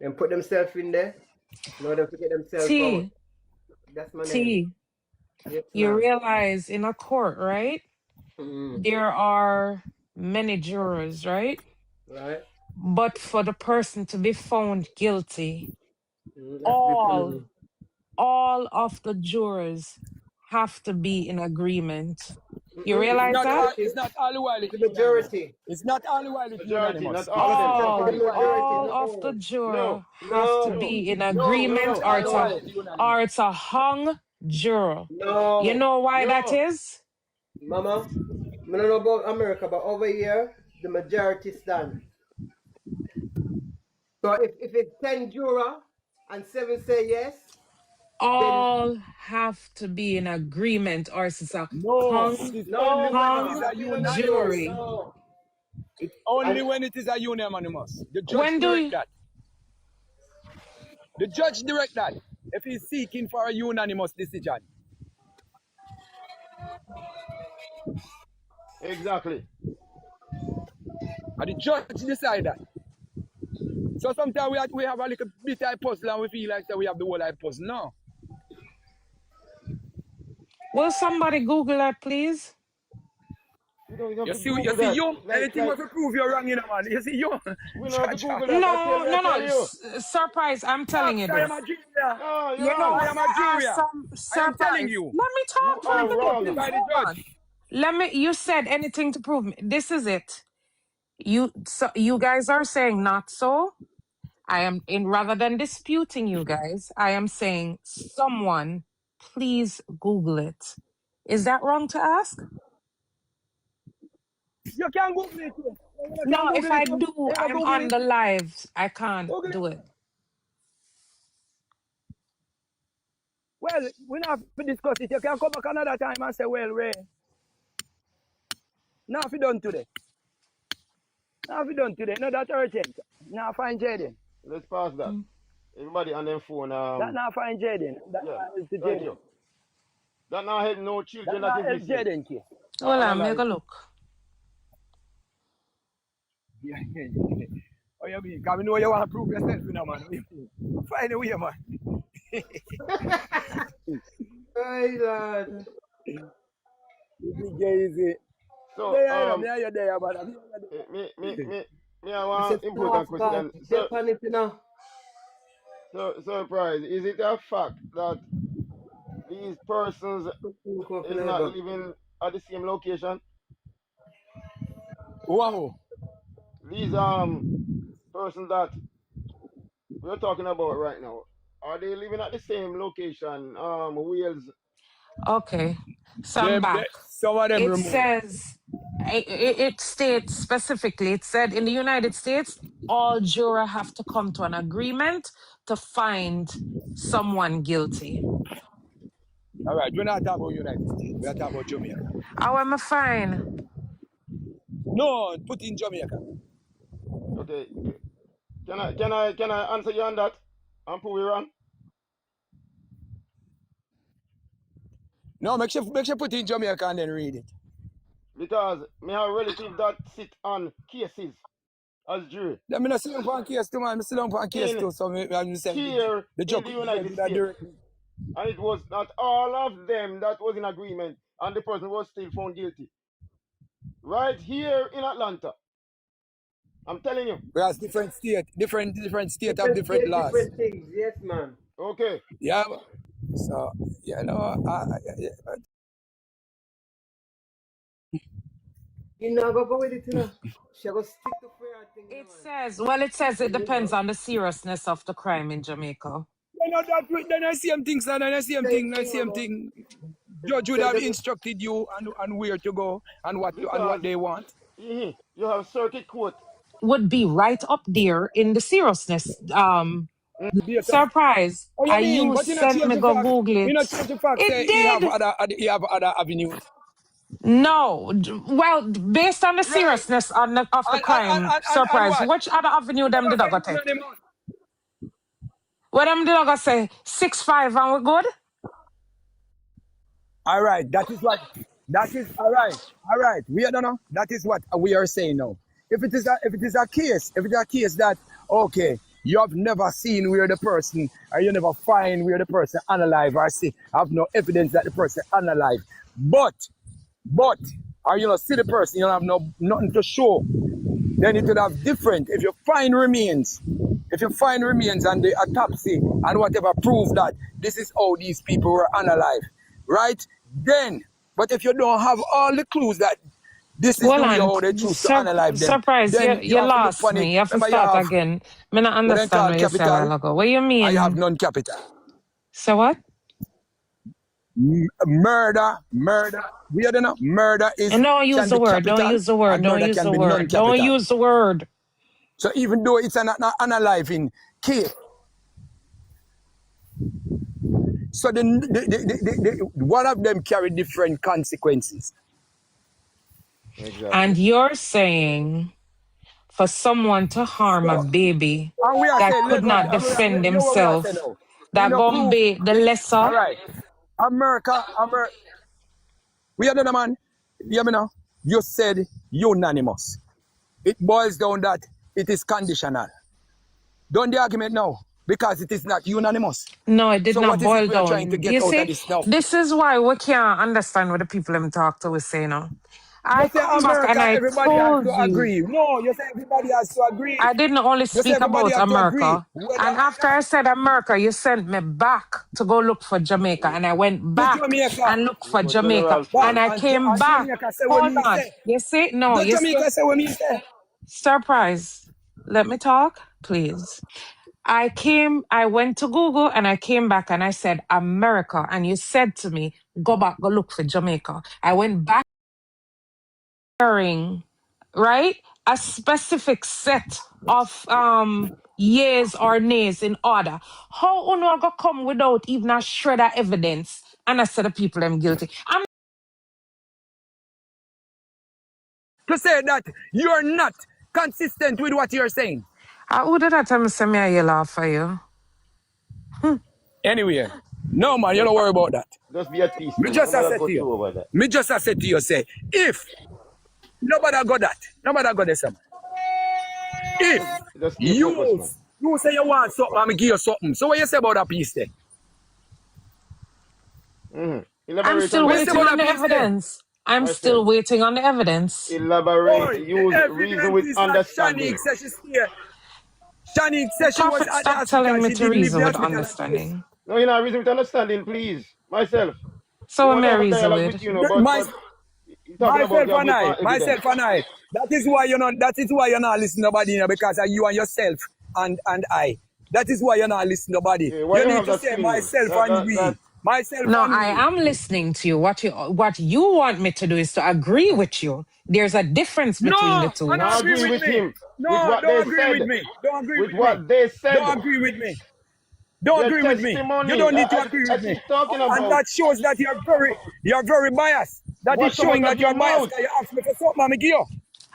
[SPEAKER 4] Then put themselves in there. No, don't forget themselves out.
[SPEAKER 2] T,
[SPEAKER 4] That's my name.
[SPEAKER 2] T,
[SPEAKER 4] Yes,
[SPEAKER 2] you
[SPEAKER 4] ma'am.
[SPEAKER 2] realize in a court, right?
[SPEAKER 4] Mm-hmm.
[SPEAKER 2] There are many jurors, right?
[SPEAKER 4] Right?
[SPEAKER 2] But for the person to be found guilty,
[SPEAKER 4] Mm-hmm. That's to be
[SPEAKER 2] all
[SPEAKER 4] proven.
[SPEAKER 2] all of the jurors have to be in agreement. You
[SPEAKER 4] Mm-mm. It's
[SPEAKER 2] realize that?
[SPEAKER 4] majority.
[SPEAKER 3] it's not all the while
[SPEAKER 4] It's
[SPEAKER 3] it's
[SPEAKER 4] the
[SPEAKER 3] unanimous.
[SPEAKER 4] majority.
[SPEAKER 3] It's not all the while it's
[SPEAKER 8] Majority,
[SPEAKER 3] unanimous.
[SPEAKER 8] not all
[SPEAKER 3] Because
[SPEAKER 8] of
[SPEAKER 3] it's
[SPEAKER 8] them.
[SPEAKER 3] not
[SPEAKER 4] It's
[SPEAKER 3] all
[SPEAKER 4] the
[SPEAKER 3] the while it's
[SPEAKER 4] majority,
[SPEAKER 2] all
[SPEAKER 4] not
[SPEAKER 3] unanimous.
[SPEAKER 2] of the
[SPEAKER 4] all.
[SPEAKER 2] juror
[SPEAKER 8] No,
[SPEAKER 2] have to
[SPEAKER 4] No.
[SPEAKER 2] be in
[SPEAKER 4] No.
[SPEAKER 3] It's
[SPEAKER 2] agreement,
[SPEAKER 8] no,
[SPEAKER 3] not all the while it's unanimous.
[SPEAKER 2] or it's a hung juror. You
[SPEAKER 4] No.
[SPEAKER 2] know why that
[SPEAKER 8] no.
[SPEAKER 2] is?
[SPEAKER 4] Mama, I don't know about America, but over here, the majority stand. So if it's 10 juror and 7 say yes, then
[SPEAKER 2] All have to be in agreement, or it's a
[SPEAKER 3] No, it
[SPEAKER 2] hung
[SPEAKER 3] is only
[SPEAKER 4] no,
[SPEAKER 3] when it
[SPEAKER 4] mama,
[SPEAKER 3] is
[SPEAKER 2] hung
[SPEAKER 3] a
[SPEAKER 4] we don't do no.
[SPEAKER 3] unanimous.
[SPEAKER 2] jury.
[SPEAKER 4] No.
[SPEAKER 3] It's only
[SPEAKER 4] And
[SPEAKER 3] when it is a unanimous. The judge
[SPEAKER 2] When do
[SPEAKER 3] direct
[SPEAKER 2] you,
[SPEAKER 3] that. The judge direct that. If he's seeking for a unanimous decision.
[SPEAKER 8] Exactly.
[SPEAKER 3] And the judge decide that. So sometimes we have a little bit of puzzle and we feel like that we have the whole life puzzle. No.
[SPEAKER 2] will somebody Google that, please?
[SPEAKER 8] We don't have
[SPEAKER 3] You
[SPEAKER 8] to
[SPEAKER 3] see,
[SPEAKER 8] Google that.
[SPEAKER 3] anything
[SPEAKER 8] Like
[SPEAKER 3] must prove you're wrong, you know, man. You see, you,
[SPEAKER 8] we don't have to
[SPEAKER 3] judge.
[SPEAKER 8] Google that.
[SPEAKER 2] No,
[SPEAKER 8] I
[SPEAKER 2] no, no.
[SPEAKER 8] tell you.
[SPEAKER 2] Surprise, I'm telling you
[SPEAKER 3] Fox, I am
[SPEAKER 2] this.
[SPEAKER 3] a junior.
[SPEAKER 8] No, you're
[SPEAKER 2] You know,
[SPEAKER 8] wrong.
[SPEAKER 3] I
[SPEAKER 2] when
[SPEAKER 3] am a
[SPEAKER 2] I asked
[SPEAKER 3] junior.
[SPEAKER 2] some
[SPEAKER 3] I am telling
[SPEAKER 2] surprise,
[SPEAKER 3] you.
[SPEAKER 2] let me
[SPEAKER 8] You
[SPEAKER 2] talk for a
[SPEAKER 8] are
[SPEAKER 2] minute,
[SPEAKER 3] Found
[SPEAKER 8] wrong.
[SPEAKER 2] please.
[SPEAKER 3] by the
[SPEAKER 2] Hold on.
[SPEAKER 3] judge.
[SPEAKER 2] You said anything to prove me. This is it. You guys are saying not so. I am in rather than disputing you guys, I am saying someone please Google it. Is that wrong to ask?
[SPEAKER 3] You can Google it too. You
[SPEAKER 2] No,
[SPEAKER 3] can
[SPEAKER 2] if
[SPEAKER 3] Google it
[SPEAKER 2] I
[SPEAKER 3] too.
[SPEAKER 2] do,
[SPEAKER 3] You can
[SPEAKER 2] I'm
[SPEAKER 3] Google
[SPEAKER 2] on
[SPEAKER 3] it.
[SPEAKER 2] the lives. I can't
[SPEAKER 3] Google it.
[SPEAKER 2] do it.
[SPEAKER 3] Well, we not have to discuss it. You can come back another time and say, well, Ray,
[SPEAKER 5] Now if you done today. Now if you done today. No, that's urgent. Now find Jayden.
[SPEAKER 8] Let's pass that. Everybody on them phone.
[SPEAKER 5] That now find Jayden. That
[SPEAKER 8] Yeah.
[SPEAKER 5] now help to
[SPEAKER 8] Thank
[SPEAKER 5] Jayden.
[SPEAKER 8] you. That now help no
[SPEAKER 5] That
[SPEAKER 8] children
[SPEAKER 5] now
[SPEAKER 8] that is
[SPEAKER 5] help
[SPEAKER 8] missing.
[SPEAKER 5] Jayden case.
[SPEAKER 2] Hold on, make
[SPEAKER 8] Analyze.
[SPEAKER 2] a look.
[SPEAKER 5] Yeah. Oh, you mean? Because we know you want to prove yourself, you know, man. Find a way, man.
[SPEAKER 4] Hey, Lord.
[SPEAKER 5] You think you easy.
[SPEAKER 8] So
[SPEAKER 5] There, you know, me and you there, but I'm
[SPEAKER 8] me I
[SPEAKER 4] It's a
[SPEAKER 8] want important
[SPEAKER 4] fast bag.
[SPEAKER 8] question. So
[SPEAKER 4] Step on it, you know.
[SPEAKER 8] surprise. Is it a fact that these persons is not living at the same location?
[SPEAKER 5] Wow.
[SPEAKER 8] These persons that we're talking about right now, are they living at the same location? Wales.
[SPEAKER 2] Okay, so I'm back.
[SPEAKER 5] Some of them
[SPEAKER 2] It
[SPEAKER 5] removed.
[SPEAKER 2] says, it states specifically, it said in the United States, all jurors have to come to an agreement to find someone guilty.
[SPEAKER 5] All right, we're not talking about United States. We're talking about Jamaica.
[SPEAKER 2] How am I fine?
[SPEAKER 5] No, put in Jamaica.
[SPEAKER 8] Okay. Can I answer you on that? And prove you wrong?
[SPEAKER 5] No, make sure put in Jamaica and then read it.
[SPEAKER 8] Because me have relative that sit on cases as jury
[SPEAKER 5] Let me not sit down for a case too, man. I sit down for a case
[SPEAKER 8] in
[SPEAKER 5] too, so I'm saying
[SPEAKER 8] here
[SPEAKER 5] the
[SPEAKER 8] in
[SPEAKER 5] judge
[SPEAKER 8] the
[SPEAKER 5] will
[SPEAKER 8] United
[SPEAKER 5] do that
[SPEAKER 8] States.
[SPEAKER 5] directly.
[SPEAKER 8] And it was not all of them that was in agreement and the person was still found guilty. Right here in Atlanta. I'm telling you.
[SPEAKER 5] Whereas different state have
[SPEAKER 4] Different
[SPEAKER 5] different
[SPEAKER 4] state,
[SPEAKER 5] laws.
[SPEAKER 4] different things. Yes, man.
[SPEAKER 8] Okay.
[SPEAKER 5] Yeah. So, you know,
[SPEAKER 4] You know, go with it, you know. She go stick to prayer thing, you know,
[SPEAKER 2] It
[SPEAKER 4] man.
[SPEAKER 2] says, well, it says it
[SPEAKER 4] You
[SPEAKER 2] depends
[SPEAKER 4] know.
[SPEAKER 2] on the seriousness of the crime in Jamaica.
[SPEAKER 5] then I same thing, son, and I same
[SPEAKER 4] Same
[SPEAKER 5] thing,
[SPEAKER 4] thing, man.
[SPEAKER 5] Judge would
[SPEAKER 4] Say
[SPEAKER 5] have
[SPEAKER 4] them.
[SPEAKER 5] instructed you and where to go and what
[SPEAKER 8] Because
[SPEAKER 5] they want.
[SPEAKER 8] you have circuit court.
[SPEAKER 2] Would be right up there in the seriousness.
[SPEAKER 5] Based off,
[SPEAKER 2] Surprise.
[SPEAKER 5] oh, you mean?
[SPEAKER 2] You
[SPEAKER 5] But you not
[SPEAKER 2] sent
[SPEAKER 5] change
[SPEAKER 2] me
[SPEAKER 5] the
[SPEAKER 2] go
[SPEAKER 5] fact.
[SPEAKER 2] Google
[SPEAKER 5] You
[SPEAKER 2] it.
[SPEAKER 5] not change the fact. Say
[SPEAKER 2] It did.
[SPEAKER 5] he have other avenues.
[SPEAKER 2] No. Well, based on the
[SPEAKER 5] Right.
[SPEAKER 2] seriousness of the crime,
[SPEAKER 5] And
[SPEAKER 2] surprise.
[SPEAKER 5] what?
[SPEAKER 2] Which other avenue
[SPEAKER 5] You
[SPEAKER 2] them
[SPEAKER 5] never
[SPEAKER 2] did I go
[SPEAKER 5] find
[SPEAKER 2] take?
[SPEAKER 5] unanimous.
[SPEAKER 2] What them did I go say? 6'5" and we good?
[SPEAKER 5] All right, that is all right. All right, we don't know. That is what we are saying now. If it is a case, if it is a case that okay, you have never seen where the person, or you never find where the person unalive, or see, have no evidence that the person unalive, but, or you know, see the person, you don't have nothing to show, then it would have different. If you find remains and the autopsy and whatever prove that this is how these people were unalive, right? Then, but if you don't have all the clues that this is the
[SPEAKER 2] Well,
[SPEAKER 5] way
[SPEAKER 2] and
[SPEAKER 5] how they choose to unalive them,
[SPEAKER 2] surprise,
[SPEAKER 5] then you
[SPEAKER 2] you
[SPEAKER 5] have to look
[SPEAKER 2] lost
[SPEAKER 5] for it.
[SPEAKER 2] me. You have to
[SPEAKER 5] Remember, you
[SPEAKER 2] start
[SPEAKER 5] have
[SPEAKER 2] again. Me not
[SPEAKER 5] what they
[SPEAKER 2] understand
[SPEAKER 5] call
[SPEAKER 2] what you said a
[SPEAKER 5] capital,
[SPEAKER 2] while ago. What you
[SPEAKER 5] I have
[SPEAKER 2] mean?
[SPEAKER 5] non-capital.
[SPEAKER 2] So what?
[SPEAKER 5] Murder. We don't know. Murder
[SPEAKER 2] And don't use
[SPEAKER 5] can
[SPEAKER 2] the
[SPEAKER 5] be
[SPEAKER 2] word. Don't
[SPEAKER 5] capital
[SPEAKER 2] use the word.
[SPEAKER 5] and
[SPEAKER 2] Don't
[SPEAKER 5] murder
[SPEAKER 2] use
[SPEAKER 5] can
[SPEAKER 2] the
[SPEAKER 5] be
[SPEAKER 2] word. Don't
[SPEAKER 5] non-capital.
[SPEAKER 2] use the word.
[SPEAKER 5] So even though it's an unaliving case, so one of them carry different consequences.
[SPEAKER 8] Exactly.
[SPEAKER 2] And you're saying for someone to harm a
[SPEAKER 5] So,
[SPEAKER 2] baby
[SPEAKER 5] and we are
[SPEAKER 2] that
[SPEAKER 5] saying,
[SPEAKER 2] could not defend
[SPEAKER 5] you know what we are saying
[SPEAKER 2] himself,
[SPEAKER 5] now? We
[SPEAKER 2] that
[SPEAKER 5] no
[SPEAKER 2] gonna
[SPEAKER 5] proof.
[SPEAKER 2] be the lesser.
[SPEAKER 5] All right. America, we are the man. You know, you said unanimous. It boils down that it is conditional. Don't the argument now because it is not unanimous.
[SPEAKER 2] No, it did
[SPEAKER 5] So
[SPEAKER 2] not
[SPEAKER 5] what is it
[SPEAKER 2] boil
[SPEAKER 5] we are trying to
[SPEAKER 2] down.
[SPEAKER 5] get
[SPEAKER 2] You
[SPEAKER 5] out of
[SPEAKER 2] see,
[SPEAKER 5] this now?
[SPEAKER 2] this is why we can't understand what the people them talk to us say now. I
[SPEAKER 5] You say
[SPEAKER 2] come back and
[SPEAKER 5] America,
[SPEAKER 2] I
[SPEAKER 5] everybody has
[SPEAKER 2] told
[SPEAKER 5] to
[SPEAKER 2] you.
[SPEAKER 5] agree. No, you say everybody has to agree.
[SPEAKER 2] I didn't only
[SPEAKER 5] You say
[SPEAKER 2] speak
[SPEAKER 5] everybody
[SPEAKER 2] about
[SPEAKER 5] have to agree.
[SPEAKER 2] America.
[SPEAKER 5] Whether
[SPEAKER 2] And
[SPEAKER 5] or
[SPEAKER 2] after I
[SPEAKER 5] not.
[SPEAKER 2] said America, you sent me back to go look for Jamaica. And I went
[SPEAKER 5] Do
[SPEAKER 2] back
[SPEAKER 5] Jamaica.
[SPEAKER 2] and looked
[SPEAKER 8] You
[SPEAKER 2] for
[SPEAKER 8] go
[SPEAKER 2] Jamaica.
[SPEAKER 8] general
[SPEAKER 5] But
[SPEAKER 2] And
[SPEAKER 8] strength.
[SPEAKER 2] I came back.
[SPEAKER 5] Jamaica say what
[SPEAKER 2] Hold
[SPEAKER 5] me
[SPEAKER 2] on.
[SPEAKER 5] say.
[SPEAKER 2] You see? No,
[SPEAKER 5] Do
[SPEAKER 2] you see?
[SPEAKER 5] Jamaica say what me say.
[SPEAKER 2] Surprise. Let me talk, please. I went to Google and I came back and I said America. And you said to me, go back, go look for Jamaica. I went back hearing, right? A specific set of years or nays in order. How uno go come without even a shred of evidence and I said the people them guilty? I'm
[SPEAKER 3] to say that you're not consistent with what you're saying.
[SPEAKER 2] I would have time to say me a yell off for you.
[SPEAKER 3] Anyway, no man, you don't worry about that.
[SPEAKER 8] Just be at peace,
[SPEAKER 3] Me
[SPEAKER 8] man.
[SPEAKER 3] just
[SPEAKER 8] No
[SPEAKER 3] I
[SPEAKER 8] matter
[SPEAKER 3] said
[SPEAKER 8] go
[SPEAKER 3] to you.
[SPEAKER 8] through over that.
[SPEAKER 3] Me just I said to you, say, if nobody got that, nobody got this, man. If
[SPEAKER 8] Just stay focused,
[SPEAKER 3] you
[SPEAKER 8] man.
[SPEAKER 3] you say you want something, I'm give you something. So what you say about that piece there?
[SPEAKER 2] I'm
[SPEAKER 8] Elaborate on
[SPEAKER 2] still
[SPEAKER 3] What you
[SPEAKER 8] that,
[SPEAKER 3] say
[SPEAKER 2] waiting
[SPEAKER 3] about
[SPEAKER 8] please.
[SPEAKER 2] on
[SPEAKER 3] that
[SPEAKER 2] the
[SPEAKER 3] piece there?
[SPEAKER 2] evidence. I'm
[SPEAKER 8] Myself.
[SPEAKER 2] still waiting on the evidence.
[SPEAKER 8] Elaborate.
[SPEAKER 3] Boy, the
[SPEAKER 8] Use reason
[SPEAKER 3] evidence
[SPEAKER 8] with
[SPEAKER 3] is that Shanique
[SPEAKER 8] understanding.
[SPEAKER 3] said she's here. Shanique said she was
[SPEAKER 2] Prophet,
[SPEAKER 3] at the
[SPEAKER 2] stop
[SPEAKER 3] hospital
[SPEAKER 2] telling
[SPEAKER 3] and
[SPEAKER 2] me
[SPEAKER 3] she
[SPEAKER 2] to
[SPEAKER 3] didn't leave
[SPEAKER 2] reason
[SPEAKER 3] the
[SPEAKER 2] with
[SPEAKER 3] hospital at this.
[SPEAKER 2] understanding.
[SPEAKER 8] No, you know, reason with understanding, please. Myself.
[SPEAKER 2] So
[SPEAKER 8] We
[SPEAKER 2] what
[SPEAKER 8] want
[SPEAKER 2] may
[SPEAKER 8] to
[SPEAKER 2] I
[SPEAKER 8] have a
[SPEAKER 2] reason
[SPEAKER 8] dialogue
[SPEAKER 2] with?
[SPEAKER 8] with you, know, but you're talking about you have with
[SPEAKER 3] Myself
[SPEAKER 8] evidence.
[SPEAKER 3] and I. That is why you're not. That is why you're not listening to nobody, you know, because of you and yourself and I. That is why you're not listening to nobody.
[SPEAKER 8] Yeah, why
[SPEAKER 3] You
[SPEAKER 8] you
[SPEAKER 3] need
[SPEAKER 8] have
[SPEAKER 3] to
[SPEAKER 8] that
[SPEAKER 3] say
[SPEAKER 8] screaming?
[SPEAKER 3] myself and we. Myself
[SPEAKER 2] No,
[SPEAKER 3] and
[SPEAKER 2] I
[SPEAKER 3] we.
[SPEAKER 2] am listening to you. What you want me to do is to agree with you. There's a difference between the
[SPEAKER 3] No, and
[SPEAKER 2] two.
[SPEAKER 3] I
[SPEAKER 8] Now
[SPEAKER 3] agree
[SPEAKER 8] agree
[SPEAKER 3] with
[SPEAKER 8] with
[SPEAKER 3] me.
[SPEAKER 8] him with
[SPEAKER 3] No,
[SPEAKER 8] what they
[SPEAKER 3] don't agree with
[SPEAKER 8] said.
[SPEAKER 3] me. Don't agree
[SPEAKER 8] With
[SPEAKER 3] with me.
[SPEAKER 8] what they said.
[SPEAKER 3] Don't agree with me. Don't
[SPEAKER 8] Their
[SPEAKER 3] agree with me. You
[SPEAKER 8] testimony.
[SPEAKER 3] don't need to agree with
[SPEAKER 8] That's
[SPEAKER 3] me.
[SPEAKER 8] he's talking
[SPEAKER 3] And
[SPEAKER 8] about.
[SPEAKER 3] that shows that you're very biased. That is
[SPEAKER 8] Watch come
[SPEAKER 3] showing
[SPEAKER 8] out of
[SPEAKER 3] that
[SPEAKER 8] your
[SPEAKER 3] you're biased.
[SPEAKER 8] mouth.
[SPEAKER 3] Because you asked me for something, I'm give you.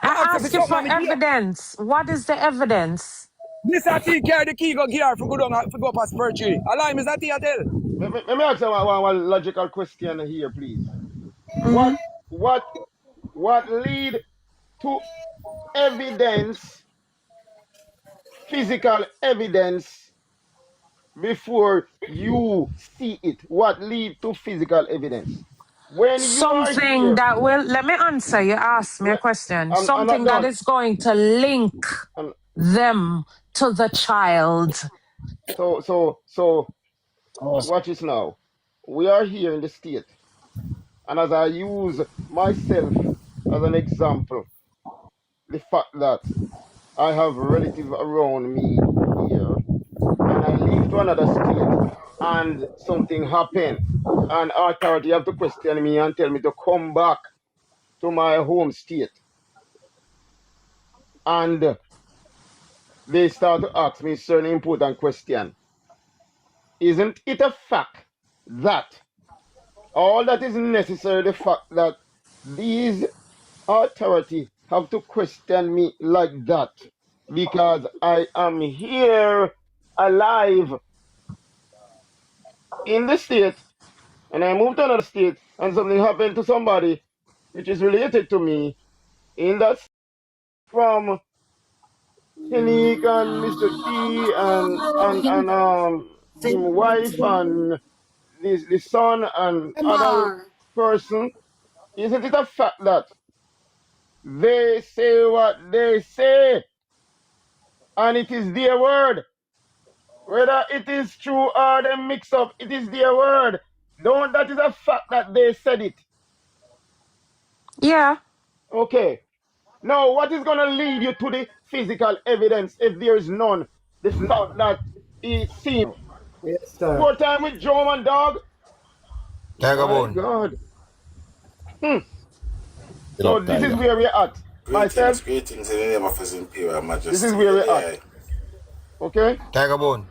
[SPEAKER 3] You
[SPEAKER 2] I
[SPEAKER 3] asked me for
[SPEAKER 2] ask you
[SPEAKER 3] something,
[SPEAKER 2] for
[SPEAKER 3] I'm give you.
[SPEAKER 2] evidence. What is the evidence?
[SPEAKER 3] Mr. T carry the key go gear for go past virtue. Allow me, Mr. T I tell.
[SPEAKER 8] Let me ask you one logical question here, please.
[SPEAKER 2] Mm-hmm.
[SPEAKER 8] What what lead to evidence, physical evidence, before you see it? What lead to physical evidence? When you are
[SPEAKER 2] Something
[SPEAKER 8] here,
[SPEAKER 2] that will, let me answer. You asked me a question.
[SPEAKER 8] I'm not
[SPEAKER 2] Something that
[SPEAKER 8] done.
[SPEAKER 2] is going to link
[SPEAKER 8] And
[SPEAKER 2] them to the child.
[SPEAKER 8] so watch this now. We are here in the state, and as I use myself as an example, the fact that I have relative around me here, and I leave to another state, and something happen, and authority have to question me and tell me to come back to my home state, and they start to ask me certain important question. Isn't it a fact that all that is necessary, the fact that these authority have to question me like that because I am here alive in the state, and I moved to another state and something happened to somebody which is related to me in that from Shanique and Mr. T and him wife and this the son and other person. Isn't it a fact that they say what they say and it is their word? Whether it is true or they mix up, it is their word. Don't that is a fact that they said it.
[SPEAKER 2] Yeah.
[SPEAKER 8] Okay. Now, what is going to lead you to the physical evidence if there is none? The fact that it seems.
[SPEAKER 4] Yes, sir.
[SPEAKER 8] More time with Joe and Dog.
[SPEAKER 7] Tiger
[SPEAKER 8] My
[SPEAKER 7] Bone.
[SPEAKER 8] God.
[SPEAKER 7] Get
[SPEAKER 8] So
[SPEAKER 7] up,
[SPEAKER 8] this is
[SPEAKER 7] Tiger.
[SPEAKER 8] where we're at.
[SPEAKER 1] Greetings,
[SPEAKER 8] Myself,
[SPEAKER 1] greetings in the name of His Imperial
[SPEAKER 8] this is
[SPEAKER 1] Majesty.
[SPEAKER 8] where we're at.
[SPEAKER 1] Yeah.
[SPEAKER 8] Okay?
[SPEAKER 7] Tiger Bone.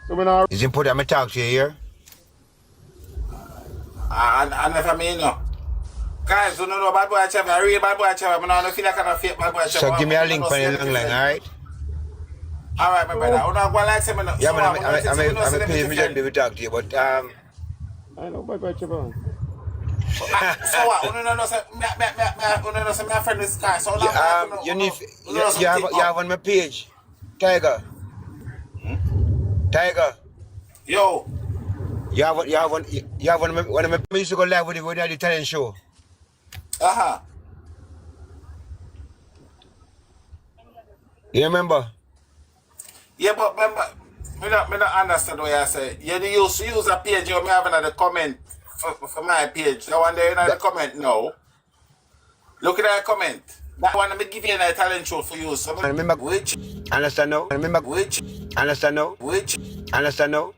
[SPEAKER 8] So when I
[SPEAKER 7] It's important I talk to you here.
[SPEAKER 1] I never mean no. Guys, don't know bad boy Trevor. I real bad boy Trevor. I don't feel like I'm a fake bad boy Trevor.
[SPEAKER 7] So give me a link for the long line, alright?
[SPEAKER 1] Alright, my brother.
[SPEAKER 8] so
[SPEAKER 1] I'm not going like say me no.
[SPEAKER 7] Yeah,
[SPEAKER 1] So
[SPEAKER 7] man,
[SPEAKER 1] I'm not think say me no
[SPEAKER 7] I'm a pay
[SPEAKER 1] celebrity
[SPEAKER 7] me just
[SPEAKER 1] friend.
[SPEAKER 7] be able to talk to you, but
[SPEAKER 8] I know bye bye Chabon.
[SPEAKER 1] So what? You know say me a friend this guy. So now
[SPEAKER 7] you need
[SPEAKER 1] you know
[SPEAKER 7] you have
[SPEAKER 1] something
[SPEAKER 7] you
[SPEAKER 1] up.
[SPEAKER 7] have on my page. Tiger. Tiger.
[SPEAKER 1] Yo.
[SPEAKER 7] You have one of my used to go live with you when I did the talent show.
[SPEAKER 1] Uh-huh.
[SPEAKER 7] You remember?
[SPEAKER 1] Yeah, but remember, me not understand what you say. You used to use a page you may have another comment for my page. The one there in the comment now. Look at that comment. That one I'm give you a talent show for you. So
[SPEAKER 7] I remember
[SPEAKER 1] which
[SPEAKER 7] understand now? I remember
[SPEAKER 1] which
[SPEAKER 7] understand now?
[SPEAKER 1] which
[SPEAKER 7] Understand now?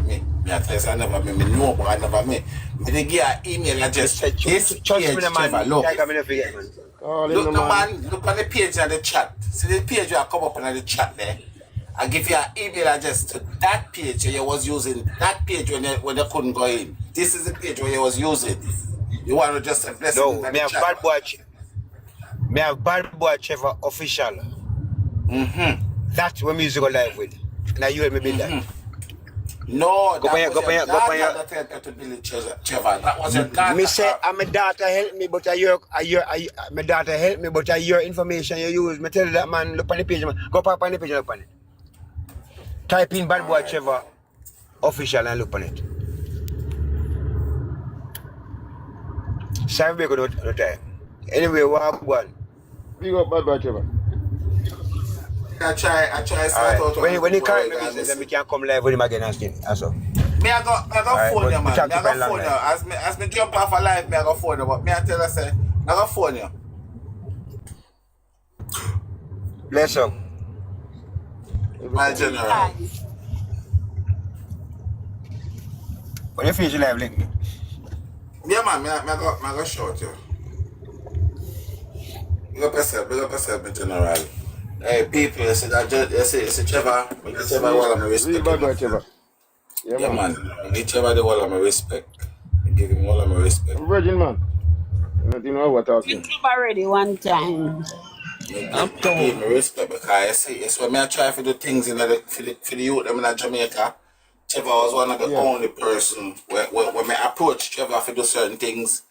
[SPEAKER 1] me I tell you, I never me know, but I never me. Me they give an email address to this
[SPEAKER 7] Trust me,
[SPEAKER 1] page,
[SPEAKER 7] man.
[SPEAKER 1] Trevor. Look.
[SPEAKER 7] Tiger, me not forget, man.
[SPEAKER 8] Call him
[SPEAKER 1] Look
[SPEAKER 8] the
[SPEAKER 1] the
[SPEAKER 8] man.
[SPEAKER 1] man, look on the page in the chat. See the page will come up in the chat there. I give you an email address to that page where you was using that page when you couldn't go in. This is the page where you was using. You want to just say blessing
[SPEAKER 7] No,
[SPEAKER 1] into
[SPEAKER 7] me
[SPEAKER 1] the
[SPEAKER 7] have
[SPEAKER 1] chat.
[SPEAKER 7] bad boy. Me have bad boy Trevor official. That's what music go live with. Now you help me build that.
[SPEAKER 1] No,
[SPEAKER 7] Go
[SPEAKER 1] that
[SPEAKER 7] on
[SPEAKER 1] was your
[SPEAKER 7] go on
[SPEAKER 1] daughter that helped you to build Trevor. That was your
[SPEAKER 7] Me
[SPEAKER 1] daughter.
[SPEAKER 7] say, my daughter help me, but my daughter help me, but your information you use. Me tell you that man, look on the page, man. Go up on the page and look on it. Type in bad boy
[SPEAKER 1] Alright.
[SPEAKER 7] Trevor official and look on it. Sorry, we go no time. Anyway, what one?
[SPEAKER 8] Big up bad boy Trevor.
[SPEAKER 1] I try
[SPEAKER 7] All
[SPEAKER 1] start
[SPEAKER 7] right.
[SPEAKER 1] out on
[SPEAKER 7] When
[SPEAKER 1] the
[SPEAKER 7] he correct
[SPEAKER 1] world
[SPEAKER 7] my
[SPEAKER 1] and
[SPEAKER 7] business, then we
[SPEAKER 1] listen.
[SPEAKER 7] can come live with him again and skin. And so.
[SPEAKER 1] Me I
[SPEAKER 7] All
[SPEAKER 1] go
[SPEAKER 7] right,
[SPEAKER 1] phone
[SPEAKER 7] but
[SPEAKER 1] you,
[SPEAKER 7] we
[SPEAKER 1] man.
[SPEAKER 7] talk
[SPEAKER 1] Me
[SPEAKER 7] to
[SPEAKER 1] I go
[SPEAKER 7] you long
[SPEAKER 1] phone you.
[SPEAKER 7] line.
[SPEAKER 1] As me jump off a live, me I go phone you. But me I tell her say, I go phone you.
[SPEAKER 7] Bless up.
[SPEAKER 8] Every
[SPEAKER 1] My
[SPEAKER 8] time.
[SPEAKER 1] general.
[SPEAKER 7] When you finish your live, link me.
[SPEAKER 1] Yeah, man. Me I go short you. Big up yourself, my general. Hey, people, you see that? You see Trevor. Me give Trevor all of my
[SPEAKER 8] Real
[SPEAKER 1] respect, you
[SPEAKER 8] bad
[SPEAKER 1] know.
[SPEAKER 8] boy Trevor. Yeah,
[SPEAKER 1] Yeah,
[SPEAKER 8] man.
[SPEAKER 1] man. Me give Trevor the all of my respect. Me give him all of my respect.
[SPEAKER 8] I'm virgin, man. Nothing know what talking.
[SPEAKER 9] YouTube already one time.
[SPEAKER 1] Me give me respect because you see, it's when me I try to do things in the for the youth them in Jamaica. Trevor was one of the
[SPEAKER 8] Yeah.
[SPEAKER 1] only person when me approach Trevor to do certain things.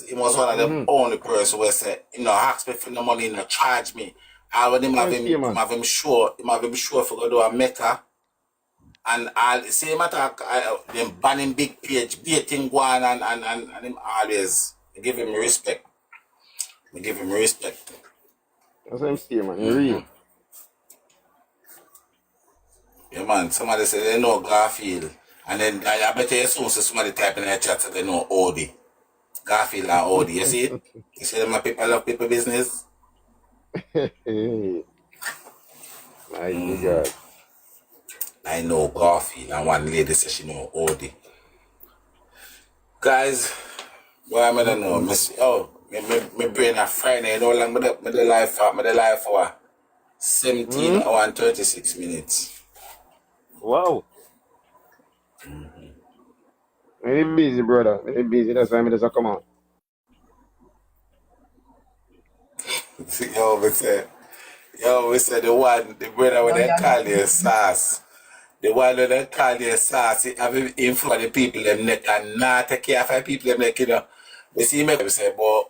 [SPEAKER 1] He was one of the only person where say, ask me for the money, charge me. I when
[SPEAKER 8] Same steer, man.
[SPEAKER 1] him have him sure for go do a mecca. And I'll same attack them banning big page, baiting one and him always give him respect. Me give him respect.
[SPEAKER 8] That's same steer, man. You real.
[SPEAKER 1] Yeah, man. Somebody say they know Garfield. And then I bet you soon see somebody type in the chat that they know Odie. Garfield and Odie. You see it? You see them my people love people business?
[SPEAKER 8] Hey, mighty God.
[SPEAKER 1] I know Garfield. And one lady says she know Odie. Guys, what am I gonna know? My brain a Friday. You know how long me the live for 17 hours and 36 minutes.
[SPEAKER 8] Wow. Very busy, brother. Very busy. That's why I just come out.
[SPEAKER 1] We say the brother when they call you sauce. The one when they call you sauce, it have influence the people them neck and not take care of the people them neck, We see me say, but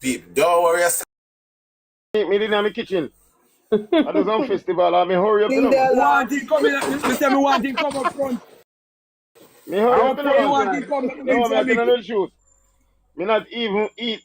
[SPEAKER 1] people, don't worry yourself.
[SPEAKER 8] Me in my kitchen. I do some festival. I me hurry up,
[SPEAKER 6] In their
[SPEAKER 5] Want
[SPEAKER 6] laugh.
[SPEAKER 5] him coming up, me say me want him come up front.
[SPEAKER 8] Me hurry
[SPEAKER 5] I
[SPEAKER 8] up,
[SPEAKER 5] hope you
[SPEAKER 8] man.
[SPEAKER 5] want him come up
[SPEAKER 8] No,
[SPEAKER 5] next
[SPEAKER 8] me I
[SPEAKER 5] week.
[SPEAKER 8] cannot shoot. Me not even eat